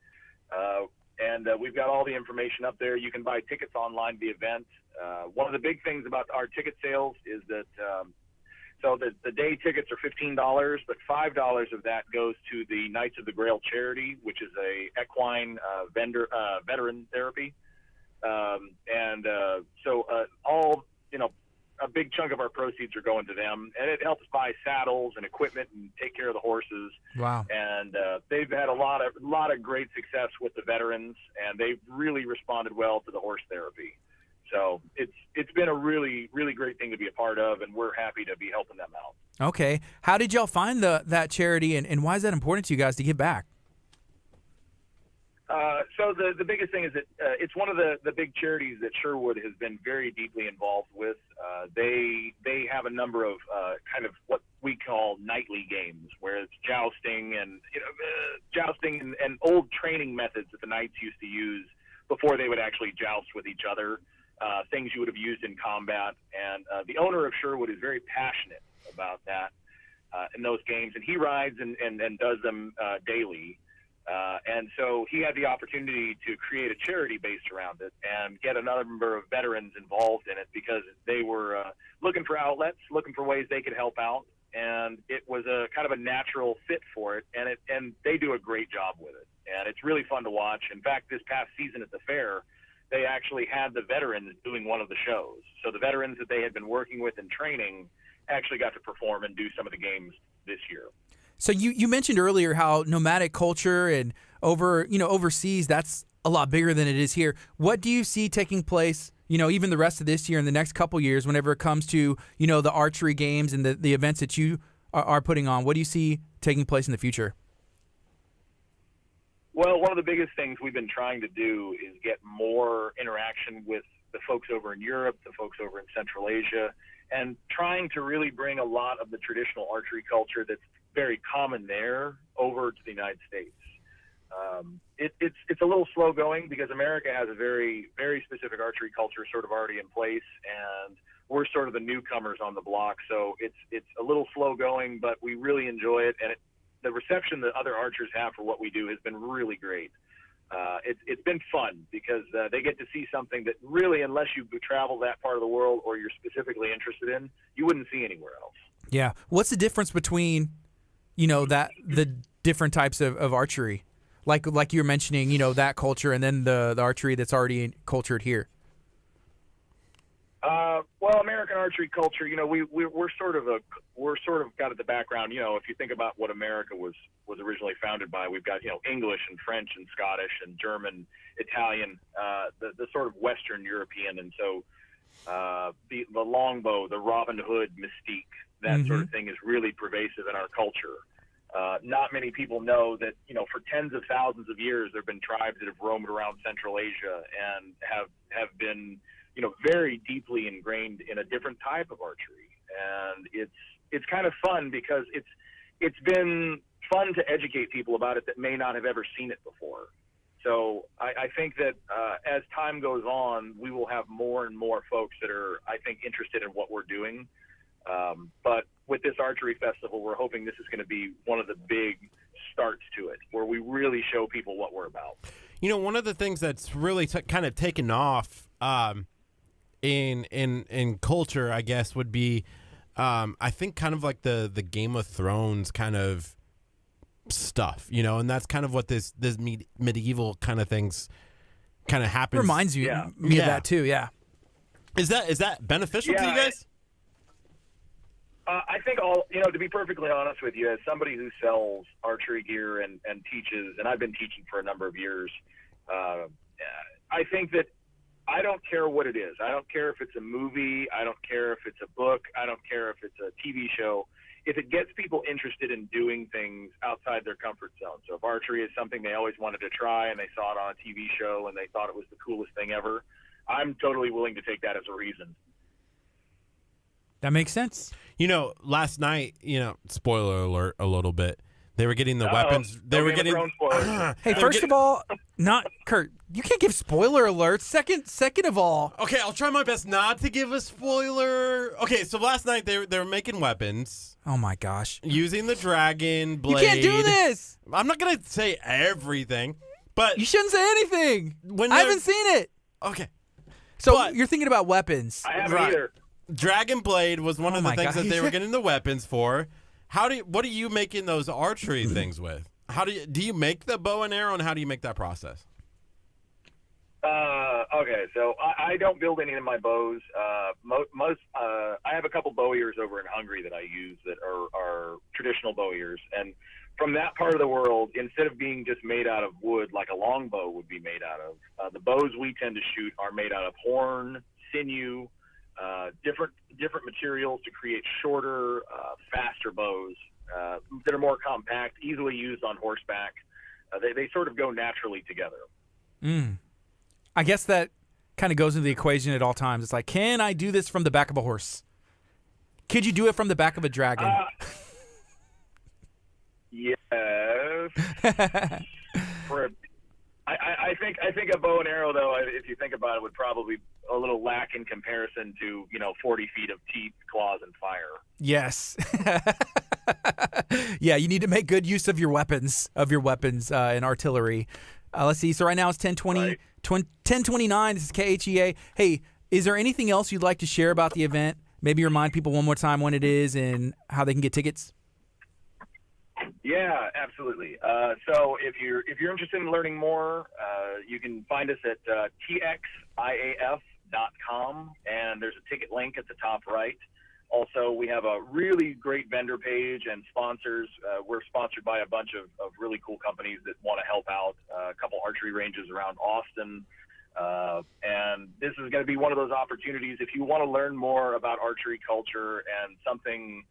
and we've got all the information up there. You can buy tickets online to the event. One of the big things about our ticket sales is that the day tickets are $15, but $5 of that goes to the Knights of the Grail charity, which is a equine veteran therapy. A big chunk of our proceeds are going to them, and it helps buy saddles and equipment and take care of the horses. Wow. And they've had a lot of great success with the veterans, and they've really responded well to the horse therapy. So it's been a really, really great thing to be a part of, and we're happy to be helping them out. Okay. How did y'all find that charity, and why is that important to you guys to give back? So the biggest thing is that it's one of the big charities that Sherwood has been very deeply involved with. They have a number of kind of what we call nightly games, where it's jousting and and old training methods that the knights used to use before they would actually joust with each other. Things you would have used in combat, and the owner of Sherwood is very passionate about that in those games, and he rides and does them daily. And so he had the opportunity to create a charity based around it and get a number of veterans involved in it because they were looking for outlets, looking for ways they could help out, and it was a kind of a natural fit for it. And they do a great job with it, and it's really fun to watch. In fact, this past season at the fair, they actually had the veterans doing one of the shows. So the veterans that they had been working with in training actually got to perform and do some of the games this year. So you mentioned earlier how nomadic culture and overseas, that's a lot bigger than it is here. What do you see taking place, even the rest of this year and the next couple years whenever it comes to, the archery games and the events that you are putting on? What do you see taking place in the future? Well, one of the biggest things we've been trying to do is get more interaction with the folks over in Europe, the folks over in Central Asia, and trying to really bring a lot of the traditional archery culture that's very common there over to the United States. It's a little slow going because America has a very, very specific archery culture sort of already in place, and we're sort of the newcomers on the block. So it's a little slow going, but we really enjoy it, and the reception that other archers have for what we do has been really great. It's been fun because they get to see something that really, unless you travel that part of the world or you're specifically interested in, you wouldn't see anywhere else. Yeah. What's the difference between, the different types of archery? Like you were mentioning, that culture and then the archery that's already cultured here. Well, American archery culture, we're sort of got at the background. If you think about what America was originally founded by, we've got English and French and Scottish and German, Italian, the sort of Western European, and so the longbow, the Robin Hood mystique, that sort of thing is really pervasive in our culture. Not many people know that for tens of thousands of years there have been tribes that have roamed around Central Asia and have been very deeply ingrained in a different type of archery. And it's kind of fun because it's been fun to educate people about it that may not have ever seen it before. So I think that as time goes on, we will have more and more folks that are, I think, interested in what we're doing. But with this archery festival, we're hoping this is going to be one of the big starts to it, where we really show people what we're about. One of the things that's really kind of taken off in culture, I guess, would be I think kind of like the Game of Thrones kind of stuff, and that's kind of what this medieval kind of things kind of happens. Reminds me of that too. Yeah. Is that beneficial to you guys? I think to be perfectly honest with you, as somebody who sells archery gear and teaches, and I've been teaching for a number of years, I think that I don't care what it is. I don't care if it's a movie. I don't care if it's a book. I don't care if it's a TV show. If it gets people interested in doing things outside their comfort zone. So if archery is something they always wanted to try and they saw it on a TV show and they thought it was the coolest thing ever, I'm totally willing to take that as a reason. That makes sense. Last night, spoiler alert a little bit. They were getting the weapons. They were getting. Hey, first of all, not Kurt. You can't give spoiler alerts. Second of all. Okay, I'll try my best not to give a spoiler. Okay, so last night they were making weapons. Oh my gosh. Using the dragon blade. You can't do this. I'm not gonna say everything, but you shouldn't say anything. I haven't seen it. Okay. So you're thinking about weapons. I haven't either. Dragon blade was one of the things God. that they were getting the weapons for. What are you making those archery things with? How do you make the bow and arrow, and how do you make that process? Okay, so I don't build any of my bows. I have a couple bow ears over in Hungary that I use that are traditional bow ears, and from that part of the world, instead of being just made out of wood like a longbow would be made out of, the bows we tend to shoot are made out of horn, sinew, different materials to create shorter, faster bows that are more compact, easily used on horseback. They sort of go naturally together. I guess that kind of goes into the equation at all times. It's like, can I do this from the back of a horse? Could you do it from the back of a dragon? Yes. I think a bow and arrow, though, if you think about it, would probably a little lack in comparison to 40 feet of teeth, claws, and fire. Yes. Yeah, you need to make good use of your weapons and artillery. Let's see. So right now it's 10:29. This is KHEA. Hey, is there anything else you'd like to share about the event? Maybe remind people one more time when it is and how they can get tickets. Yeah, absolutely. So if you're interested in learning more, you can find us at txiaf.com, and there's a ticket link at the top right. Also, we have a really great vendor page and sponsors. We're sponsored by a bunch of really cool companies that want to help out, a couple archery ranges around Austin. And this is going to be one of those opportunities. If you want to learn more about archery culture and something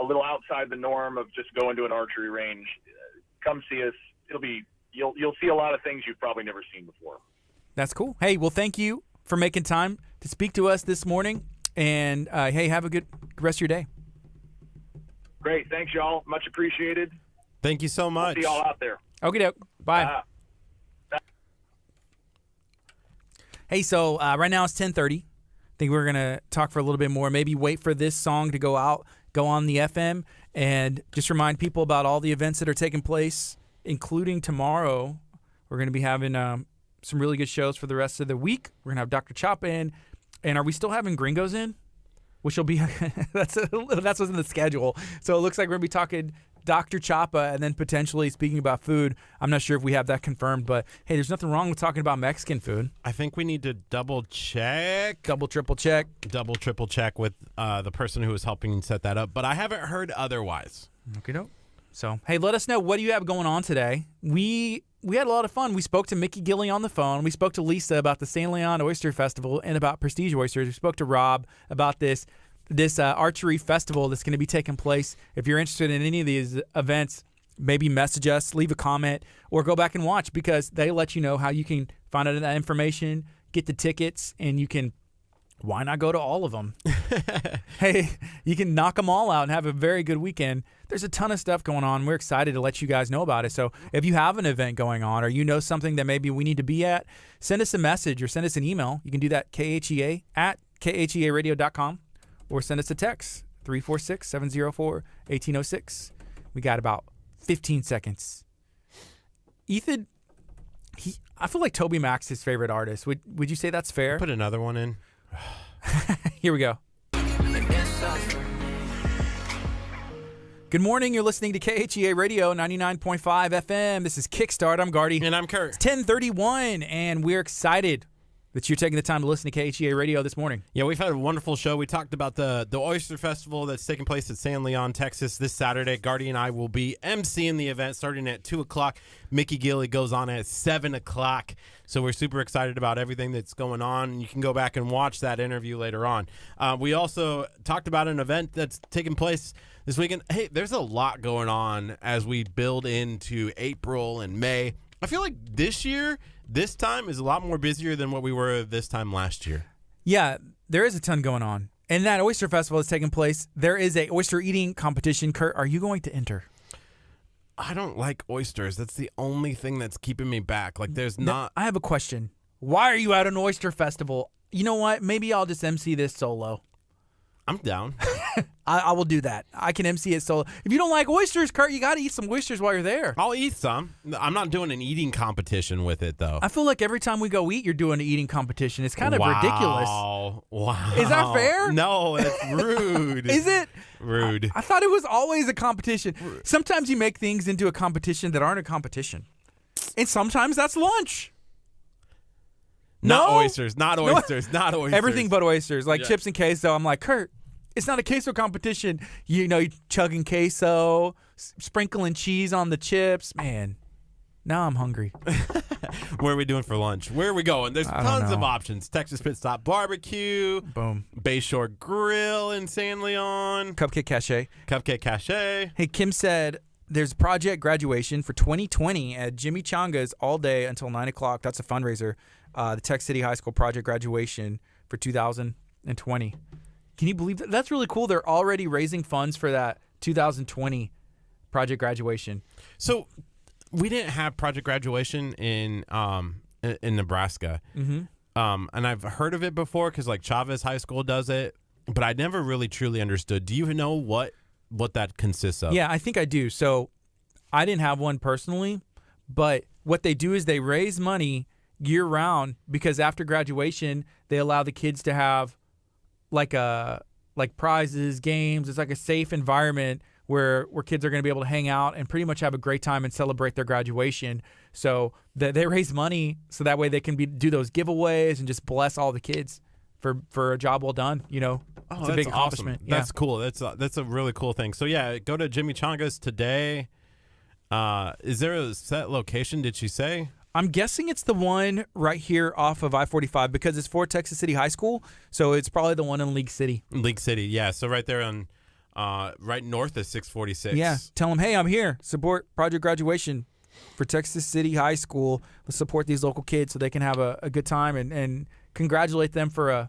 a little outside the norm of just going to an archery range, come see us. You'll see a lot of things you've probably never seen before. That's cool. Hey, well, thank you for making time to speak to us this morning. And, hey, have a good rest of your day. Great. Thanks, y'all. Much appreciated. Thank you so much. We'll see y'all out there. Okie doke. Bye. Hey, so right now it's 10:30. I think we're going to talk for a little bit more, maybe wait for this song to go on the FM, and just remind people about all the events that are taking place, including tomorrow. We're going to be having some really good shows for the rest of the week. We're going to have Dr. Chop in. And are we still having Gringos in? Which will be that's what's in the schedule. So it looks like we're going to be talking Dr. Choppa and then potentially speaking about food. I'm not sure if we have that confirmed, but hey, there's nothing wrong with talking about Mexican food. I think we need to double, triple check with the person who was helping set that up. But I haven't heard otherwise. Okay, dope. So, hey, let us know, what do you have going on today? We had a lot of fun. We spoke to Mickey Gilly on the phone. We spoke to Lisa about the San Leon Oyster Festival and about Prestige Oysters. We spoke to Rob about this archery festival that's going to be taking place. If you're interested in any of these events, maybe message us, leave a comment, or go back and watch, because they let you know how you can find out that information, get the tickets, and you can, why not go to all of them? Hey, you can knock them all out and have a very good weekend. There's a ton of stuff going on. We're excited to let you guys know about it. So if you have an event going on or you know something that maybe we need to be at, send us a message or send us an email. You can do that, KHEA at KHEAradio.com, or send us a text, 346-704-1806. We got about 15 seconds. Ethan, I feel like Toby Mac's his favorite artist. Would you say that's fair? Put another one in. Here we go. Good morning. You're listening to KHEA Radio 99.5 FM. This is Kickstart. I'm Gardy. And I'm Curt. It's 10:31, and we're excited that you're taking the time to listen to KHEA Radio this morning. Yeah, we've had a wonderful show. We talked about the Oyster Festival that's taking place at San Leon, Texas this Saturday. Gardy and I will be emceeing the event starting at 2 o'clock. Mickey Gilly goes on at 7 o'clock. So we're super excited about everything that's going on. You can go back and watch that interview later on. We also talked about an event that's taking place this weekend. Hey, there's a lot going on as we build into April and May. I feel like this year, this time is a lot more busier than what we were this time last year. Yeah, there is a ton going on. And that Oyster Festival is taking place. There is a oyster eating competition. Curt, are you going to enter? I don't like oysters. That's the only thing that's keeping me back. Like, there's not... I have a question. Why are you at an oyster festival? You know what? Maybe I'll just MC this solo. I'm down. I will do that. I can MC it solo. If you don't like oysters, Curt, you got to eat some oysters while you're there. I'll eat some. I'm not doing an eating competition with it, though. I feel like every time we go eat, you're doing an eating competition. It's kind of ridiculous. Wow. Is that fair? No, it's rude. Is it? Rude. I thought it was always a competition. Sometimes you make things into a competition that aren't a competition. And sometimes that's lunch. Not No? oysters. Not oysters. Not oysters. Everything but oysters. Like Yeah. chips and queso. I'm like, Curt, it's not a queso competition. You know, you chugging queso, sprinkling cheese on the chips. Man, now I'm hungry. What are we doing for lunch? Where are we going? There's I don't tons of know. options. Texas Pit Stop Barbecue, Boom. Bayshore Grill in San Leon, Cupcake Cache. Cupcake Cache. Hey, Kim said there's a project graduation for 2020 at Jimmy Changa's all day until 9 o'clock. That's a fundraiser. The Tech City High School project graduation for 2020. Can you believe that? That's really cool. They're already raising funds for that 2020 project graduation. So we didn't have project graduation in Nebraska. Mm-hmm. And I've heard of it before because like Chavez High School does it, but I never really truly understood. Do you know what that consists of? Yeah, I think I do. So I didn't have one personally, but what they do is they raise money year round because after graduation, they allow the kids to have like prizes, games. It's like a safe environment where kids are going to be able to hang out and pretty much have a great time and celebrate their graduation. So they raise money so that way they can do those giveaways and just bless all the kids for a job well done. You know, it's a big accomplishment. Awesome. Yeah. That's cool. That's a really cool thing. So yeah, go to Jimmy Changa's today. Is there a set location? Did she say? I'm guessing it's the one right here off of I-45 because it's for Texas City High School, so it's probably the one in League City. League City, yeah. So right there on, right north of 646. Yeah, tell them, hey, I'm here. Support project graduation for Texas City High School. Let's support these local kids so they can have a good time and congratulate them for a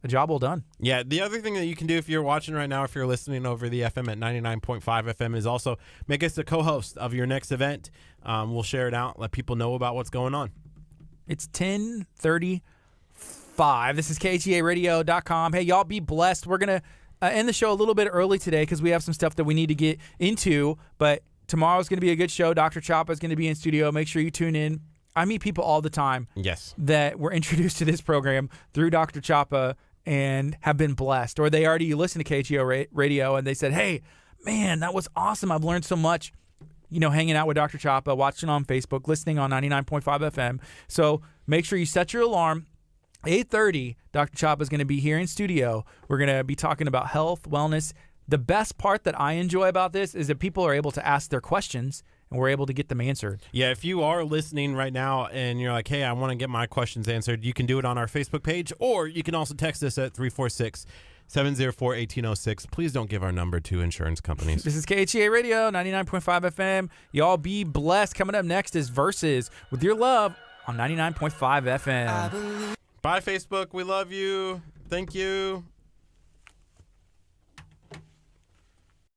job well done. Yeah, the other thing that you can do if you're watching right now, if you're listening over the FM at 99.5 FM, is also make us the co-host of your next event. We'll share it out, let people know about what's going on. It's 10:35. This is KHEAradio.com. Hey, y'all be blessed. We're going to end the show a little bit early today because we have some stuff that we need to get into, but tomorrow's going to be a good show. Dr. Choppa is going to be in studio. Make sure you tune in I meet people all the time Yes. that were introduced to this program through Dr. Chapa and have been blessed, or they already listen to KHEA radio and they said, hey, man, that was awesome. I've learned so much, hanging out with Dr. Chapa, watching on Facebook, listening on 99.5 FM. So make sure you set your alarm. 8:30, Dr. Chapa is going to be here in studio. We're going to be talking about health, wellness. The best part that I enjoy about this is that people are able to ask their questions and we're able to get them answered. Yeah, if you are listening right now and you're like, hey, I want to get my questions answered, you can do it on our Facebook page, or you can also text us at 346-704-1806. Please don't give our number to insurance companies. This is KHEA Radio, 99.5 FM. Y'all be blessed. Coming up next is Verses with Your Love on 99.5 FM. Bye, Facebook. We love you. Thank you.